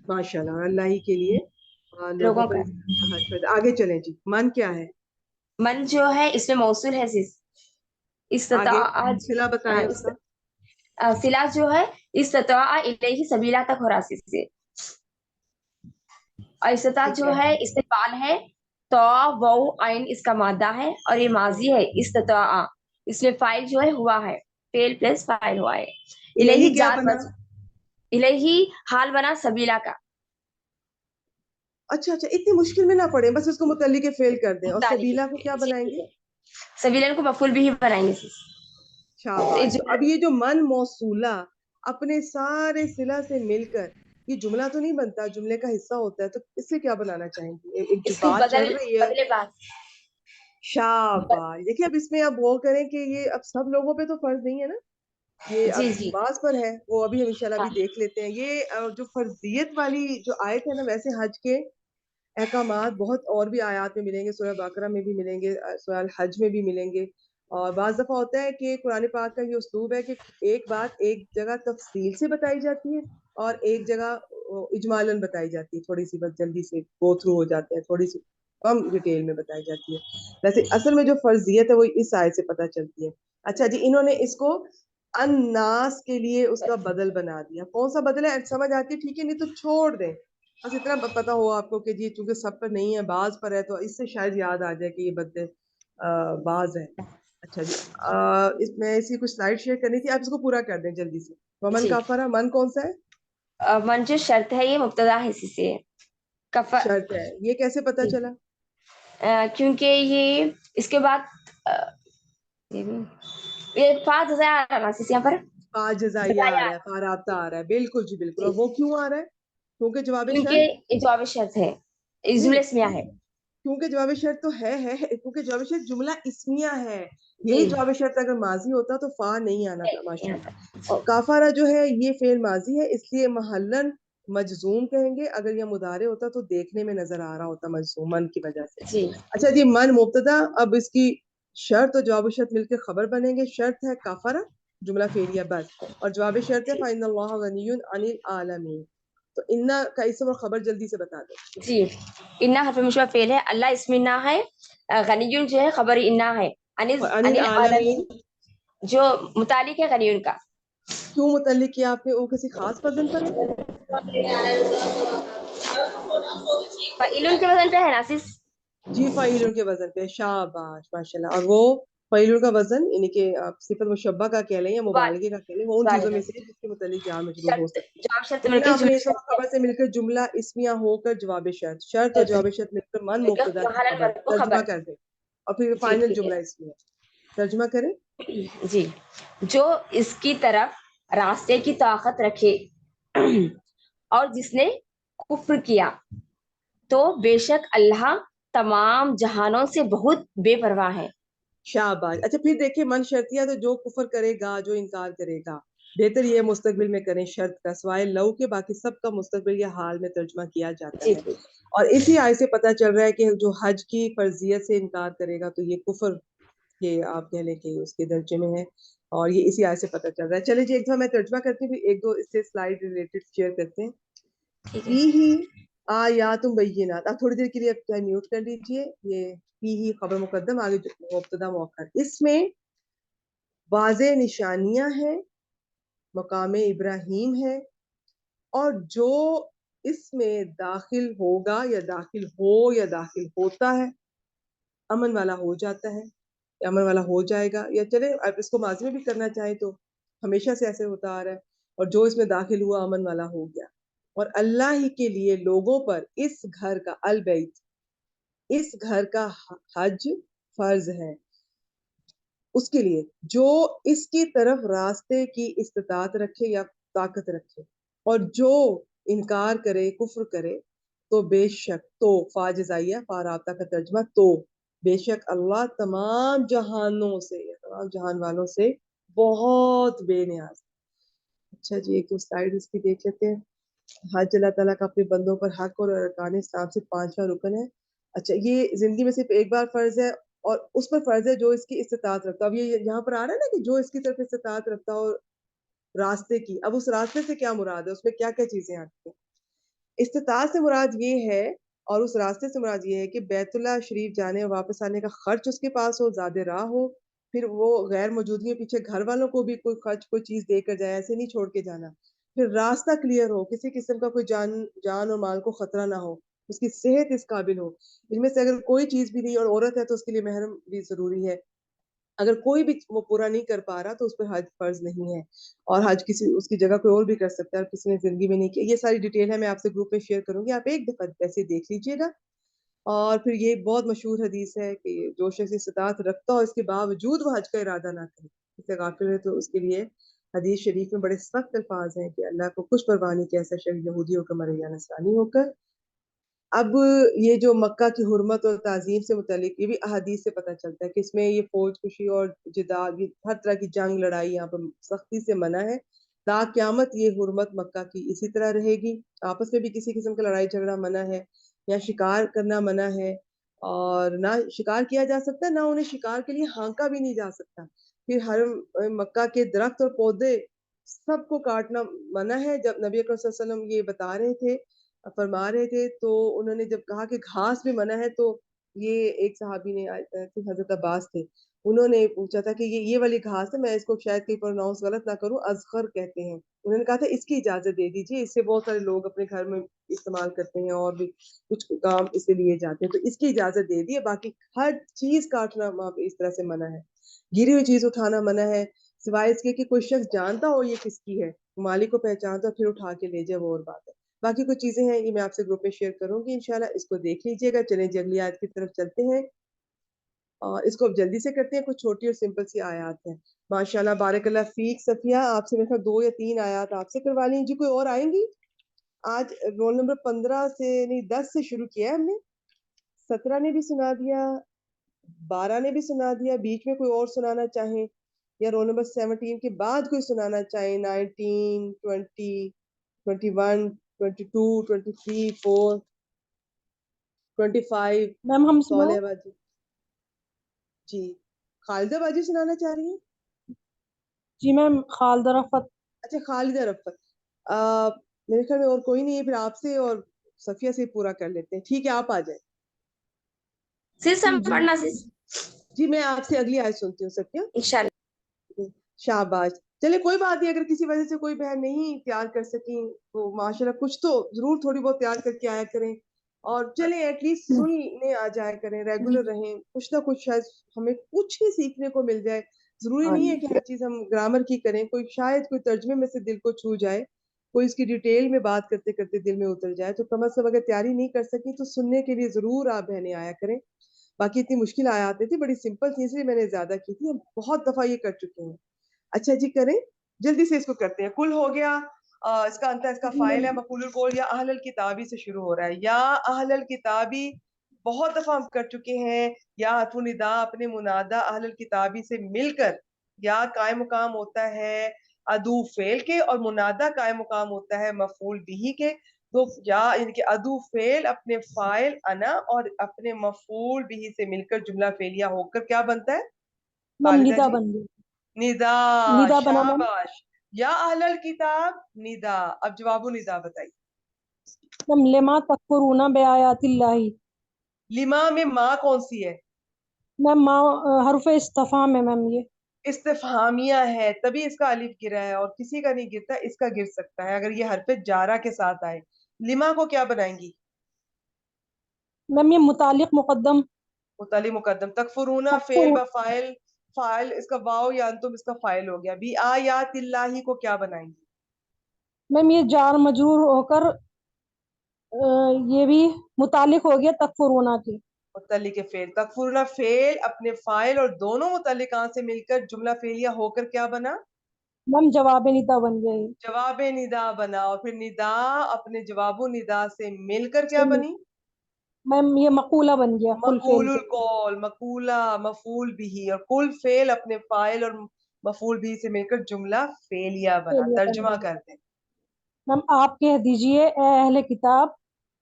ماشاء اللہ. اللہ ہی کے لیے لوگوں لوگوں پر کا اس گھر کا حج فرض. آگے چلیں جی. من کیا ہے؟ من جو ہے اس میں موصول ہے آگے استطاع. صلہ بتائیں اس کا. صلہ جو ہے استطاع الیہ سبیلا تک ہو رہا سے، اور استطاع ٹھیک جو ہے استقبال ہے، تو وہ عین اس کا مادہ ہے، اور یہ ماضی ہے استطاع. اس میں فاعل جو ہے ہوا ہے، فعل پلس فاعل ہوا ہے. الہی الیہ کیا جار بنا؟ الہی حال بنا سبیلا کا. अच्छा अच्छा, इतनी मुश्किल में ना पड़े, बस उसको मुतल्लिके फेल कर दें। और सबीला को क्या जी बनाएंगे? सबीलन को मफूल भी ही बनाएंगे sis। तो शाबाश। तो अब ये जो मन मौसूला अपने सारे सिला से मिलकर, ये जुमला तो नहीं बनता, जुमले का हिस्सा होता है, तो इससे क्या बनाना चाहेंगी? एक जो इसको बात चल बदल रही है। बदले बात शाबाश। देखिए अब इसमें आप वो करें कि ये अब सब लोगों पे तो फर्ज नहीं है ना, ये जी अब जी बाज पर है, वो अभी हम इंशाल्लाह हाँ अभी देख लेते हैं। ये जो फर्जियत वाली जो आयत है ना, वैसे हज के अहकामात बहुत और भी आयात में मिलेंगे, सूरह बकरा में भी मिलेंगे, सूरह हज में भी मिलेंगे। और बाज़ दफ़ा होता है कि कुरान पाक का ये उस्लूब है कि एक बात एक जगह तफसील से बताई जाती है और एक जगह इजमालन बताई जाती है, थोड़ी सी बस जल्दी से गो थ्रू हो जाते हैं, थोड़ी सी कम डिटेल में बताई जाती है। वैसे असल में जो फर्जियत है वो इस आयत से पता चलती है। अच्छा जी, इन्होंने इसको अन्नास के लिए उसका बदल बना दिया। कौन सा बदल है समझ आती है? ठीक है, नहीं तो छोड़ दें। बस इतना पता हो आपको कि जी चूंकि सब पर नहीं है, बाज पर है, तो इससे शायद याद आ जाए कि ये बदले बाज है। अच्छा जी, इसमें ऐसी कुछ स्लाइड शेयर करनी थी, आप इसको पूरा कर दें जल्दी से। वमन जी काफरा, मन कौन सा है? मन जो शर्त है ये मुब्तदा है इसी से कफा शर्त है, ये कैसे पता जी चला? क्योंकि ये इसके बाद ये 5,000 आ रहा ना sis यहाँ पर फाजजाइया आ बताया रहा है, फाराबता आ रहा है, बिल्कुल जी बिल्कुल। और जी वो क्यों आ रहा है? क्योंकि जवाब क्योंकि शर्त ये जवाब शर्त है इस नहीं, जुमले इसमें है क्योंकि जवाब शर्त तो है, क्योंकि जवाब शर्त जुमला इस्मिया है। यही जी जवाब शर्त अगर माजी होता तो फा नहीं आना था यहाँ माशाल्लाह। पर और जी काफारा जो है ये फेल माजी है, इसलिए महल्लन मजजूम कहेंगे। अगर ये मुदारे होता तो देखने में नजर आ रहा होता मजजूमन की वजह से। जी अच्छा जी, मन मुब्तदा, अब इसकी शर्त और जवाब शर्त मिलकर खबर बनेंगे। शर्त है काफारा, जुमला फेलिया बस। और जवाब शर्त है फ़इन्नल्लाह गनियुन अनिल आलमीन। तो इन्ना का इसम और खबर जल्दी से बता दो। जी इन्ना हरफ मुशबह फेल है अल्लाह इसमें ना है गनियुन जो है खबर इन्ना है और अनिल अनिल अनिल आलमीन आलमीन जो मुतालिक है गनियुन का क्यों मुतल्लिक किया आपने? वो किसी खास वजन पर है? इलुन के वजन पे है ना सिस जी, फ़ाइलुन के वजन पे। शाबाश माशाल्लाह। और वो फ़ाइलुन का वजन यानी कि आप सिफ़त मुशब्बा का कह लें या वाल मुबालगे का कह लें, वो उन वाल चीज़ों में से है जिसके मुतल्लिक जार मजरूर हो शर्त सकती है। जवाब शर्त इन्ना मिलके अपने जुमला इसम और खबर से मिलकर जुमला इस्मिया होकर जवाब शर्त, शर्त और जवाब शर्त मिलकर मन मुब्तदा की महल खबर, मरफू तर्जुमा खबर कर दें और फिर जी फाइनल ठीक है जुमला इस्मिया। तर्जुमा करें। जी जो इसकी तरफ रास्ते की ताकत रखे और जिसने कुफ्र किया तो बेशक अल्लाह तमाम जहानों से बहुत बेपरवाह है शाबाश। अच्छा फिर देखिए, मन शर्तिया तो जो कुफर करेगा, जो इनकार करेगा, बेहतर ये मुस्तकबिल में करें शर्त का, सवाए लव के बाकी सब का मुस्तकबिल या हाल में तर्जुमा किया जाता जी है। जी और इसी आयत से पता चल रहा है कि जो हज की फर्जियत से इनकार करेगा तो ये कुफर के आप कह लें कि उसके दर्जे में है। और ये इसी आयत से पता चल रहा है। चलिए जी, एक दफा मैं तर्जुमा करती हूँ, फिर एक दो इससे स्लाइड रिलेटेड शेयर करते हैं। ठीक है फी ही आयातुम बय्यिनात। आप थोड़ी देर के लिए आप म्यूट कर लीजिए। ये फी ही खबर मुकद्दम, आगे मुब्तदा मुअक्खर। इसमें वाज़ेह निशानियां हैं, मकाम इब्राहीम है, और जो इसमें दाखिल होगा या दाखिल हो या दाखिल होता है अमन वाला हो जाता है या अमन वाला हो जाएगा। या चले आप इसको माजी में भी करना चाहें तो हमेशा से ऐसे होता आ रहा है। और जो इसमें दाखिल हुआ अमन वाला हो गया। और अल्लाह ही के लिए लोगों पर इस घर का अलबैत, इस घर का हज फर्ज है उसके लिए जो इसकी तरफ रास्ते की इस्तात रखे या ताकत रखे। और जो इनकार करे, कुफ्र करे, तो बेशक, तो फाजिजाइया फाराबता का तर्जमा, तो बेशक अल्लाह तमाम जहानों से या तमाम जहान वालों से बहुत बेनियाज। अच्छा जी, एक दो स्लाइड इसकी देख लेते हैं। हज अल्लाह ताला का अपने बंदों पर हक और अरकान इस्लाम से 5वां रुकन है। अच्छा, ये जिंदगी में सिर्फ एक बार फर्ज है और उस पर फर्ज है जो इसकी इस्तात रखता है। अब ये यहाँ पर आ रहा है ना कि जो इसकी तरफ इस्तात रखता हो रास्ते की। अब उस रास्ते से क्या मुराद है, उसमें क्या क्या चीजें आती हैं? इस्तात से मुराद ये है और उस रास्ते से मुराद ये है कि बैतुल्लाह शरीफ जाने और वापस आने का खर्च उसके पास हो, ज्यादा राह हो। फिर वो गैर मौजूदगी में पीछे घर वालों को भी कोई खर्च, कोई चीज देकर जाए, ऐसे नहीं छोड़ के जाना। फिर रास्ता क्लियर हो, किसी किस्म का कोई जान और माल को खतरा ना हो, उसकी सेहत इस काबिल हो। इनमें से अगर कोई चीज भी नहीं और औरत है तो उसके लिए महरम भी जरूरी है। अगर कोई भी वो पूरा नहीं कर पा रहा तो उस पर हज फर्ज नहीं है, और हज किसी उसकी जगह कोई और भी कर सकता है, किसी ने जिंदगी में नहीं किया। ये सारी डिटेल है, मैं आपसे ग्रुप में शेयर करूंगी, आप एक दफा वैसे देख लीजिएगा। और फिर ये बहुत मशहूर हदीस है कि जो शख्स इस्तिताअत रखता हो इसके बावजूद वो हज का इरादा ना करे, इससे गाफिल है, तो उसके लिए हदीस शरीफ में बड़े सख्त अल्फाज हैं कि अल्लाह को कुछ परवाह नहीं कि ऐसा शख्स यहूदी होकर मरे या नसरानी होकर। अब ये जो मक्का की हुर्मत और ताजीम से मुतालिक ये भी अहादीस से पता चलता है कि इसमें ये फौज कुशी और जिदाल, ये हर तरह की जंग लड़ाई यहाँ पर सख्ती से मना है। ता क़यामत ये हुर्मत मक्का की इसी तरह रहेगी। आपस में भी किसी किस्म का लड़ाई झगड़ा मना है, या शिकार करना मना है, और ना शिकार किया जा सकता है, ना उन्हें शिकार के लिए हाँका भी नहीं जा सकता। फिर हर मक्का के दरख्त और पौधे सबको काटना मना है। जब नबी अकरम सल्लल्लाहु अलैहि वसल्लम ये बता रहे थे, फरमा रहे थे, तो उन्होंने जब कहा कि घास भी मना है, तो ये एक सहाबी ने हजरत अब्बास थे, उन्होंने पूछा था कि ये वाली घास है, मैं इसको शायद कहीं प्रोनाउंस गलत ना करूं, अजगर कहते हैं। उन्होंने कहा था इसकी इजाजत दे दीजिए, इससे बहुत सारे लोग अपने घर में इस्तेमाल करते हैं और भी कुछ काम इससे लिए जाते हैं, तो इसकी इजाजत दे दी है। बाकी हर चीज काटना वहां पे इस तरह से मना है। गिरी हुई चीज उठाना मना है, सिवाय इसके कि कोई शख्स जानता हो ये किसकी है, मालिक को पहचानता फिर उठा के ले जाए, वो और बात है। बाकी कुछ चीजें हैं, ये मैं आपसे ग्रुप में शेयर करूंगी इंशाल्लाह, इसको देख लीजिएगा। चलें जी अगली आयत की तरफ चलते हैं, और इसको अब जल्दी से करते हैं। कुछ छोटी और सिंपल सी आयत हैं। माशाल्लाह बारकल्लाह फीक। सफिया आपसे मेरे ख्याल 2 या 3 आयत आपसे करवा ली जी, कोई और आएंगी? आज रोल नंबर 15 से नहीं 10 से शुरू किया है हमने, 17 ने भी सुना दिया, 12 ने भी सुना दिया, बीच में कोई और सुनाना चाहें, या रोल नंबर 17 के बाद कोई सुनाना चाहें, 19, 20, 21, 22, 23, 4, 25। मैम हम सुनाए? सौले बाजी जी, खालिदा बाजी सुनाना चाह रही हैं? जी मैम, खालिदा रफ़त। अच्छा खालिदा रफ़त। मेरे ख्याल में और कोई नहीं है, फिर आपसे और सफिया से पूरा कर लेते हैं। ठीक है, आप आ जाए। sis हम जी पढ़ना sis जी मैं आपसे अगली आयत सुनती हूँ सफिया। इंशाल्लाह। शाबाश। चले कोई बात नहीं, अगर किसी वजह से कोई बहन नहीं तैयार कर सकी तो माशाल्लाह कुछ तो जरूर थोड़ी बहुत तैयार करके आया करें, और चले एटलीस्ट सुनने आ जाया करें, रेगुलर रहें, कुछ ना कुछ शायद हमें कुछ ही सीखने को मिल जाए। जरूरी नहीं है कि हर चीज हम ग्रामर की करें, कोई शायद कोई तर्जमे में से दिल को छू जाए, कोई इसकी डिटेल में बात करते करते दिल में उतर जाए। तो कम अज कम अगर तैयारी नहीं कर सकी तो सुनने के लिए जरूर आप बहनें आया करें। बाकी इतनी मुश्किल आयात नहीं थी, बड़ी सिंपल थी, इसलिए मैंने ज्यादा की थी, हम बहुत दफा ये कर चुके हैं। अच्छा जी, करें जल्दी से इसको करते हैं। कुल हो गया, इसका अंत इसका जी फाइल मैम। है मफूलुल कौल या अहलल किताबी से शुरू हो रहा है। या अहलल किताबी बहुत दफा हम कर चुके हैं। या हरफु निदा अपने मुनादा अहलल किताबी से मिलकर या कायम मुकाम होता है अदू फेल के, और मुनादा कायम मुकाम होता है मफूल बिही के। तो या यानी कि अदू फेल अपने फाइल अना और अपने मफूल बिही से मिलकर जुमला फेलिया होकर क्या बनता है मैम खालिदा निदा जी? बन गई। निदा। निदा बना मैम। शाबाश। या अहलल किताब निदा। अब जवाबो निदा बताइए। मैम लेमा तकफुरूना बेआयातिल्लाही। लिमा में माँ कौन सी है? मैम माँ हर्फ इस्तिफाम है मैम ये। इस्तिफहामिया है, तभी इसका अलिफ गिरा है, और किसी का नहीं गिरता, इसका गिर सकता है अगर ये हरफ जारा के साथ आए। लिमा को क्या बनाएंगी? मैम ये मुतालिक मुकद्दम। मुतली मुकद्दम। तकफुरूना फेल तकफुर। ब फाइल, फाइल इसका वाओ या अंतुम इसका फाइल हो गया। बी आयातिल्लाही को क्या बनाएंगी? मैम ये जार मजरूर होकर ये भी मुतालिक हो गया तकफुरूना की। मुतली के फेल। तकफुरूना फेल अपने फाइल और दोनों मुतल्लिका से मिलकर जुमला फेलिया होकर क्या बना? मैम जवाब निदा बन गई। जवाब निदा बना, और फिर निदा अपने जवाबो निदा से मिलकर क्या बनी? मैम ये मकूला बन गया कुल फेल मकूलुल के। कौल। मकूला मफूल बिही, और कुल फेल अपने फाइल और मफूल बिही से मिलकर जुमला फेलिया बना। फेलिया बन तर्जुमा गया। कर दें। मैम आप कह दीजिए ए अहले किताब,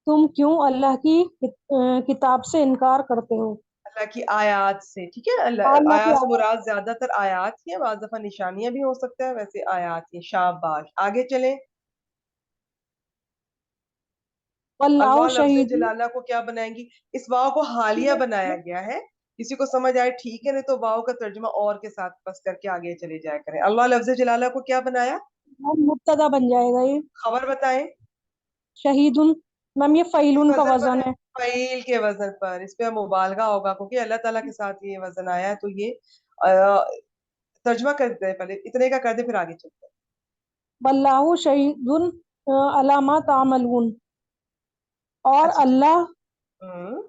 तुम क्यों अल्लाह की किताब से इनकार करते हो। अल्लाह की आयात से, ठीक है। अल्लाह की आयात से आयत। मुराद ज्यादातर आयात ही है, बाज़ दफा निशानियां भी हो सकता है, वैसे आयात ही। शाबाश, आगे चलें। वल्लाहु अल्लाह लफ्ज़ शहीद। जलाला को क्या बनाएंगी? इस वाव को हालिया बनाया गया है, किसी को समझ आए ठीक है, नहीं तो वाव का तर्जुमा और के साथ बस करके आगे चले जाया करें। अल्लाह लफ्ज़ जलाला को क्या बनाया? मुब्तदा बन जाएगा ये। खबर बताएं। शहीदुन। मैम ये किस फईलुन का वजन पर वजन है? है। फ़ईल के वजन पर। इस पे मुबालगा होगा क्योंकि अल्लाह ताला के साथ ये वजन आया है, तो ये तर्जुमा कर दे, पहले इतने का कर दे फिर आगे चलते हैं। वल्लाहु शहीदुन अला मा तामलून, और अच्छा ठीक। अल्लाह, हम्म,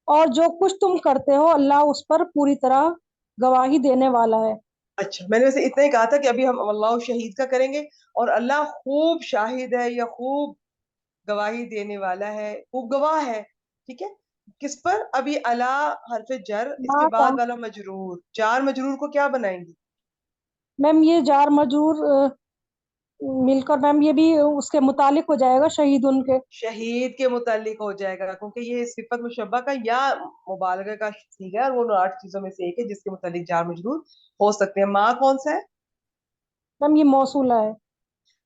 और जो कुछ तुम करते हो अल्लाह उस पर पूरी तरह गवाही देने वाला है। अच्छा मैंने वैसे इतना ही कहा था कि अभी हम अल्लाह शहीद का करेंगे, और अल्लाह खूब शाहिद है या खूब गवाही देने वाला है, खूब गवाह है। ठीक है, किस पर? अभी अला हरफ जर, मा इसके बाद ताम वाला मजरूर, जार मजरूर को क्या बनाएंगी? मैम ये जार मजरूर मिलकर मैम ये भी उसके मुतालिक हो जाएगा, शहीद उनके। शहीद के मुतालिक हो जाएगा, क्योंकि ये सिफत मुशब्बा का या मुबालगा का सीगा है, और वो 8 चीजों में से एक है जिसके मुतालिक जार मजरूर हो सकते हैं। माँ कौन सा है? मैम ये मौसूला है।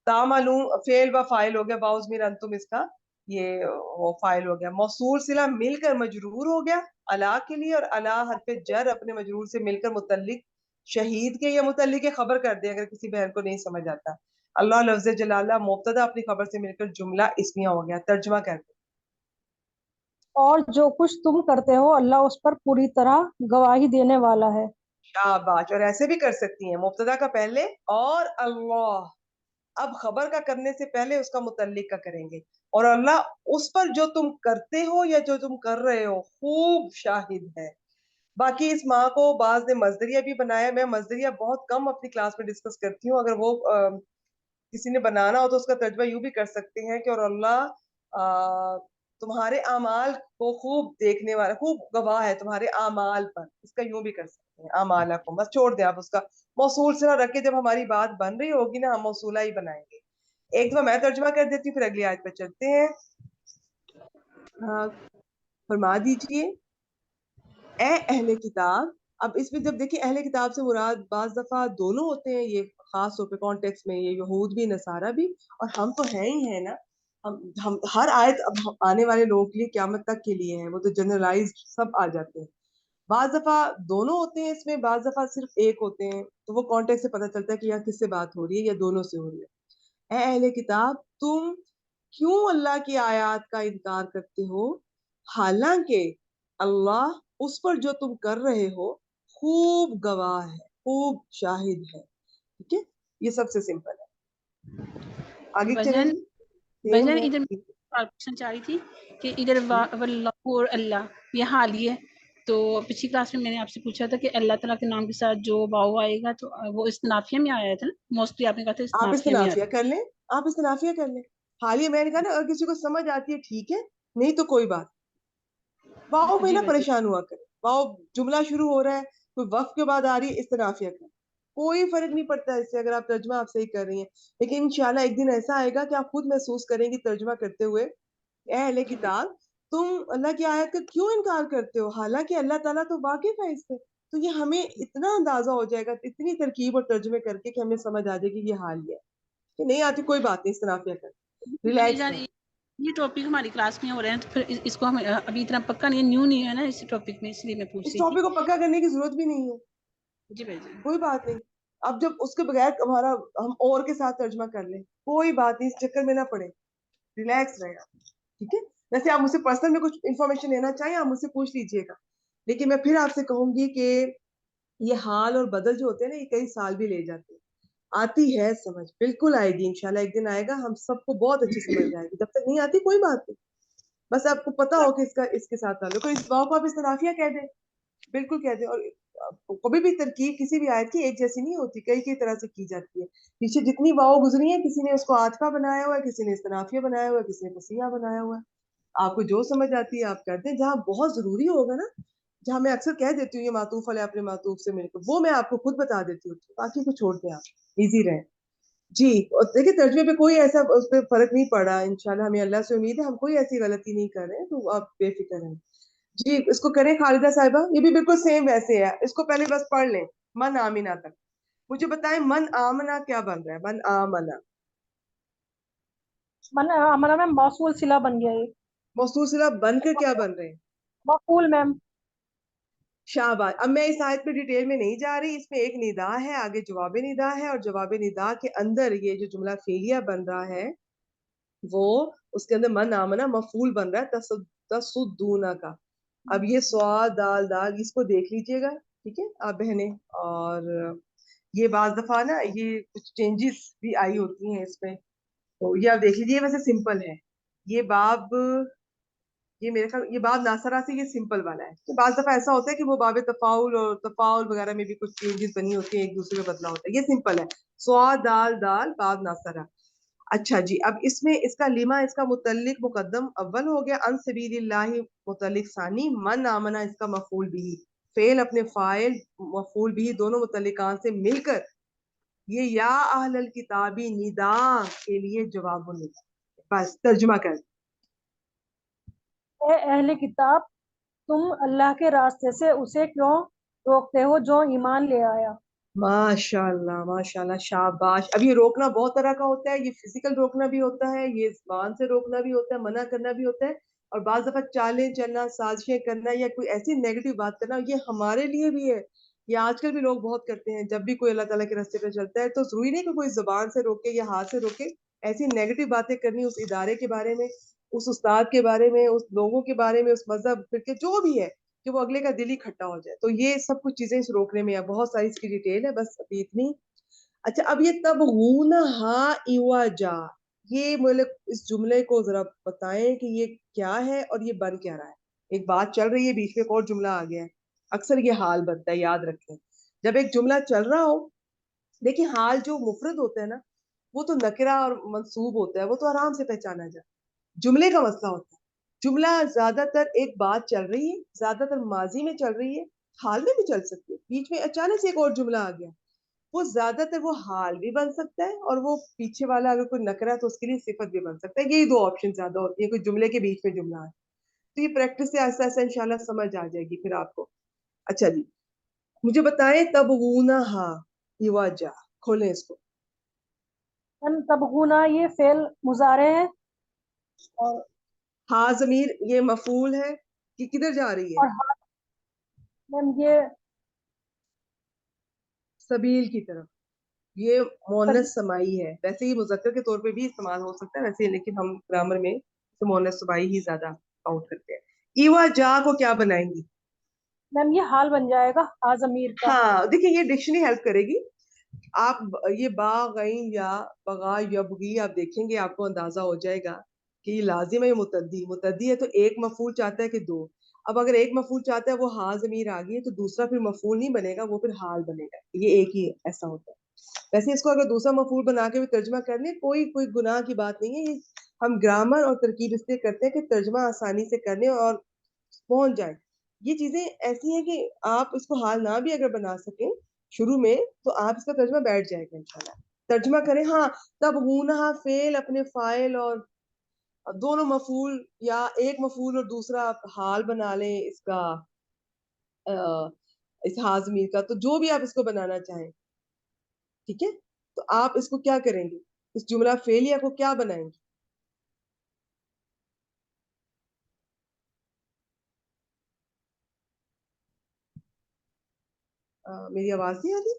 तामालूम फेल व फाइल हो गया, बाउज मिर अंतुम इसका ये वो फाइल हो गया। मौसूल सिला मिलकर मजरूर हो गया अला के लिए, और अला हरफ जर अपने मजरूर से मिलकर मुतल्लिक शहीद के या मुतल्लिक के खबर कर दे, अगर किसी बहन को नहीं समझ आता। अल्लाह लफ्ज जलाला मुब्तदा अपनी खबर से मिलकर जुमला इस्मिया हो गया। तर्जुमा कर दे। और जो कुछ तुम करते हो अल्लाह उस पर पूरी तरह गवाही देने वाला है। शाबाश। और ऐसे भी कर सकती हैं, मुब्तदा का पहले और अल्लाह, अब खबर का करने से पहले उसका मुतल्लिक का करेंगे, और अल्लाह उस पर जो तुम करते हो या जो तुम कर रहे हो खूब शाहिद है। बाकी इस माँ को बाज ने मजदरिया भी बनाया। मैं मजदरिया बहुत कम अपनी क्लास में डिस्कस करती हूँ, अगर वो किसी ने बनाना हो तो उसका तर्जुमा यूं भी कर सकते हैं कि और अल्लाह तुम्हारे आमाल को खूब देखने वाला, खूब गवाह है तुम्हारे आमाल पर, इसका यूं भी कर सकते हैं। आमाला को बस छोड़ दे आप, उसका मौसूल से ना रख के जब हमारी बात बन रही होगी ना हम मौसूला ही बनाएंगे। एक दफा मैं तर्जुमा कर देती हूँ, फिर अगली आयत पर चलते हैं। हाँ, फरमा दीजिए। ए अहले किताब, अब इसमें जब देखिए अहले किताब से मुराद बाज दफा दोनों होते हैं, ये खास तौर पे कॉन्टेक्स्ट में ये यहूद भी नसारा भी, और हम तो हैं ही है ना। हम हर आयत अब आने वाले लोगों के लिए क्यामत तक के लिए है, वो तो जनरलाइज सब आ जाते हैं। बाज दफा दोनों होते हैं इसमें, बाज दफा सिर्फ एक होते हैं, तो वो कॉन्टेक्स्ट से पता चलता है कि यहाँ किससे बात हो रही है या दोनों से हो रही है। ए अहले किताब, तुम क्यों अल्लाह की आयत का इनकार करते हो, हालांकि अल्लाह उस पर जो तुम कर रहे हो खूब गवाह है, खूब शाहिद है। ठीक है, ये सबसे सिंपल है। आगे चलें वजन जी। सेम वजन है। इधर क्वेश्चन चाह रही थी कि इधर वल्लाहु और अल्लाह ये हालिया है। तो पिछली क्लास में मैंने आपसे पूछा था कि अल्लाह ताला के नाम के साथ जो वाव आएगा तो वो इस्तिनाफिया में आया था ना, मोस्टली आपने कहा था आप इस्तिनाफिया में इस्तिनाफिया आता। कर लें, आप इस्तिनाफिया कर लें। हालिया मैंने कहा ना, अगर किसी को समझ आती है ठीक है, नहीं तो कोई बात। वाव में जी ना वजह परेशान हुआ करे, वाव जुमला शुरू हो रहा है, कोई वक्त के बाद आ रही है, इस्तिनाफिया कर, कोई फर्क नहीं पड़ता इससे, अगर आप तर्जुमा आप सही कर रही हैं। लेकिन इंशाल्लाह एक दिन ऐसा आएगा कि आप खुद महसूस करेंगी तर्जुमा करते हुए, ए अहले जी किताब, तुम अल्लाह की आयत का क्यों इनकार करते हो, हालांकि अल्लाह ताला तो वाकिफ है इससे। तो ये हमें इतना अंदाजा हो जाएगा इतनी तरकीब और तर्जुमे करके कि हमें समझ आ जाएगी ये हाल ही है। कि नहीं आती कोई बात नहीं, इस्तिनाफिया कर, अली रिलैक्स जान, रहे। ये टॉपिक हमारी क्लास में हो रहे हैं तो फिर इसको हम अभी इतना पक्का नहीं, न्यू नहीं है ना इस टॉपिक में, इसलिए मैं पूछ इस रही थी। टॉपिक को पक्का करने की जरूरत भी नहीं है, जी भाई। कोई बात नहीं। अब जब उसके बगैर हमारा हम और के साथ तर्जमा कर लें, कोई बात नहीं, इस चक्कर में ना पड़े, रिलैक्स रहेगा। ठीक है, वैसे आप मुझसे पर्सनल में कुछ इन्फॉर्मेशन लेना चाहें आप मुझसे पूछ लीजिएगा, लेकिन मैं फिर आपसे कहूंगी कि ये हाल और बदल जो होते हैं ना, ये कई साल भी ले जाते हैं। आती है समझ, बिल्कुल आएगी इंशाल्लाह, एक दिन आएगा, हम सबको बहुत अच्छी समझ आएगी। जब तक नहीं आती कोई बात नहीं, बस आपको पता हो कि इसका इसके साथ ताल्लुक है। इस वाव को आप इस्तिनाफिया कह दें, बिल्कुल कह दें। और कभी भी तरकीब किसी भी आयत की एक जैसी नहीं होती, कई कई तरह से की जाती है। पीछे जितनी वाव गुजरी है, किसी ने उसको आतफा बनाया हुआ है, किसी ने इस्तिनाफिया बनाया हुआ है, किसी ने तस्निया बनाया हुआ है। आपको जो समझ आती है आप कर दें। जहाँ बहुत जरूरी होगा ना, जहाँ मैं अक्सर कह देती हूँ ये मातूफ वाले अपने मातूफ से मिलकर, वो मैं आपको खुद बता देती हूँ, बाकी को छोड़ दें आप, इजी रहे। जी, और देखिए तर्जुमे पे कोई ऐसा उस पर फर्क नहीं पड़ा, इंशाल्लाह हमें अल्लाह से उम्मीद है हम कोई ऐसी गलती नहीं कर रहे हैं, तो आप बेफिक्र रहें। जी, इसको करें खालिदा साहिबा, ये भी बिल्कुल सेम वैसे है, इसको पहले बस पढ़ लें, मन आमिना तक। मुझे बताएं मन आमना क्या बन रहा है, मन आमना। मन हमारा मैम मौसूल सिला बन गया ये। मौसूल सिला बनकर क्या बन रहे हैं? मफूल मैम। शाबाश। अब मैं इस आयत पे डिटेल में नहीं जा रही, इसमें एक निदा है, आगे जवाब निदा है, और जवाब निदा के अंदर ये जो जुमला फेलिया बन रहा है वो, उसके अंदर मन आमना मफूल बन रहा है तसुद्दूना का। अब ये स्वाद दाल दाल इसको देख लीजिएगा, ٹھیک ہے آپ بہنیں. اور یہ بعض دفعہ نا یہ کچھ چینجز بھی آئی ہوتی ہیں اس میں, تو یہ آپ دیکھ لیجیے. یہ ویسے سمپل ہے یہ باب, یہ میرے خیال یہ باب ناصرہ سے یہ سمپل والا ہے. تو بعض دفعہ ایسا ہوتا ہے کہ وہ باب تفاعل اور تفاعل وغیرہ میں بھی کچھ چینجز بنی ہوتی ہیں, ایک دوسرے میں بدلا ہوتا ہے. یہ سمپل ہے, صاد دال دال باب ناصرہ. اچھا جی, اب اس میں اس کا لیما اس کا متعلق مقدم اول ہو گیا, ان سبیل اللہ متعلق ثانی, من آمنا اس کا مفعول بھی, فعل اپنے فاعل مفعول بھی دونوں متعلقان سے مل کر یہ یا اہل الکتابی ندا کے لیے جواب ندا. بس ترجمہ کر. اے اہل کتاب تم اللہ کے راستے سے اسے کیوں روکتے ہو جو ایمان لے آیا. ماشاء اللہ شاباش. اب یہ روکنا بہت طرح کا ہوتا ہے, یہ فزیکل روکنا بھی ہوتا ہے, یہ زبان سے روکنا بھی ہوتا ہے, منع کرنا بھی ہوتا ہے, اور بعض دفعہ چالیں چلنا, سازشیں کرنا, یا کوئی ایسی نیگیٹو بات کرنا, یہ ہمارے لیے بھی ہے. یہ آج کل بھی لوگ بہت کرتے ہیں. جب بھی کوئی اللہ تعالیٰ کے راستے پہ چلتا ہے تو ضروری نہیں کہ کوئی زبان سے روکے یا ہاتھ سے روکے, ایسی نیگیٹو باتیں کرنی اس ادارے کے بارے میں, اس استاد کے بارے میں, اس لوگوں کے بارے میں, اس مذہب پھر کے جو بھی ہے, کہ وہ اگلے کا دل ہی کھٹا ہو جائے. تو یہ سب کچھ چیزیں اس روکنے میں ہے, بہت ساری اس کی ڈیٹیل ہے, بس ابھی اتنی. اچھا, اب یہ تبغونہا عوجا, یہ مطلب اس جملے کو ذرا بتائیں کہ یہ کیا ہے اور یہ بن کیا رہا ہے. ایک بات چل رہی ہے, بیچ میں ایک اور جملہ آ گیا ہے. اکثر یہ حال بنتا ہے, یاد رکھیں جب ایک جملہ چل رہا ہو. دیکھیں حال جو مفرد ہوتا ہے نا, وہ تو نکرہ اور منصوب ہوتا ہے, وہ تو آرام سے پہچانا جائے. جملے کا مسئلہ ہوتا ہے, جملہ زیادہ تر ایک بات چل رہی ہے, زیادہ تر ماضی میں چل رہی ہے, حال میں بھی چل سکتی ہے, بیچ میں اچانک سے ایک اور جملہ آ گیا, وہ زیادہ تر وہ حال بھی بن سکتا ہے, اور وہ پیچھے والا اگر کوئی نکرہ تو اس کے لیے صفت بھی بن سکتا ہے. یہی دو آپشن زیادہ ہوتی ہے, کوئی جملے کے بیچ میں جملہ ہے. تو یہ پریکٹس سے آہستہ آہستہ انشاءاللہ سمجھ آ جائے گی پھر آپ کو. اچھا جی, مجھے بتائیں تبغونہا عوجا, کھولیں اس کو. تبغونا یہ فعل مضارع ہے, اور ہاں ضمیر یہ مفعول ہے کہ کدھر جا رہی ہے, میم یہ سبیل کی طرف. یہ مؤنث سمائی ہے, ویسے ہی مذکر کے طور پہ بھی استعمال ہو سکتا ہے ویسے, لیکن ہم گرامر میں مؤنث سمائی ہی زیادہ کاؤنٹ کرتے ہیں. ایوا جا کو کیا بنائیں گی؟ میم یہ حال بن جائے گا ضمیر کا. ہاں دیکھیں یہ ڈکشنری ہیلپ کرے گی. آپ یہ با غین یا بغا یبغی آپ دیکھیں گے, آپ کو اندازہ ہو جائے گا کہ یہ لازم ہے, یہ متعدی ہے, تو ایک مفعول چاہتا ہے کہ دو. اب اگر ایک مفعول چاہتا ہے وہ ہاں ضمیر آ گئی ہے, تو دوسرا پھر مفعول نہیں بنے گا, وہ پھر حال بنے گا. یہ ایک ہی ایسا ہوتا ہے. ویسے اس کو اگر دوسرا مفعول بنا کے بھی ترجمہ کر لیں, کوئی گناہ کی بات نہیں ہے. یہ ہم گرامر اور ترکیب اس لیے کرتے ہیں کہ ترجمہ آسانی سے کرنے اور پہنچ جائے. یہ چیزیں ایسی ہیں کہ آپ اس کو حال نہ بھی اگر بنا سکیں شروع میں, تو آپ اس کا ترجمہ بیٹھ جائے گا انشاءاللہ. ترجمہ کریں. ہاں تبغونہا فعل اپنے فاعل اور دونوں مفعول, یا ایک مفعول اور دوسرا حال بنا لیں اس کا, اس ہاضمیر کا, تو جو بھی آپ اس کو بنانا چاہیں. ٹھیک ہے, تو آپ اس کو کیا کریں گے, اس جملہ فعلیہ کو کیا بنائیں گے؟ میری آواز نہیں آتی؟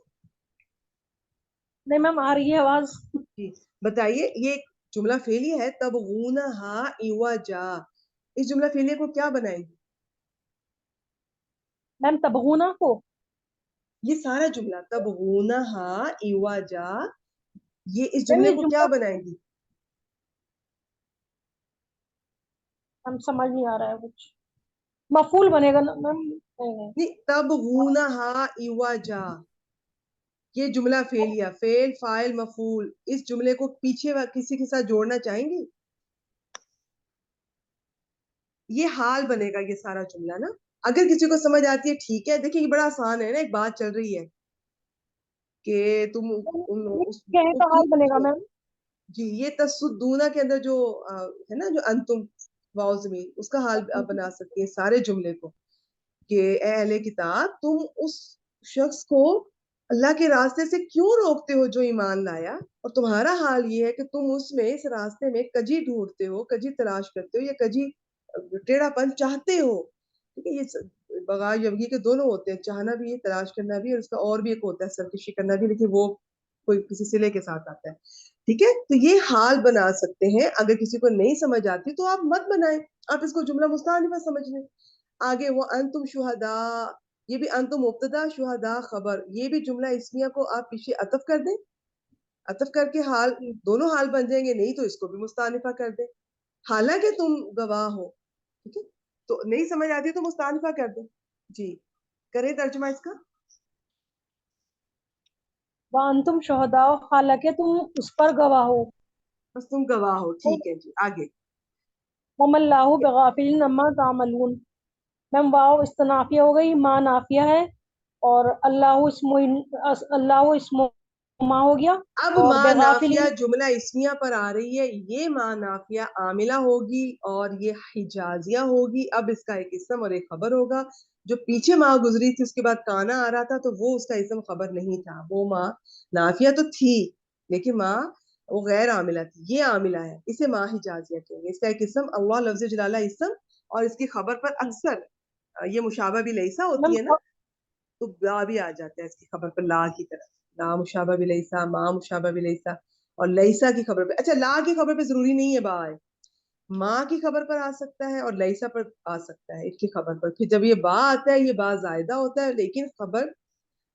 نہیں میم آ رہی ہے آواز. جی بتائیے, یہ ایک جملہ فعلیہ ہے, تبغونہا عوجا, اس جملہ فعلیہ کو کیا بنائیں گے؟ میم تبغونا کو, یہ سارا جملہ تبغونہا عوجا, یہ اس میم جملے یہ کو کیا جملہ بنائیں گی؟ ہم سمجھ نہیں آ رہا ہے کچھ. مفعول بنے گا نا میم. نہیں, تبغونہا عوجا, یہ جملہ فعلیہ, فعل فاعل مفعول, اس جملے کو پیچھے کسی کے ساتھ جوڑنا چاہیں گی؟ یہ حال بنے گا یہ سارا جملہ نا. اگر کسی کو سمجھ آتی ہے ٹھیک ہے. دیکھیں یہ بڑا آسان ہے نا, ایک بات چل رہی ہے کہ تم کہیں تو حال بنے گا میم. جی, یہ تصدونہ کے اندر جو ہے نا, جو انتم واو ضمیر, اس کا حال آپ بنا سکتے ہیں سارے جملے کو, کہ اے اہل کتاب تم اس شخص کو اللہ کے راستے سے کیوں روکتے ہو جو ایمان لایا, اور تمہارا حال یہ ہے کہ تم اس میں, اس راستے میں کجی ڈھونڈتے ہو, کجی تلاش کرتے ہو, یا کجی ٹیڑھا پن چاہتے ہو. ٹھیک ہے, یہ بغا یبغی کے دونوں ہوتے ہیں, چاہنا بھی ہے, تلاش کرنا بھی, اور اس کا اور بھی ایک ہوتا ہے سرکشی کرنا بھی, لیکن وہ کوئی کسی صلے کے ساتھ آتا ہے. ٹھیک ہے, تو یہ حال بنا سکتے ہیں. اگر کسی کو نہیں سمجھ آتی تو آپ مت بنائیں, آپ اس کو جملہ مستانفہ سمجھ لیں. آگے وہ انتم شہداء, یہ بھی انتم مبتدا شہداء خبر، یہ بھی جملہ اسمیہ کو آپ پیچھے عطف کر دیں، عطف کر کے حال دونوں حال بن جائیں گے، نہیں تو اس کو بھی مستانفہ کر دیں، حالانکہ تم گواہ ہو، ٹھیک ہے، تو نہیں سمجھ آتی تو مستانفہ کر دیں. جی کریں ترجمہ اس کا. وانتم شہداء، حالانکہ تم اس پر گواہ ہو. بس تم گواہ ہو، ٹھیک ہے جی آگے. وما اللہ بغافل عما تعملون. میم واو استنافیہ ہو گئی، ما نافیہ ہے، اور اللہ اسم ما ہو گیا، اب اور ما بغافل نافیہ جملہ اسمیہ پر آ رہی ہے، یہ ما نافیہ عاملہ ہوگی اور یہ حجازیہ ہوگی. اب اس کا ایک اسم اور ایک خبر ہوگا. جو پیچھے ماں گزری تھی اس کے بعد کانا آ رہا تھا تو وہ اس کا اسم خبر نہیں تھا، وہ ماں نافیہ تو تھی لیکن ماں وہ غیر عاملہ تھی، یہ عاملہ ہے، اسے ماں حجازیہ کہیں گے. اس کا ایک اسم اللہ لفظ جلالہ اسم، اور اس کی خبر پر اکثر یہ مشابہ بھی لیسا ہوتی ہے نا، تو با بھی آ جاتا ہے اس کی خبر پر لا کی طرف. لا مشابہ بھی لیسا، ماں مشابہ بھی لیسا، اور لیسا کی خبر پہ، اچھا لا کی خبر پہ ضروری نہیں ہے با آئے، ماں کی خبر پر آ سکتا ہے اور لیسا پر آ سکتا ہے، اس کی خبر پر. پھر جب یہ با آتا ہے یہ با زائدہ ہوتا ہے، لیکن خبر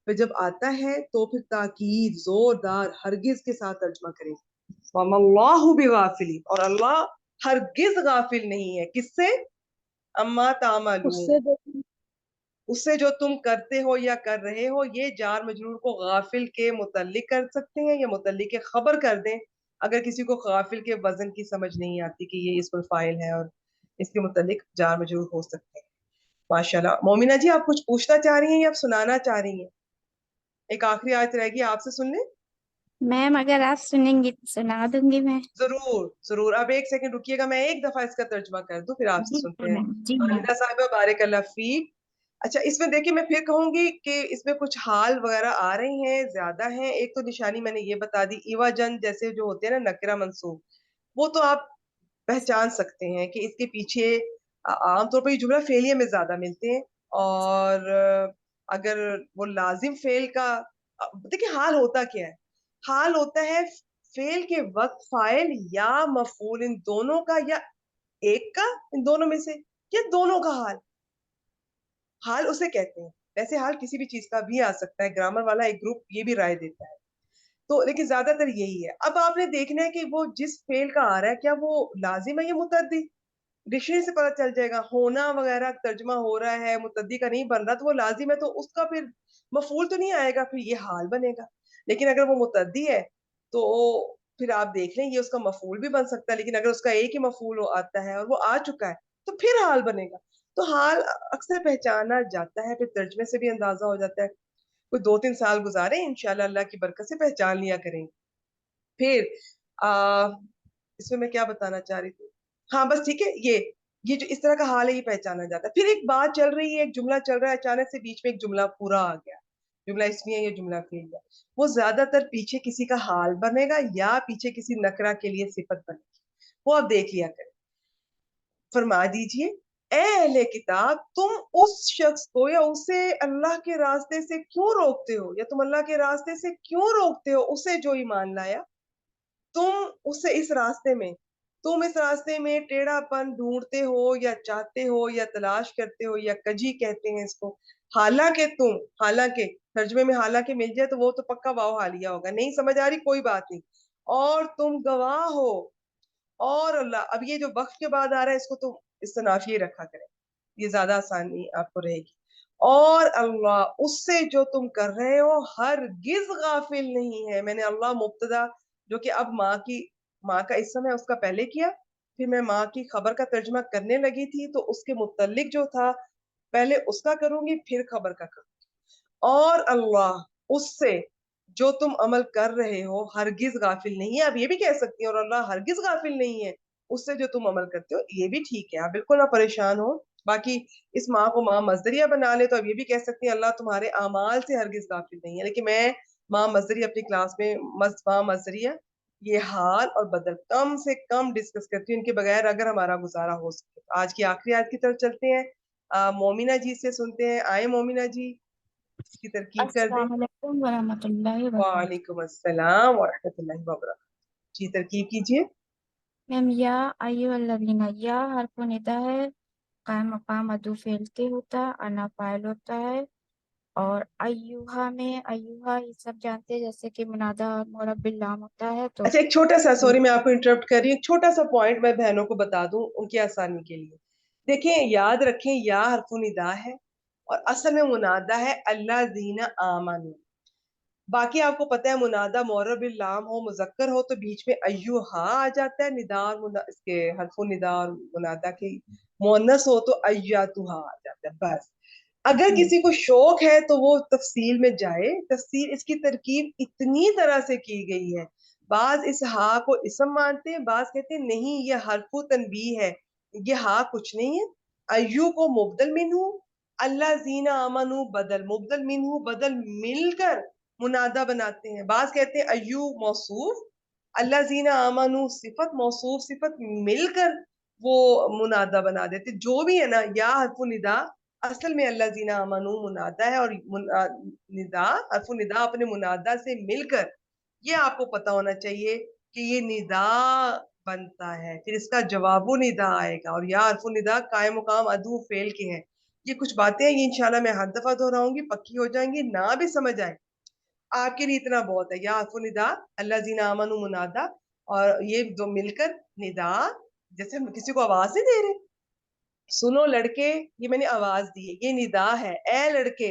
پہ جب آتا ہے تو پھر تاکید زوردار ہرگز کے ساتھ ترجمہ کریں. وَمَا اللَّهُ بِغَافِلٍ، اور اللہ ہرگز غافل نہیں ہے کس سے؟ اما تعملون، اس سے جو تم کرتے ہو یا کر رہے ہو. یہ جار مجرور کو غافل کے متعلق کر سکتے ہیں یا متعلق کے خبر کر دیں اگر کسی کو غافل کے وزن کی سمجھ نہیں آتی کہ یہ اسم الفاعل ہے اور اس کے متعلق جار مجرور ہو سکتے ہیں. ماشاءاللہ. مومنہ جی آپ کچھ پوچھنا چاہ رہی ہیں یا آپ سنانا چاہ رہی ہیں؟ ایک آخری آیت رہے گی آپ سے سن لیں. میم اگر آپ سنیں گی تو سنا دوں گی میں. ضرور ضرور. اب ایک سیکنڈ رکیے گا، میں ایک دفعہ اس کا ترجمہ کر دوں پھر آپ سے جی سنتے ہیں. میم، جی میم. حمیدہ صاحبہ بارک اللہ فیک. اچھا اس میں دیکھیں میں پھر کہوں گی کہ اس میں کچھ حال وغیرہ آ رہی ہیں، زیادہ ہیں. ایک تو نشانی میں نے یہ بتا دی، ایوا جن جیسے جو ہوتے ہیں نا نکرہ منصوب، وہ تو آپ پہچان سکتے ہیں کہ اس کے پیچھے عام طور پر یہ جملہ فعلیہ میں زیادہ ملتے ہیں. اور اگر وہ لازم فعل کا، دیکھیں حال ہوتا کیا ہے، حال ہوتا ہے فعل کے وقت فاعل یا مفعول ان دونوں کا یا ایک کا، ان دونوں میں سے یا دونوں کا حال. حال اسے کہتے ہیں. ویسے حال کسی بھی چیز کا بھی آ سکتا ہے، گرامر والا ایک گروپ یہ بھی رائے دیتا ہے تو، لیکن زیادہ تر یہی ہے. اب آپ نے دیکھنا ہے کہ وہ جس فعل کا آ رہا ہے کیا وہ لازم ہے یا متعدی. ڈکشنری سے پتہ چل جائے گا. ہونا وغیرہ ترجمہ ہو رہا ہے، متعدی کا نہیں بن رہا تو وہ لازم ہے، تو اس کا پھر مفعول تو نہیں آئے گا، پھر یہ حال بنے گا. لیکن اگر وہ متعدی ہے تو پھر آپ دیکھ لیں یہ اس کا مفعول بھی بن سکتا ہے، لیکن اگر اس کا ایک ہی مفعول آتا ہے اور وہ آ چکا ہے تو پھر حال بنے گا. تو حال اکثر پہچانا جاتا ہے، پھر ترجمے سے بھی اندازہ ہو جاتا ہے. کوئی 2-3 سال گزارے انشاءاللہ اللہ کی برکت سے پہچان لیا کریں گے. پھر اس میں کیا بتانا چاہ رہی تھی، ہاں بس ٹھیک ہے. یہ جو اس طرح کا حال ہے یہ پہچانا جاتا ہے. پھر ایک بات چل رہی ہے، ایک جملہ چل رہا ہے، اچانک سے بیچ میں ایک جملہ پورا آ گیا، جملہ اسمیہ یا جملہ فعلیہ. وہ زیادہ تر پیچھے کسی کا حال بنے گا یا پیچھے کسی نکرہ کے لیے صفت بنے گی، وہ آپ دیکھ لیا کریں. فرما دیجئے اے اہل کتاب تم اس شخص کو یا اسے اللہ کے راستے سے کیوں روکتے ہو، یا تم اللہ کے راستے سے کیوں روکتے ہو اسے جو ایمان لایا. تم اسے اس راستے میں ٹیڑھا پن ڈھونڈتے ہو یا چاہتے ہو یا تلاش کرتے ہو یا کجی کہتے ہیں اس کو. حالانکہ ترجمے میں حالانکہ مل جائے تو وہ تو پکا واو حالیہ ہوگا. نہیں سمجھ آ رہی کوئی بات نہیں. اور تم گواہ ہو، اور اللہ. اب یہ جو وقت کے بعد آ رہا ہے اس کو تو استنافی رکھا کریں، یہ زیادہ آسانی آپ کو رہے گی. اور اللہ اس سے جو تم کر رہے ہو ہرگز غافل نہیں ہے. میں نے اللہ مبتدا جو کہ اب ماں کا اسم ہے اس کا پہلے کیا، پھر میں ماں کی خبر کا ترجمہ کرنے لگی تھی تو اس کے متعلق جو تھا پہلے اس کا کروں گی پھر خبر کا کروں گی. اور اللہ اس سے جو تم عمل کر رہے ہو ہرگز غافل نہیں ہے. آپ یہ بھی کہہ سکتی ہیں اور اللہ ہرگز غافل نہیں ہے اس سے جو تم عمل کرتے ہو. یہ بھی ٹھیک ہے، آپ بالکل نہ پریشان ہو. باقی اس ماں کو ماں مصدریہ بنا لے تو اب یہ بھی کہہ سکتی ہیں اللہ تمہارے اعمال سے ہرگز غافل نہیں ہے. لیکن میں ماں مصدریہ اپنی کلاس میں ماں مصدریہ یہ حال اور بدل کم سے کم ڈسکس کرتی ہوں، ان کے بغیر اگر ہمارا گزارا ہو سکے. آج کی آخری آیت کی طرف چلتے ہیں. مومنہ جی سے سنتے ہیں. آئے مومنہ جی اس کی ترکیب کر دیں. السلام علیکم ورحمۃ اللہ وبرکاتہ. وعلیکم السلام ورحمۃ اللہ وبرکاتہ. جی ترکیب کیجیے. میم یا ایو الذین، یا حرف ندا ہے، قائم مقام ادو فعل کے ہوتا ہے، انا فاعل ہوتا ہے، اور ایوہا میں ایوہا یہ سب جانتے ہیں جیسے کہ منادہ معرب باللام ہوتا ہے تو اچھا ایک چھوٹا سا، سوری میں آپ کو انٹرپٹ کر رہی ہوں، ایک چھوٹا سا پوائنٹ میں بہنوں کو بتا دوں ان کی آسانی کے لیے. دیکھیں یاد رکھیں یا حرف ندا ہے اور اصل میں منادہ ہے اللہ زین آمنو. باقی آپ کو پتہ ہے منادہ معرب باللام ہو مذکر ہو تو بیچ میں ایوہا آ جاتا ہے، ندا اور اس کے حرف ندا اور منادہ کی مؤنث ہو تو ایاتھا آ جاتا ہے. بس اگر کسی کو شوق ہے تو وہ تفصیل میں جائے. تفصیل اس کی ترکیب اتنی طرح سے کی گئی ہے، بعض اس ہا کو اسم مانتے ہیں، بعض کہتے ہیں نہیں یہ حرف تنبیہ ہے، یہ ہا کچھ نہیں ہے. ایو کو مبدل منہو، اللہ زین آمنو بدل، مبدل منہو بدل مل کر منادہ بناتے ہیں. بعض کہتے ہیں ایو موصوف، اللہ زین آمنو صفت، موصوف صفت مل کر وہ منادہ بنا دیتے. جو بھی ہے نا، یا حرف ندا اصل میں اللہ زین آمنو منادہ ہے، اور ندا حرف ندا اپنے منادہ سے مل کر، یہ آپ کو پتا ہونا چاہیے کہ یہ ندا بنتا ہے. پھر اس کا جواب و ندا آئے گا، اور یا حرف ندا قائم مقام ادو فعل کے ہیں. یہ کچھ باتیں ہیں، یہ انشاءاللہ میں ہر دفعہ دہراؤں گی، پکی ہو جائیں گی. نہ بھی سمجھ آئے آپ کے لیے اتنا بہت ہے، یا حرف ندا اللہ زین آمنو منادہ، اور یہ دو مل کر ندا. جیسے ہم کسی کو آواز نہیں دے رہے، سنو لڑکے، یہ میں نے آواز دی ہے، یہ ندا ہے، اے لڑکے،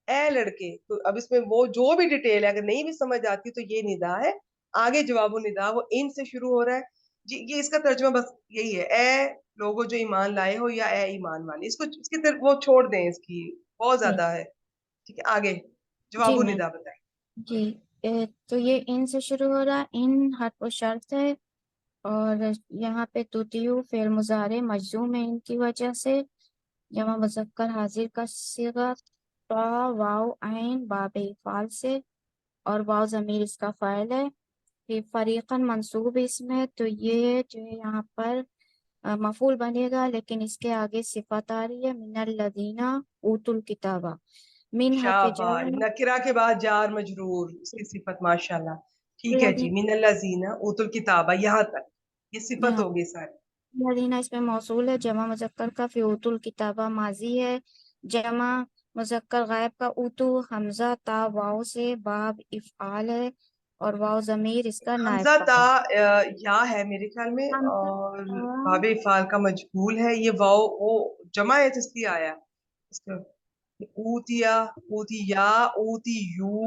اے لڑکے. تو اب اس میں وہ جو بھی ڈیٹیل ہے اگر نہیں بھی سمجھ آتی تو یہ ندا ہے. آگے جواب و ندا وہ ان سے شروع ہو رہا ہے. جی یہ اس کا ترجمہ بس یہی ہے، اے لوگوں جو ایمان لائے ہو، یا اے ایمان والے. اس کو اس کی طرف وہ چھوڑ دیں، اس کی بہت زیادہ ہے. ٹھیک ہے آگے جواب جی و میم. ندا بتائیں. جی تو یہ ان سے شروع ہو رہا، ان حرف و شرط ہے، اور یہاں پہ توتیو فعل مضارع مجزوم ہے ان کی وجہ سے. جمع مذکر حاضر کا صیغہ تا واو عین باب افعال سے، اور واو ضمیر اس کا فاعل ہے. پھر فریقاً منصوب اسم ہے، تو یہ جو ہے یہاں پر مفعول بنے گا، لیکن اس کے آگے صفت آ رہی ہے من الذین اوتوا الکتابہ. من حرف جر، شاباش، نکرہ کے بعد جار مجرور اس کی صفت. ماشاءاللہ ٹھیک ہے جی. الذین من الذین اوتوا الکتابہ یہاں تک یہ صفت یہاں ہوگی ساری. الذین اس میں موصول ہے، جمع مذکر کا فی اوتوا الکتابہ ماضی ہے، جمع مذکر غائب کا اوتو حمزہ تا واو سے باب افعال ہے، اور واو ضمیر اس کا نائب حمزہ تا فاعل. یا ہے میرے خیال میں، حمزہ اور تا باب افعال کا مجهول ہے. یہ واو وہ جمع ہے جس لیے آیا اس کا. اوتیا، اوتیا، اوتی یو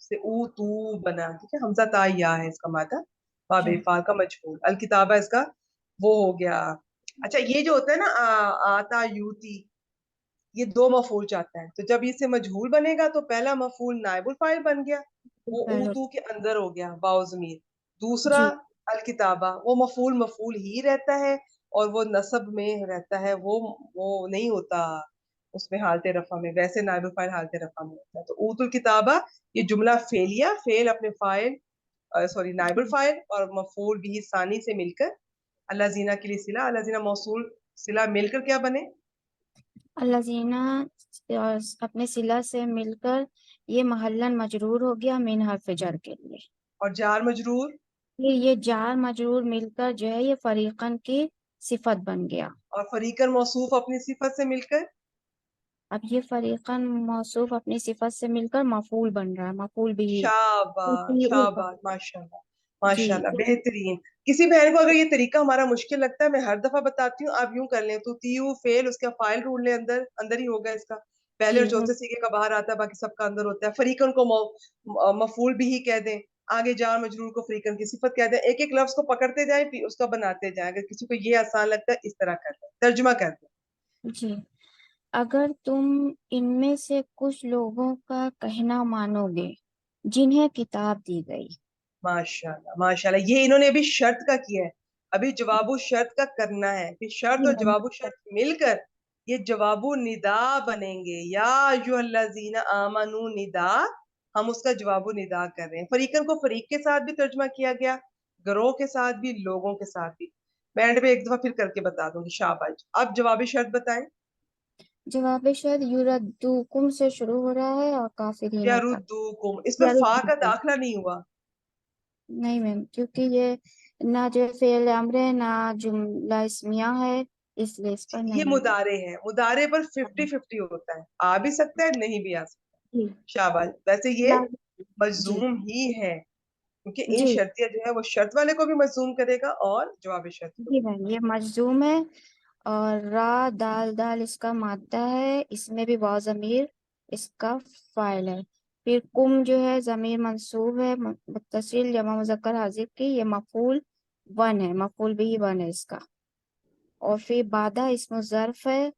سے اوتو بنا. ٹھیک ہے حمزہ تا یا ہے اس کا مادہ، باب جی افعال کا مجهول. الکتابہ اس کا وہ ہو گیا. اچھا یہ جو ہوتا ہے نا آتا یوتی، یہ دو مفعول چاہتا ہے، تو جب اسے مجہول بنے گا تو پہلا مفعول نائب الفاعل بن گیا، وہ پہلو اوتو کے اندر ہو گیا باء ضمیر. دوسرا جی الکتابہ وہ مفعول ہی رہتا ہے، اور وہ نصب میں رہتا ہے، وہ نہیں ہوتا اس میں حالت رفع میں، ویسے نائب الفاعل حالت رفع میں ہوتا ہے. تو اوتو الکتابہ یہ جملہ فعلیہ، فعل اپنے فاعل سوری نائب الفاعل اور مفعول بھی ثانی سے مل کر اللہ زینہ کے لیے صلہ، اللہ زینہ موصول صلہ مل کر کیا بنے؟ الذین اپنے صلہ سے مل کر یہ محلن مجرور ہو گیا من حرف جر کے لیے. اور جار مجرور پھر یہ جار مجرور مل کر جو ہے یہ فریقن کی صفت بن گیا. اور فریقاً موصوف اپنی صفت سے مل کر اب یہ فریقن موصوف اپنی صفت سے مل کر مفعول بن رہا ہے، مفعول بھی. شاباش شاباش، ماشاءاللہ جی ماشاءاللہ بہترین. کسی بہن کو اگر یہ طریقہ ہمارا مشکل لگتا ہے، میں ہر دفعہ بتاتی ہوں، آپ یوں کر لیں تو تیو فعل اس کا فائل ڈھونڈ لیں، اندر ہی ہوگا اس کا. پہلے جی اور چوتھے سیگے کا باہر آتا ہے، باقی سب کا اندر ہوتا ہے. فریقاً کو مفعول بھی ہی کہہ دیں، آگے جار مجرور کو فریقاً کی صفت کہہ دیں. ایک ایک لفظ کو پکڑتے جائیں پھر اس کا بناتے جائیں. اگر کسی کو یہ آسان لگتا ہے اس طرح کر دیں، ترجمہ کر دیں. جی. اگر تم ان میں سے کچھ لوگوں کا کہنا مانو گے جنہیں کتاب دی گئی. ماشاءاللہ ماشاءاللہ. یہ انہوں نے ابھی شرط کا کیا ہے، ابھی جواب و شرط کا کرنا ہے. پھر شرط اور جواب و شرط مل کر یہ جواب و ندا بنیں گے. یا ایھا الذین آمنو ندا، ہم اس کا جواب و ندا کر رہے ہیں. فریقن کو فریق کے ساتھ بھی ترجمہ کیا گیا، گروہ کے ساتھ بھی، لوگوں کے ساتھ بھی. میں اینڈ پہ ایک دفعہ پھر کر کے بتا دوں گی. شاباش. اب جواب شرط بتائیں. جواب شرط یردوکم سے شروع ہو رہا ہے اور کافرین تک. یردوکم، اس میں فا کا یردوکم داخلہ نہیں ہوا. نہیں میم، کیونکہ یہ نہ جو فعل امر ہے نہ جملہ اسمیہ ہے، اس لیے اس پر یہ نہیں ہے. مدارے ہے، مدارے پر 50-50 ہوتا ہے، آ بھی سکتا ہے نہیں بھی آ سکتا. जी शाबाश। वैसे ये लाजिम जी मजजूम ही है क्योंकि इन जी शर्तिया जो है वो शर्त वाले को भी मजजूम करेगा और जवाब शर्त को जी भी। मैम, ये मजजूम है। और रा दाल दाल इसका मादा है, इसमें भी वाव ज़मीर इसका फाइल है। फिर कुम जो है ज़मीर मंसूब है, मुत्तसिल जमा मुज़क्कर हाजिर की, ये मफूल वन है, मफूल भी वन है इसका। और फिर बादा इसमें ज़र्फ है।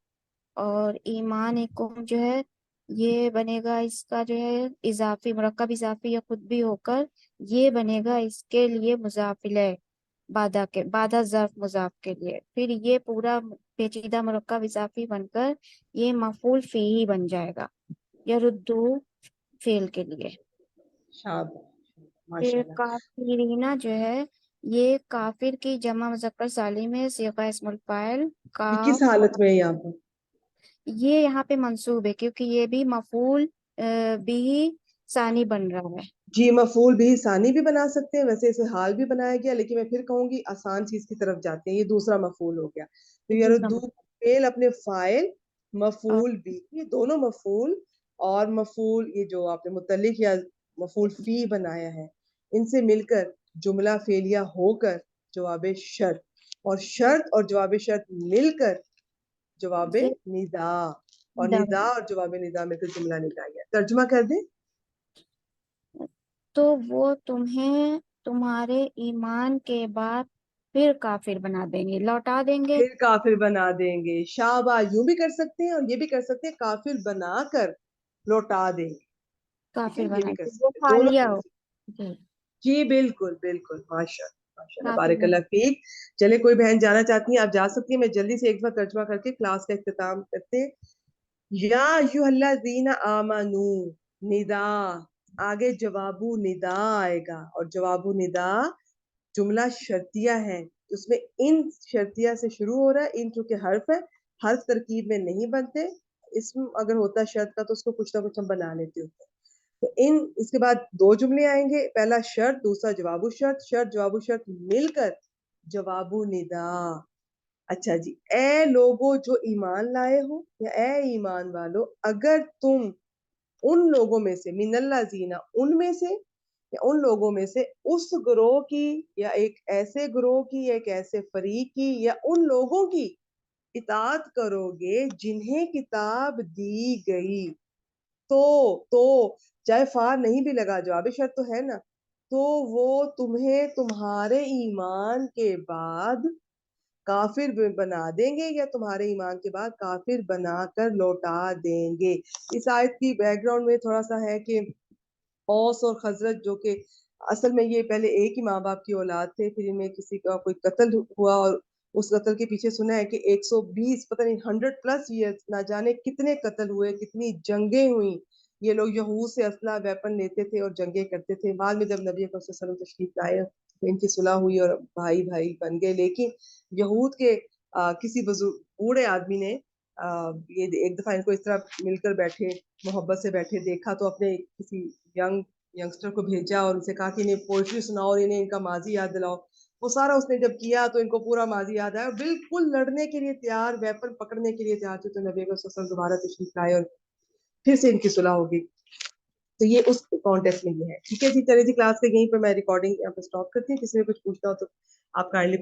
और ईमान कुम जो है ये बनेगा इसका जो है इजाफी, मुरक्कब इजाफी या खुद भी होकर ये बनेगा इसके लिए मुजाफिल है, बादा के बादा ज़र्फ मुजाफ के लिए। फिर ये पूरा पेचीदा मुरक्कब इजाफी बनकर ये मफूल फी ही बन जाएगा, या रुद्दू फेल के लिए। शाबाश फिर माशाल्लाह। काफिरीना जो है ये काफिर की जमा मुज़क्कर सालिम है, सीगा इस्मुल फाइल ये किस काफ। हालत में है यहाँ पर? ये यहाँ पे मंसूब है क्योंकि ये भी मफूल भी सानी बन रहा है। जी, मफूल भी सानी भी बना सकते हैं, वैसे इसे हाल भी बनाया गया, लेकिन मैं फिर कहूंगी आसान चीज की तरफ जाते हैं। ये दूसरा मफूल हो गया। तो ये दूसरा यरुद्दू फेल अपने फाइल, और मफूल भी, ये दोनों मफूल और मफूल ये जो आपने मुतल्लिक या मफूल फी बनाया है, इनसे मिलकर जुमला फेलिया होकर जवाब शर्त, और शर्त और जवाब शर्त मिलकर जवाब ये निदा, और दम। निदा और जवाब निदा मिलकर जुमला निदा गया। तर्जुमा कर दें। तो वो तुम्हें तुम्हारे ईमान के बाद फिर काफिर बना देंगे, लौटा देंगे। फिर काफिर बना देंगे। शाबाश, यूं भी कर सकते हैं और ये भी कर सकते हैं, काफिर बनाकर लौटा देंगे। ठीक है, काफिर ये बना भी कर देंगे, वो सकते हैं, दोनों हालिया कर हो। सकते जी, हैं। जी बिल्कुल बिल्कुल, माशाल्लाह माशाल्लाह, काफिर बना। बारिकल्लाह फीक। चले, कोई बहन जाना चाहती है आप जा सकती है। मैं जल्दी से एक बार तर्जुमा करके क्लास का इख्तिताम करते हैं। या अय्युहल्लज़ीना आमनू, निदा, आगे जवाबु निदा आएगा, और जवाबु निदा जुमला शर्तिया है, उसमें इन शर्तिया से शुरू हो रहा है। इन चूंकि हर्फ है, हर्फ तरकीब में नहीं बनते। इसम अगर होता शर्त का तो उसको कुछ ना कुछ हम बना लेते होते। तो इन इसके बाद दो जुमले आएंगे, पहला शर्त, दूसरा जवाबु शर्त। शर्त जवाबु शर्त मिलकर जवाबु निदा। अच्छा जी, ए लोगो जो ईमान लाए हो, या ए ईमान वालो, अगर तुम उन लोगों में से, मिनल्लाजीना उनमें से, या उन लोगों में से उस ग्रोह की, या एक ऐसे ग्रोह की, या एक ऐसे फरीक की, या उन लोगों की इताअत करोगे जिन्हें किताब दी गई, तो चाहे फा नहीं भी लगा, जवाब शर्त तो है ना, तो वो तुम्हें तुम्हारे ईमान के बाद काफिर बना देंगे, या तुम्हारे ईमान के बाद काफिर बनाकर लौटा देंगे। इस आयत की बैकग्राउंड में थोड़ा सा है कि औस और खजरज, जो कि असल में ये पहले एक ही माँ बाप की औलाद थे, फिर इनमें किसी का कोई कत्ल हुआ, और उस कत्ल के पीछे सुना है कि 120 पता नहीं 100+ ईयर्स, ना जाने कितने कत्ल हुए, कितनी जंगें हुई। ये लोग यहूद से असला वेपन लेते थे और जंगें करते थे। बाद में जब नबी अकरम सल्लल्लाहु अलैहि वसल्लम तशरीफ लाए तो इनकी सुलह हुई और भाई भाई बन गए। लेकिन यहूद के किसी बूढ़े आदमी ने ये एक दफा इनको इस तरह मिलकर बैठे, मोहब्बत से बैठे देखा, तो अपने किसी यंगस्टर को भेजा और उनसे कहा कि इन्हें पोइट्री सुनाओ और इन्हें इनका माजी याद दिलाओ। वो सारा उसने जब किया तो इनको पूरा माजी याद आया, बिल्कुल लड़ने के लिए तैयार, वेपन पकड़ने के लिए तैयार थे। तो नबी अकरम दोबारा तशरीफ लाए और फिर से इनकी सुलह होगी। तो ये उस कॉन्टेस्ट में ये है। ठीक है जी, चलिए जी, क्लास के यहीं पर मैं रिकॉर्डिंग यहाँ पे स्टॉप करती हूँ। किसी ने कुछ पूछना हो तो आप काइंडली